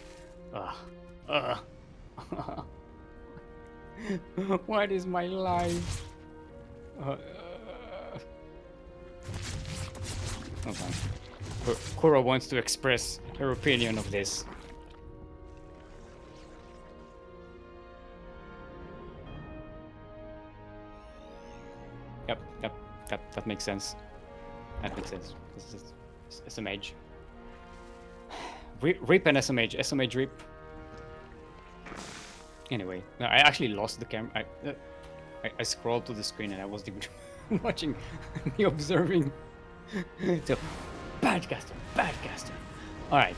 What is my life? Okay. Kura wants to express her opinion of this. Yep, that makes sense. That makes sense. This is SMH. Rip and SMH. SMH rip. Anyway, no, I actually lost the camera. I scrolled to the screen and I wasn't even watching me observing. So, badcaster. Alright.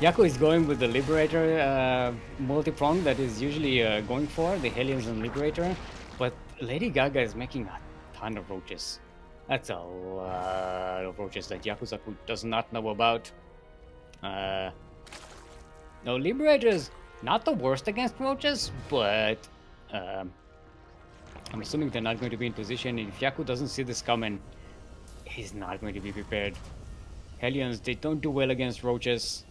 Yaku is going with the Liberator multi-prong that is usually going for, the Hellions and Liberator. But Lady Gaga is making a ton of roaches. That's a lot of roaches that Yakuzaku does not know about. No, Liberator's not the worst against roaches, but I'm assuming they're not going to be in position. If Yaku doesn't see this coming, he's not going to be prepared. Hellions, they don't do well against roaches.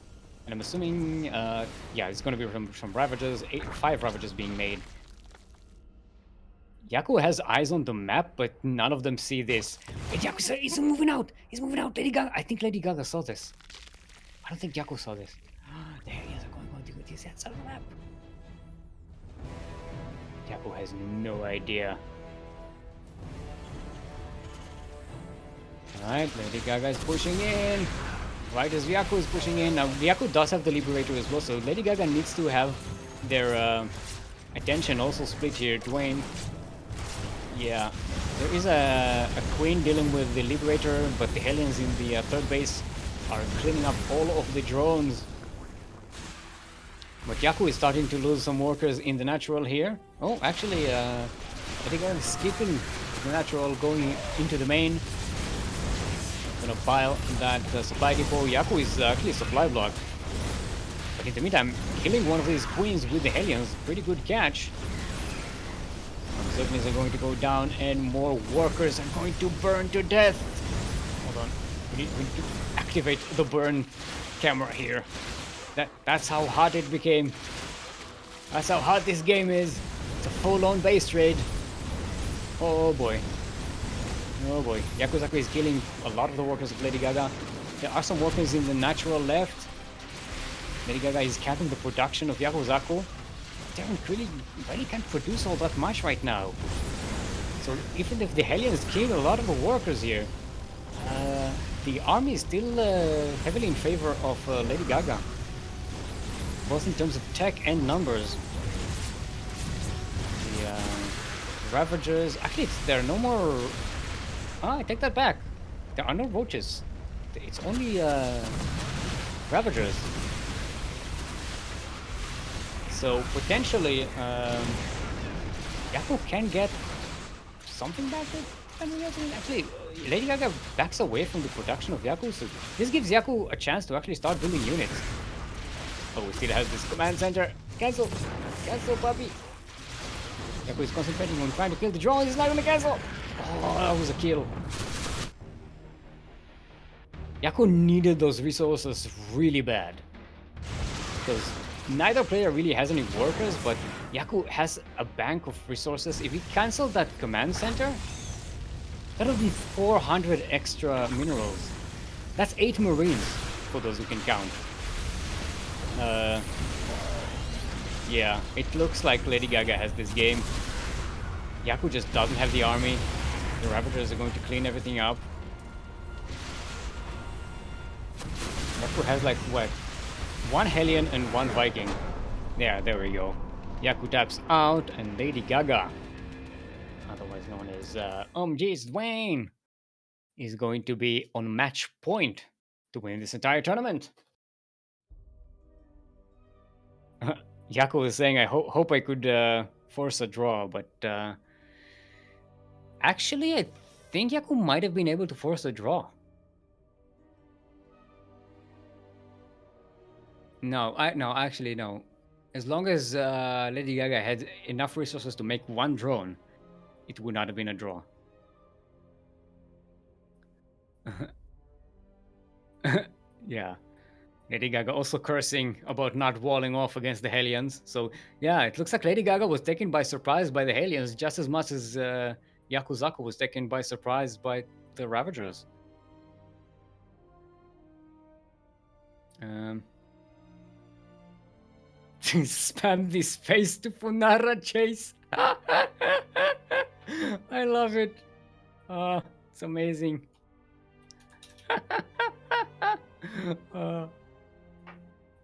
And I'm assuming, yeah, it's going to be from Ravagers, 5 Ravagers being made. Yaku has eyes on the map, but none of them see this. Wait, Yaku, he's moving out! He's moving out! Lady Gaga! I think Lady Gaga saw this. I don't think Yaku saw this. The Hellions are going to go to his heads on the map. Yaku has no idea. Alright, Lady Gaga is pushing in. Right as Yaku is pushing in. Now, Yaku does have the Liberator as well, so Lady Gaga needs to have their attention also split here. Dwayne. Yeah, there is a Queen dealing with the Liberator, but the Hellions in the third base are cleaning up all of the drones. But Yaku is starting to lose some workers in the natural here. Oh, actually, I think I'm skipping the natural, going into the main. Gonna pile that supply depot. Yaku is actually supply blocked. But in the meantime, killing one of these queens with the Hellions, pretty good catch. Ducklings are going to go down, and more workers are going to burn to death. Hold on, we need to activate the burn camera here. That's how hard it became. That's how hard this game is. It's a full-on base trade. Oh boy. Oh boy. Yakuzaku is killing a lot of the workers of Lady Gaga. There are some workers in the natural left. Lady Gaga is capping the production of Yakuzaku. They really can't produce all that much right now. So even if the Hellions kill a lot of the workers here, the army is still heavily in favor of Lady Gaga. Both in terms of tech and numbers. The Ravagers... Actually, there are no more... Ah, I take that back. There are no roaches. It's only Ravagers. So potentially, Yaku can get something back. Actually, Lady Gaga backs away from the production of Yaku, so this gives Yaku a chance to actually start building units. Oh, we still have this command center. Cancel! Cancel, puppy! Yaku is concentrating on trying to kill the drone. He's not gonna cancel! Oh, that was a kill. Yaku needed those resources really bad. Because neither player really has any workers, but Yaku has a bank of resources. If he canceled that command center, that would be 400 extra minerals. That's 8 marines, for those who can count. Yeah, it looks like Lady Gaga has this game. Yaku just doesn't have the army. The Ravagers are going to clean everything up. Yaku has like, what? 1 Hellion and 1 Viking. Yeah, there we go. Yaku taps out, and Lady Gaga, otherwise known as Geez Dwayne, is going to be on match point to win this entire tournament. Yaku is saying, I hope I could force a draw, but actually, I think Yaku might have been able to force a draw. No, actually, no. As long as Lady Gaga had enough resources to make 1 drone, it would not have been a draw. Yeah. Lady Gaga also cursing about not walling off against the Hellions. So, yeah, it looks like Lady Gaga was taken by surprise by the Hellions just as much as Yakuzaku was taken by surprise by the Ravagers. Spam this face to Funara chase. I love it. It's amazing.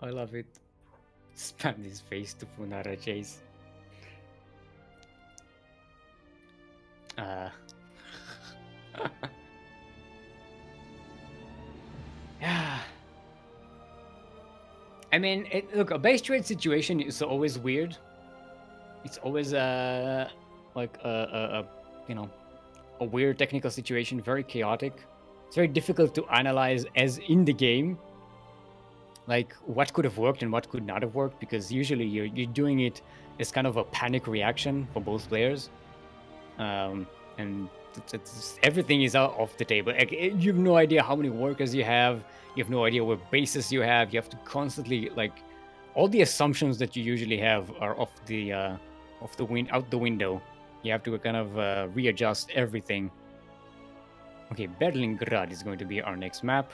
I love it. Spam this face to Funara chase. Yeah. I mean, look, a base trade situation is always weird. It's always like a weird technical situation, very chaotic. It's very difficult to analyze as in the game, like what could have worked and what could not have worked, because usually you're doing it as kind of a panic reaction for both players, and everything is out off the table. Like, you have no idea how many workers you have. You have no idea what bases you have. You have to constantly, like, all the assumptions that you usually have are out the window. You have to kind of readjust everything. Okay, Berlingrad is going to be our next map.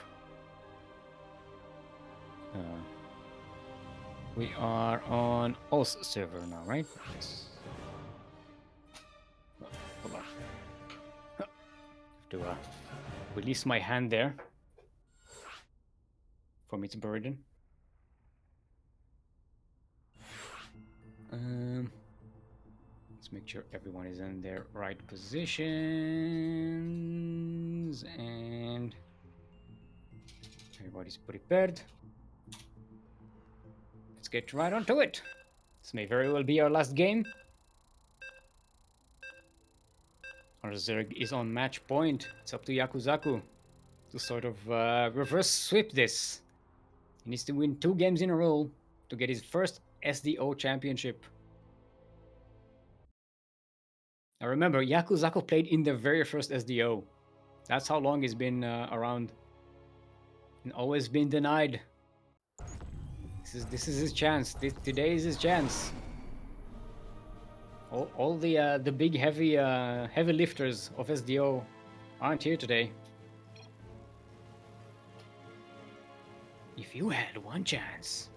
We are on OS server now, right? Yes. Hold on. Have to release my hand there from its burden. Let's make sure everyone is in their right positions and everybody's prepared. Let's get right onto it. This may very well be our last game. Our Zerg is on match point. It's up to Yakuzaku to sort of reverse sweep this. He needs to win 2 games in a row to get his first SDO championship. Now remember, Yakuzaku played in their very first SDO. That's how long he's been around. And always been denied. This This is his chance. Today is his chance. All the big heavy lifters of SDO aren't here today. If you had one chance,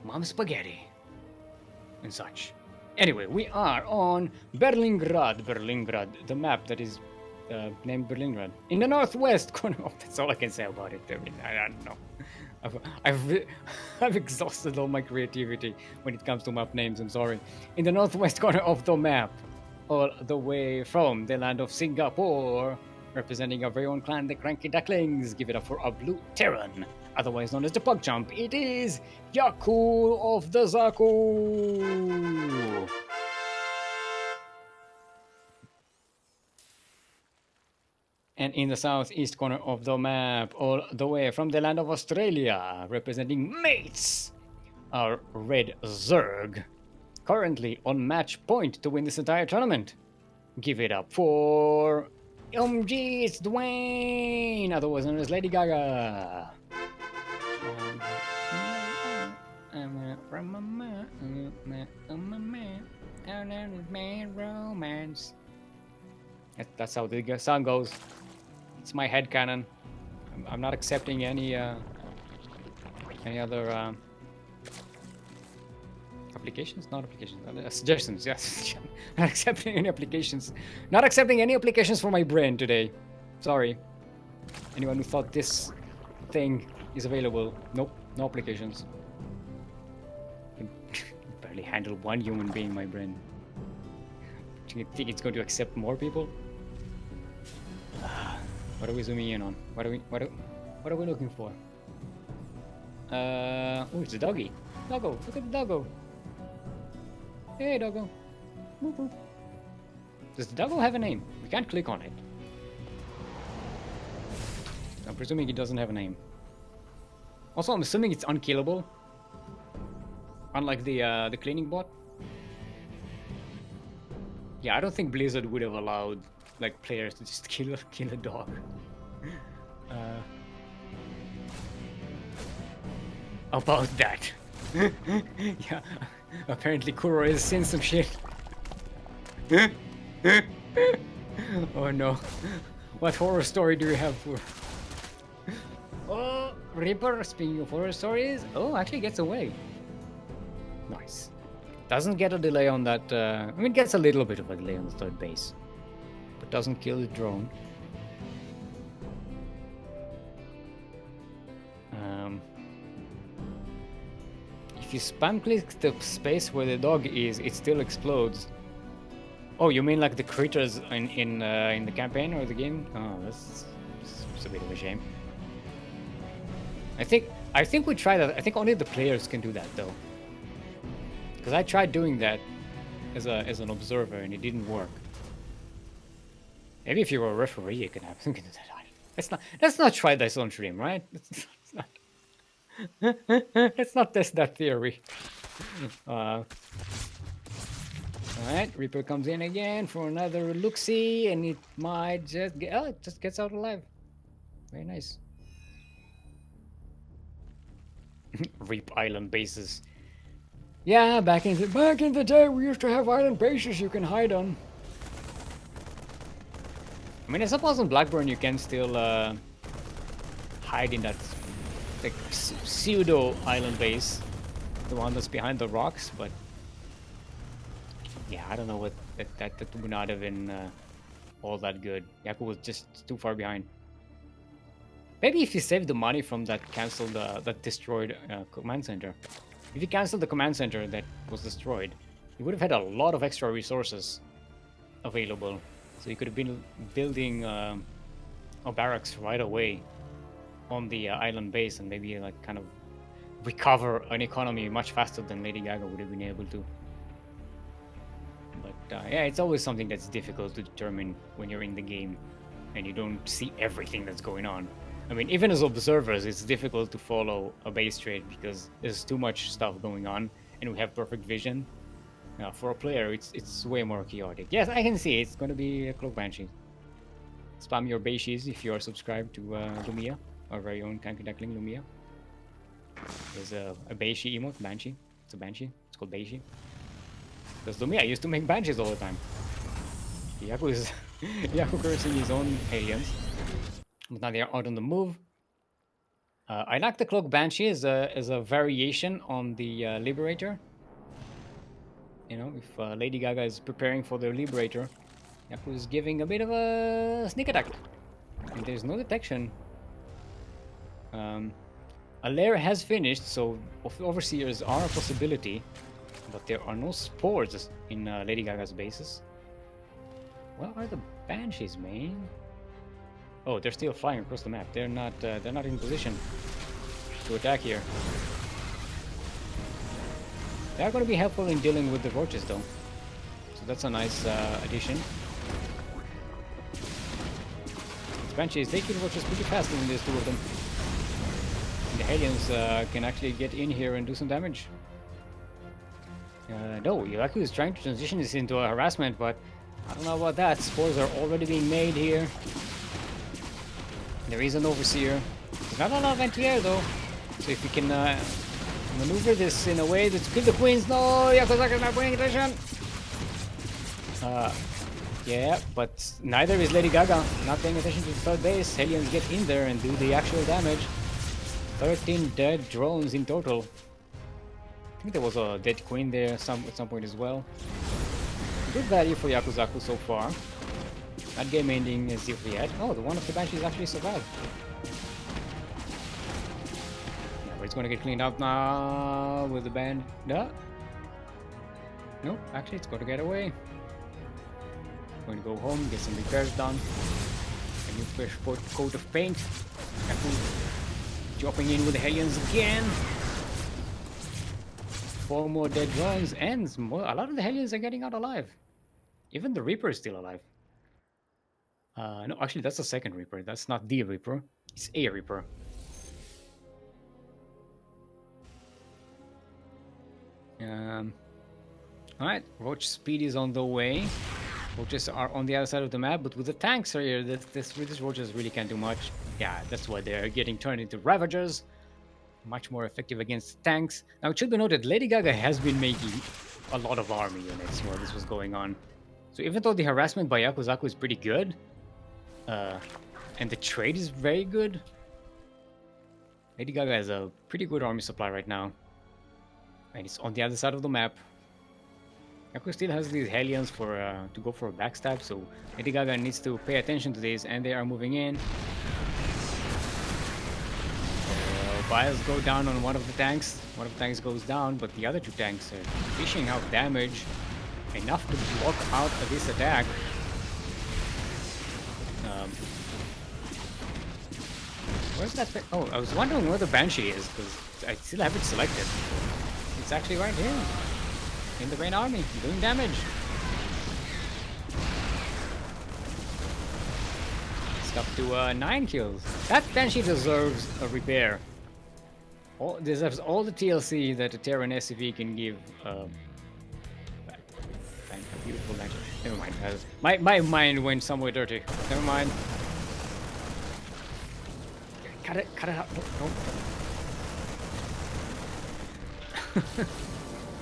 Mom Spaghetti and such. Anyway, we are on Berlingrad, the map that is named Berlingrad. In the northwest corner. Oh, that's all I can say about it. I mean, I don't know. I've exhausted all my creativity when it comes to map names, I'm sorry. In the northwest corner of the map, all the way from the land of Singapore, representing our very own clan, the CranKy Ducklings. Give it up for our blue Terran, otherwise known as the PugChamp. It is Yaku of the Zaku. And in the southeast corner of the map, all the way from the land of Australia, representing mates, our red Zerg, currently on match point to win this entire tournament. Give it up for OMG, it's Dwayne, otherwise known as Lady Gaga. Romance. That's how the song goes. It's my headcanon. I'm not accepting any other applications? Not applications. Suggestions, yes. Not accepting any applications. Not accepting any applications for my brain today. Sorry. Anyone who thought this thing is available. Nope, no applications. I can barely handle one human being, my brain. Do you think it's going to accept more people? What are we zooming in on? What are we looking for? Oh, it's a doggy. Doggo, look at the doggo. Hey, doggo. Boop, boop. Does the doggo have a name? We can't click on it. I'm presuming it doesn't have a name. Also, I'm assuming it's unkillable. Unlike the cleaning bot. Yeah, I don't think Blizzard would have allowed like players to just kill a dog. About that. Yeah, apparently Kuro has seen some shit. Oh no. What horror story do you have for? Oh, Reaper, speaking of horror stories, actually gets away. Nice. Doesn't get a delay on that, I mean, gets a little bit of a delay on the third base. But doesn't kill the drone. If you spam click the space where the dog is, it still explodes. Oh, you mean like the critters in the campaign or the game? Oh, that's a bit of a shame. I think we tried that. I think only the players can do that though. Because I tried doing that as an observer and it didn't work. Maybe if you were a referee, you can have something to that. Let's not try this on stream, right? Let's not test that theory. Alright, Reaper comes in again for another look-see, and it might just get... Oh, it just gets out alive. Very nice. Reap island bases. Yeah, back in the day, we used to have island bases you can hide on. I mean, I suppose on Blackburn you can still hide in that like pseudo island base, the one that's behind the rocks. But yeah, I don't know what that would not have been all that good. Yaku was just too far behind. Maybe if you saved the money from that canceled, that destroyed command center. If you canceled the command center that was destroyed, you would have had a lot of extra resources available. So you could have been building a barracks right away on the island base and maybe like kind of recover an economy much faster than Lady Gaga would have been able to. But yeah, it's always something that's difficult to determine when you're in the game and you don't see everything that's going on. I mean, even as observers, it's difficult to follow a base trade because there's too much stuff going on and we have perfect vision. For a player, it's way more chaotic. Yes, I can see it's going to be a Cloak Banshee. Spam your banshees if you are subscribed to Lumia, our very own CranKy Duckling Lumia. There's a Banshee emote. Banshee. It's a Banshee. It's called Banshee. Because to me, I used to make Banshees all the time. Yaku is Yaku cursing his own aliens. But now they are out on the move. I like the Cloak Banshee as a variation on the Liberator. You know, if Lady Gaga is preparing for the Liberator, Yaku is giving a bit of a sneak attack. And there's no detection. A lair has finished, so Overseers are a possibility. But there are no spores in Lady Gaga's bases. Where are the Banshees, man? Oh, they're still flying across the map. They're not in position to attack here. They are going to be helpful in dealing with the roaches, though. So that's a nice addition. The Banshees, they kill roaches pretty fast when there's two of them. And the Hellions can actually get in here and do some damage. No, Yaku is trying to transition this into a harassment, but I don't know about that. Spores are already being made here. There is an Overseer. There's not a lot of anti-air though. So if you can maneuver this in a way that's kill the queens. No, Yakuzaku is not paying attention. Yeah, but neither is Lady Gaga. Not paying attention to the third base. Hellions get in there and do the actual damage. 13 dead drones in total. I think there was a dead queen there at some point as well. Good value for Yakuzaku so far. Not game ending as if yet. Oh, the one of the Banshees actually survived. Yeah, but it's gonna get cleaned up now with the band. No, nope, actually it's gonna get away. Going to go home, get some repairs done. A new fresh coat of paint. Dropping in with the Hellions again. 4 more dead drones, and a lot of the Hellions are getting out alive. Even the Reaper is still alive. No, actually, that's the second Reaper. That's not the Reaper. It's a Reaper. Alright, Roach speed is on the way. Roaches are on the other side of the map, but with the tanks here, these Roaches really can't do much. Yeah, that's why they're getting turned into Ravagers. Much more effective against tanks. Now, it should be noted, Lady Gaga has been making a lot of army units while this was going on. So even though the harassment by Yakuzaku is pretty good, and the trade is very good, Lady Gaga has a pretty good army supply right now. And it's on the other side of the map. Yaku still has these Hellions to go for a backstab, so Lady Gaga needs to pay attention to these, and they are moving in. Biles go down on one of the tanks. One of the tanks goes down, but the other two tanks are dishing out damage enough to block out this attack. Where's that? Oh, I was wondering where the Banshee is because I still have it selected. It's actually right here in the main army, doing damage. It's up to 9 kills. That Banshee deserves a repair. Deserves all the TLC that a Terran SCV can give. A beautiful language. Never mind. My mind went somewhere dirty. Never mind. Cut it out.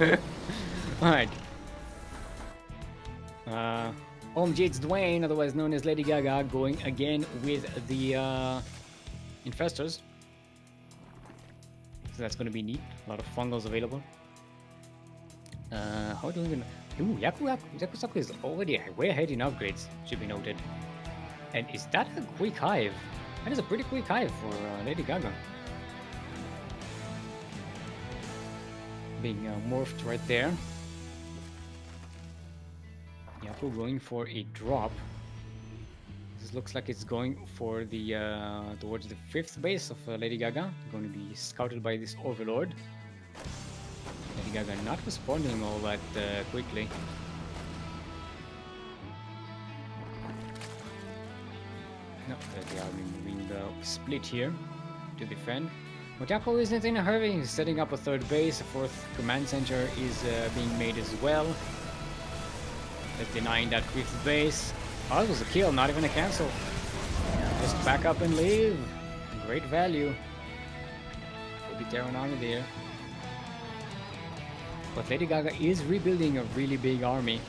No. Alright. OMG, it's Dwayne, otherwise known as Lady Gaga, going again with the Infestors. So that's going to be neat. A lot of fungals available. How do we even... Ooh, Yakuzaku is already way ahead in upgrades, should be noted. And is that a quick hive? That is a pretty quick hive for Lady Gaga. Being morphed right there. Yaku going for a drop. This looks like it's going for the towards the 5th base of Lady Gaga. Going to be scouted by this Overlord. Lady Gaga not responding all that quickly. No, they are moving split here to defend. Yaku isn't in a hurry. He's setting up a 3rd base. A 4th command center is being made as well. They're denying that 5th base. Oh, it was a kill, not even a cancel. Just back up and leave. Great value. Could be Terran army there. But Lady Gaga is rebuilding a really big army.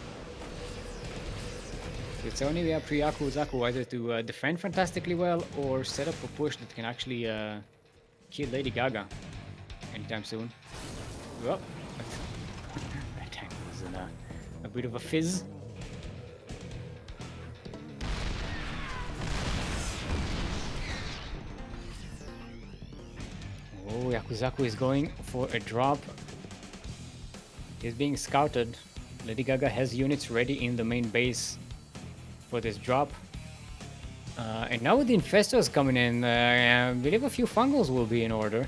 It's only we have Yakuzaku either to defend fantastically well or set up a push that can actually kill Lady Gaga anytime soon. Well, that tank was in a bit of a fizz. Oh, Yakuzaku is going for a drop. He's being scouted. Lady Gaga has units ready in the main base for this drop. And now with the infestors coming in, I believe a few fungals will be in order.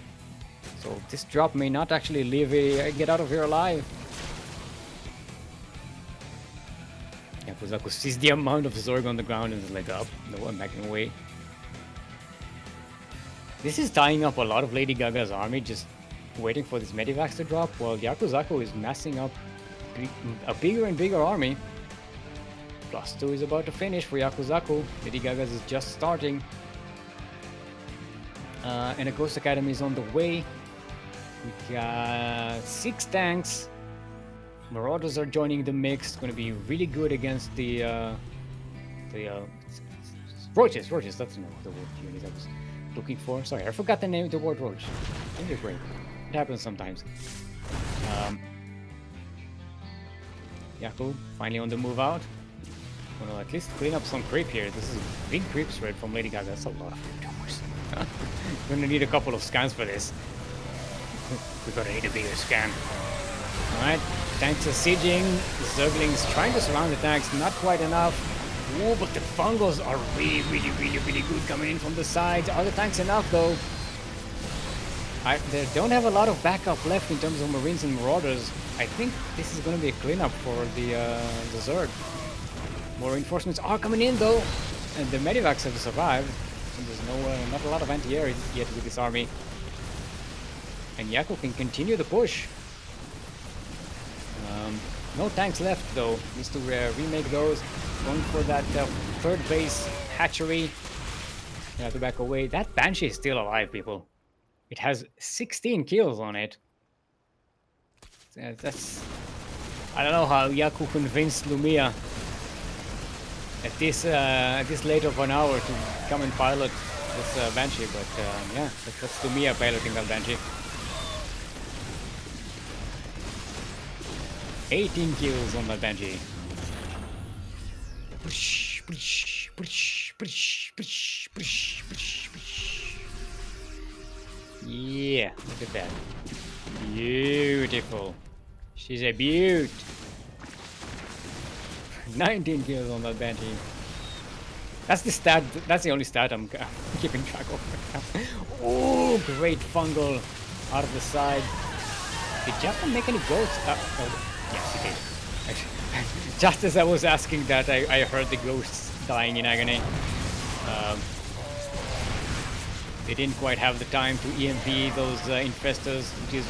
So this drop may not actually get out of here alive. Yakuzaku sees the amount of Zorg on the ground and is like, up, no, I'm backing away. This is tying up a lot of Lady Gaga's army, just waiting for this Medivacs to drop, while Yakuzaku is massing up a bigger and bigger army. +2 is about to finish for Yakuzaku. Lady Gaga's is just starting. And a Ghost Academy is on the way. We got 6 tanks. Marauders are joining the mix. It's going to be really good against the Roaches. That's the name of the word unit I was looking for. Sorry, I forgot the name of the word Roach. In your brain. It happens sometimes. Yaku finally on the move out. Well, at least clean up some creep here. This is a big creep spread from Lady Gaga. That's a lot of creep towers. We're gonna need a couple of scans for this. We're gonna need a bigger scan. Alright, tanks are sieging. The Zerglings trying to surround the tanks, not quite enough. Oh, but the fungals are really good coming in from the sides. Are the tanks enough though? They don't have a lot of backup left in terms of Marines and Marauders. I think this is gonna be a cleanup for the Zerg. More reinforcements are coming in though, and the Medivacs have survived. And there's not a lot of anti-air yet with this army. And Yaku can continue the push. No tanks left though. Needs to remake those. Going for that third base hatchery. You have to back away. That Banshee is still alive, people. It has 16 kills on it. That's... I don't know how Yaku convinced Lumia at this late of an hour to come and pilot this Banshee, but yeah, that's Lumia piloting that Banshee. 18 kills on that Banshee. Yeah, look at that. Beautiful. She's a beaut. 19 kills on that Banshee. That's the stat. That's the only stat I'm keeping track of. Oh, great fungal out of the side. Did Japan make any ghosts? Oh, yes, he did. Actually, just as I was asking that, I heard the ghosts dying in agony. They didn't quite have the time to EMP those infestors, which is,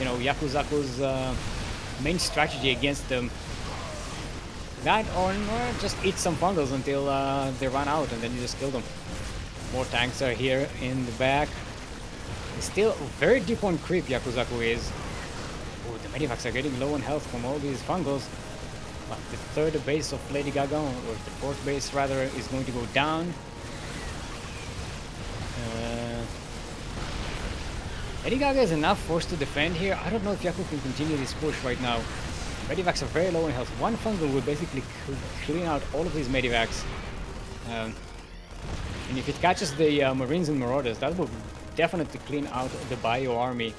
you know, Yakuzaku's main strategy against them. That or just eat some fungals until they run out, and then you just kill them. More tanks are here in the back. It's still very deep on creep, Yakuzaku is. Oh, the Medivacs are getting low on health from all these fungals. But the third base of Lady Gaga, or the fourth base rather, is going to go down. Lady Gaga is enough force to defend here. I don't know if Yaku can continue this push right now. Medivacs are very low in health. One fungal will basically clean out all of these Medivacs. And if it catches the Marines and Marauders, that will definitely clean out the Bio army.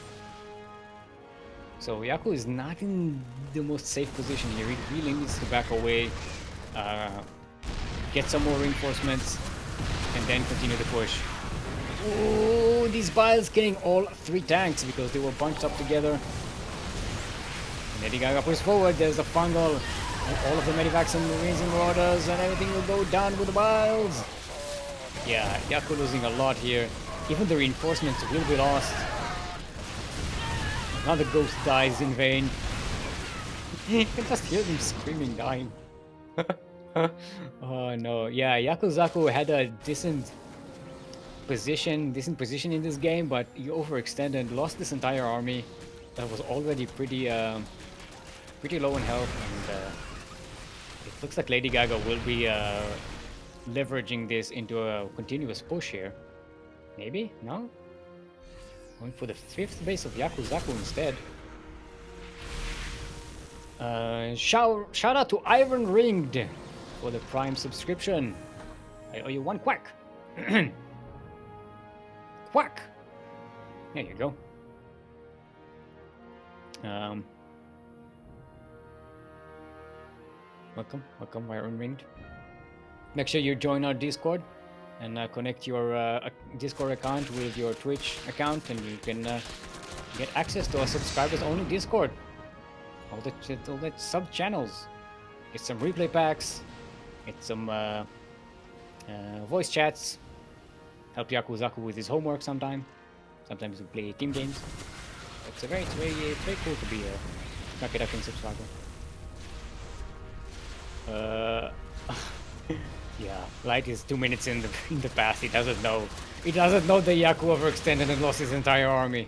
So Yaku is not in the most safe position here. He really needs to back away, get some more reinforcements, and then continue the push. Oh, these Biles killing all 3 tanks because they were bunched up together. Lady Gaga pushes forward. There's a fungal. All of the Medivacs and Marines and Marauders, and everything will go down with the Biles. Yeah, Yaku losing a lot here. Even the reinforcements will be lost. Another ghost dies in vain. You can just hear them screaming, dying. Oh no. Yeah, Yakuzaku had a decent decent position in this game, but you overextended, lost this entire army that was already pretty low in health, and it looks like Lady Gaga will be leveraging this into a continuous push here. Maybe? No? Going for the 5th base of Yakuzaku instead. Shout out to Iron Ringed for the Prime subscription. I owe you 1 quack. Quack! There you go. Welcome, Iron Ringed. Make sure you join our Discord and connect your Discord account with your Twitch account, and you can get access to our subscribers-only Discord. All the sub channels. Get some replay packs. Get some voice chats. Help Yakuzaku with his homework sometime. Sometimes we play team games. It's very cool to be a CranKy Duckling subscriber. Yeah, Light is 2 minutes in the past. He doesn't know. He doesn't know the Yaku overextended and lost his entire army.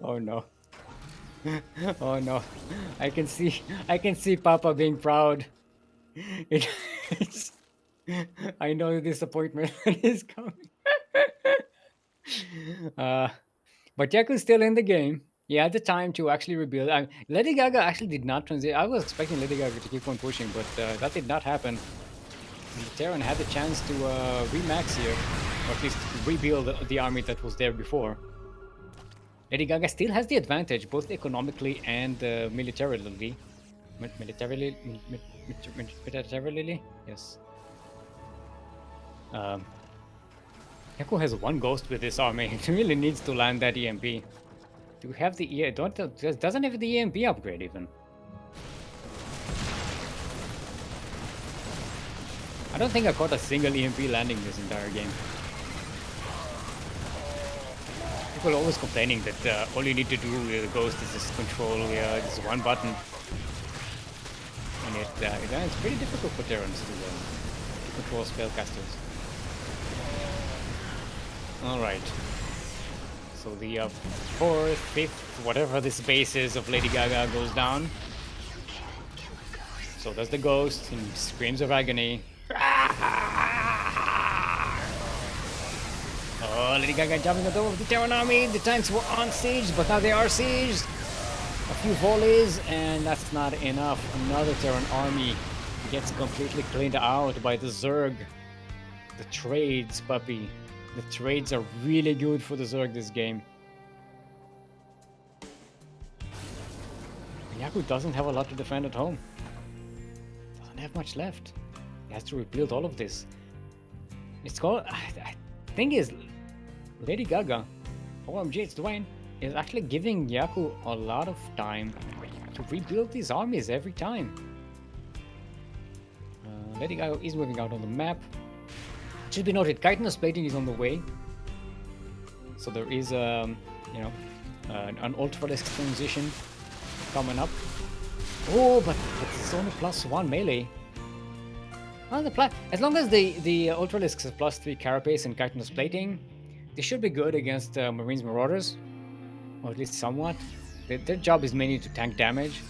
Oh no. Oh no. I can see Papa being proud. I know the disappointment is coming. But Yaku's still in the game. He had the time to actually rebuild. Lady Gaga actually did not transit. I was expecting Lady Gaga to keep on pushing, but that did not happen. And the Terran had the chance to remax here, or at least rebuild the army that was there before. Lady Gaga still has the advantage, both economically and militarily. Militarily? Yes. Yaku has 1 ghost with this army. It really needs to land that EMP. Do we have the doesn't have the EMP upgrade even. I don't think I caught a single EMP landing this entire game. People are always complaining that all you need to do with the ghost is just control this 1 button. And it's pretty difficult for Terrans to control spellcasters. Alright. So the 4th, 5th, whatever this base is of Lady Gaga goes down. So does the ghost in screams of agony. Oh, Lady Gaga jumping on top of the Terran army. The tanks were on siege, but now they are sieged. A few volleys, and that's not enough. Another Terran army gets completely cleaned out by the Zerg. The trades, puppy. The trades are really good for the Zerg this game. And Yaku doesn't have a lot to defend at home. Doesn't have much left. He has to rebuild all of this. It's called... Thing is, Lady Gaga, OMG, it's Dwayne, is actually giving Yaku a lot of time to rebuild these armies every time. Lady Gaga is moving out on the map. It should be noted, chitinous plating is on the way. So there is, an ultralisk transition coming up. Oh, but it's only +1 melee. Well, as long as the ultralisks have +3 carapace and chitinous plating, they should be good against Marines Marauders, or at least somewhat. Their job is mainly to tank damage.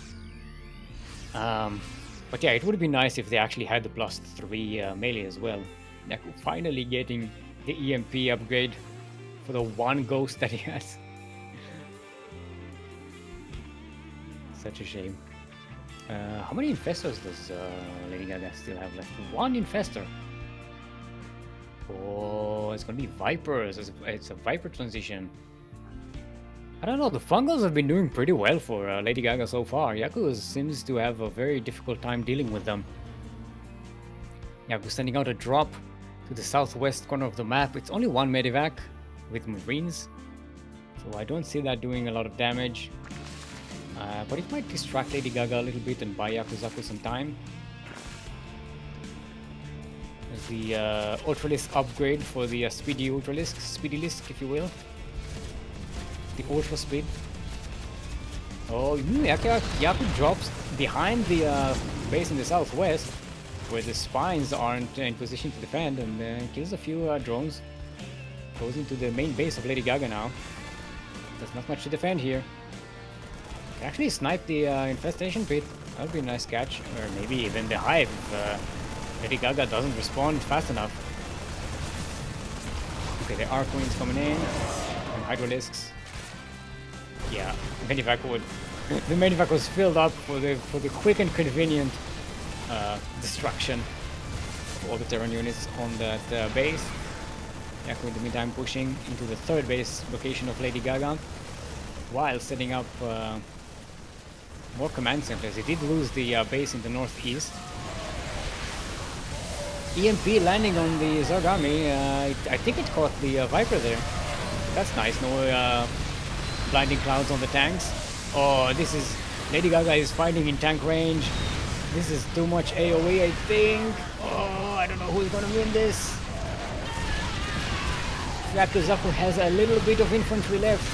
But yeah, it would be nice if they actually had the +3 melee as well. Yaku finally getting the EMP upgrade for the 1 ghost that he has. Such a shame. How many infestors does Lady Gaga still have left? 1 infestor. Oh, it's gonna be Vipers. It's a Viper transition. I don't know, the Fungals have been doing pretty well for Lady Gaga so far. Yaku seems to have a very difficult time dealing with them. Yaku sending out a drop to the southwest corner of the map. It's only 1 medevac with Marines, so I don't see that doing a lot of damage. But it might distract Lady Gaga a little bit and buy Yakuzaku some time. There's the Ultralisk upgrade for the Speedy Lisk, if you will. The Ultra Speed. Oh, Yaku drops behind the base in the southwest. where the spines aren't in position to defend, and kills a few drones. Goes into the main base of Lady Gaga now. There's not much to defend here. Actually snipe the infestation pit. That would be a nice catch. Or maybe even the hive if Lady Gaga doesn't respond fast enough. Okay, the Arc-Queen's coming in. And Hydralisks. Yeah, Medivac would... the Medivac was filled up for the quick and convenient destruction of all the Terran units on that base. Yaku in the meantime pushing into the third base location of Lady Gaga while setting up more command centers. He did lose the base in the northeast. EMP landing on the Zerg army. I think it caught the Viper there. That's nice. No blinding clouds on the tanks. Oh, this is... Lady Gaga is fighting in tank range. This is too much AoE, I think. Oh, I don't know who's gonna win this. Yakuzaku has a little bit of infantry left.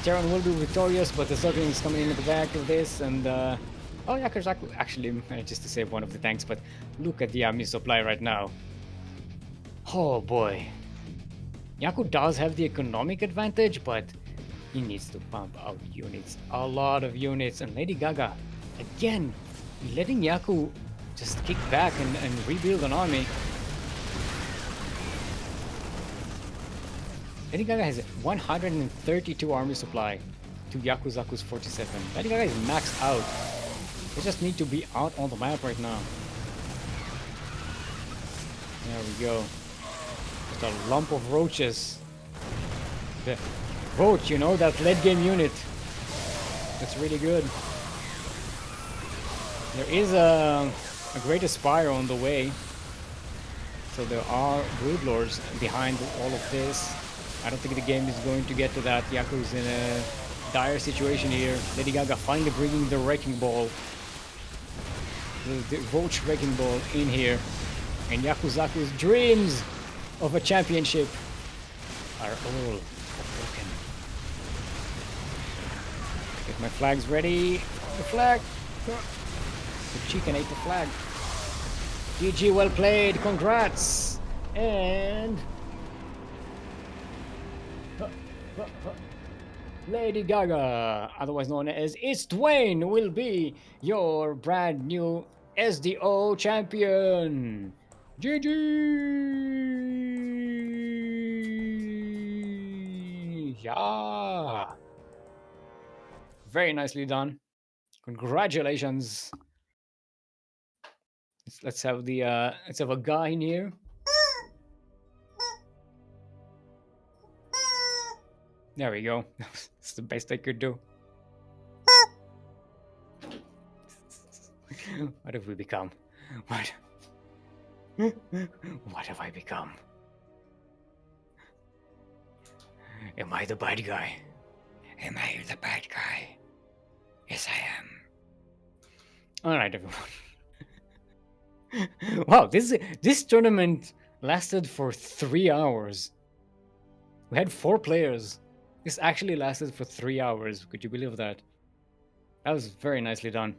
Terran will be victorious, but the Ducklings is coming in at the back of this, and oh, Yakuzaku actually manages to save one of the tanks, but look at the army supply right now. Oh boy. Yaku does have the economic advantage, but he needs to pump out units, a lot of units, and Lady Gaga, again, letting Yaku just kick back and rebuild an army. Lady Gaga has 132 army supply to Yakuzaku's 47. Lady Gaga is maxed out. They just need to be out on the map right now. There we go. Just a lump of roaches. The roach, you know, that late game unit. That's really good. There is a Great Aspire on the way. So there are Broodlords behind all of this. I don't think the game is going to get to that. Yaku's in a dire situation here. Lady Gaga finally bringing the Wrecking Ball. The Roach Wrecking Ball in here. And Yakuzaku's dreams of a championship are all broken. Get my flags ready. The flag! The chicken ate the flag. GG, well played. Congrats! And... Lady Gaga, otherwise known as It's Dwayne, will be your brand new SDO champion. GG! Yeah! Very nicely done. Congratulations. Let's have a guy in here. There we go. That's the best I could do. What have we become? What have I become? Am I the bad guy? Am I the bad guy? Yes, I am. Alright, everyone. Wow, this tournament lasted for 3 hours. We had 4 players. This actually lasted for 3 hours. Could you believe that? That was very nicely done.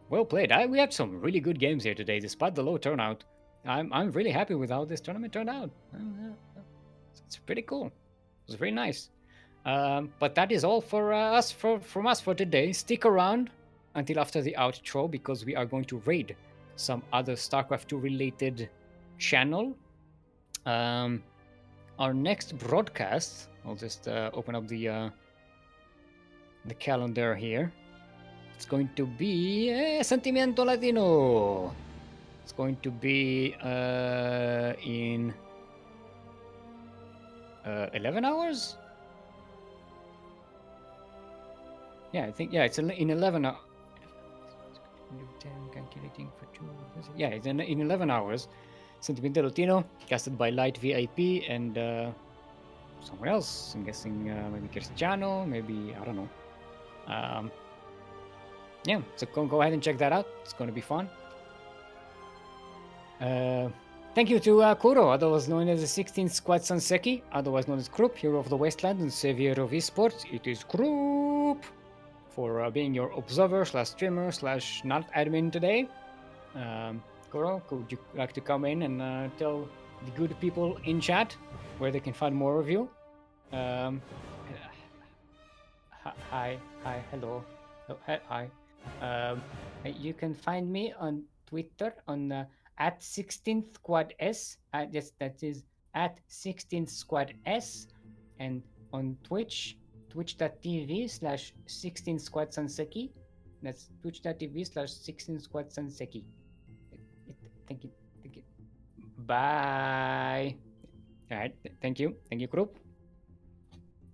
Well played. We had some really good games here today, despite the low turnout. I'm really happy with how this tournament turned out. It's pretty cool. It was very nice. But that is all for from us for today. Stick around until after the outro, because we are going to raid some other StarCraft 2 related channel. Our next broadcast, I'll just open up the calendar here. It's going to be Sentimiento Latino. It's going to be in 11 hours? Yeah, I think, yeah, it's in 11 hours. Calculating for 2. Yeah, it's in 11 hours. Sentimiento Latino, casted by Light VIP and someone else. I'm guessing maybe Cristiano, maybe, I don't know. Yeah, so go ahead and check that out. It's going to be fun. Thank you to Kuro, otherwise known as the 16th Squad Sanseki, otherwise known as Krupp, hero of the Wasteland and savior of esports. It is Krupp for being your observer / streamer / not admin today. Koro, could you like to come in and tell the good people in chat where they can find more of you? Um, hi, hello, hi. Um, you can find me on Twitter on at 16th Squad S. Yes, that is at 16th Squad S, and on Twitch, twitch.tv/16 Squad Sanseki. That's twitch.tv/16 Squad Sanseki. Thank you. Thank you. Bye. All right. Thank you, group.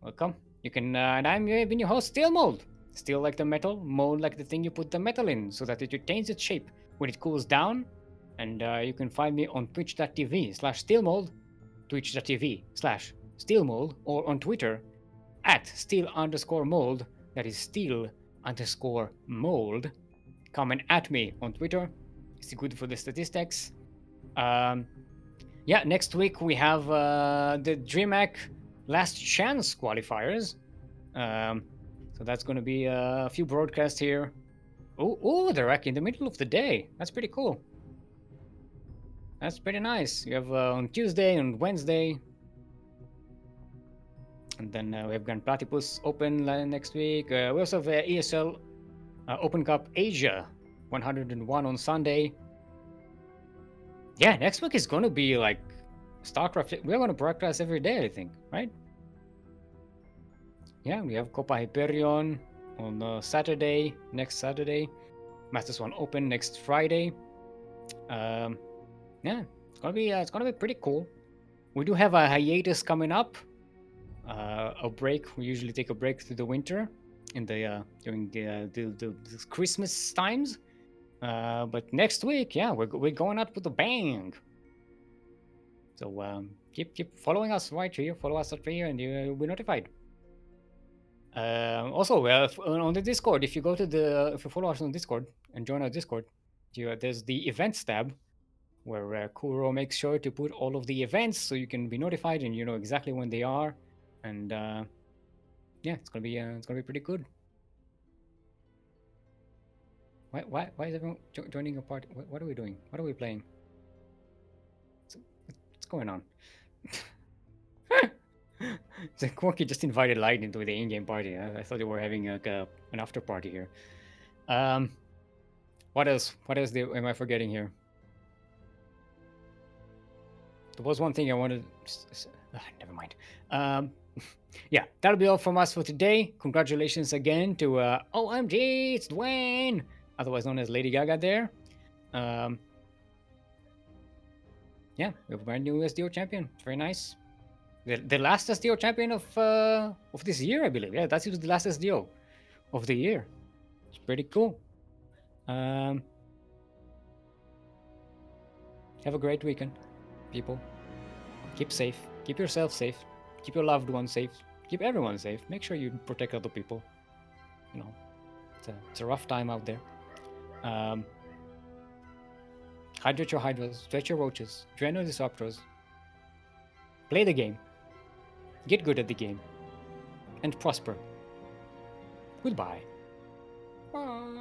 Welcome. You can, and I'm been your host, Steelmold. Steel like the metal, mold like the thing you put the metal in, so that it retains its shape when it cools down. And you can find me on twitch.tv/steelmold, twitch.tv/steelmold, or on Twitter at steel_mold. That is steel_mold. Come and at me on Twitter. It's good for the statistics. Yeah, next week we have the DreamHack Last Chance qualifiers. So that's going to be a few broadcasts here. Oh, they're like in the middle of the day. That's pretty cool. That's pretty nice. You have on Tuesday and Wednesday. And then we have Grand Platypus Open next week. We also have ESL Open Cup Asia 101 on Sunday. Yeah, next week is going to be like StarCraft. We're going to broadcast every day, I think, right? Yeah, we have Copa Hyperion on Saturday, next Saturday. Masters 1 Open next Friday. Yeah, it's gonna be pretty cool. We do have a hiatus coming up. A break. We usually take a break through the winter in the during the Christmas times. But next week, yeah, we're going out with a bang. So keep following us right here. Follow us right here, and you'll be notified. Also, on the Discord, if you follow us on Discord and join our Discord, there's the events tab where Kuro makes sure to put all of the events so you can be notified and you know exactly when they are. And yeah, it's gonna be pretty good. Why is everyone joining a party? What are we doing? What are we playing? What's going on? The Quirky just invited Light into the in-game party. I thought they were having like an after party here. What else? Am I forgetting here? There was one thing I wanted. Never mind. Yeah, that'll be all from us for today. Congratulations again to OMG, it's Dwayne, otherwise known as Lady Gaga there. Yeah, we have a brand new SDO champion. It's very nice. The last SDO champion of this year, I believe. Yeah, that was the last SDO of the year. It's pretty cool. Have a great weekend, people. Keep safe. Keep yourself safe. Keep your loved ones safe. Keep everyone safe. Make sure you protect other people. You know, it's a rough time out there. Hydrate your hydras. Stretch your roaches. Drain your disruptors. Play the game. Get good at the game. And prosper. Goodbye. Bye.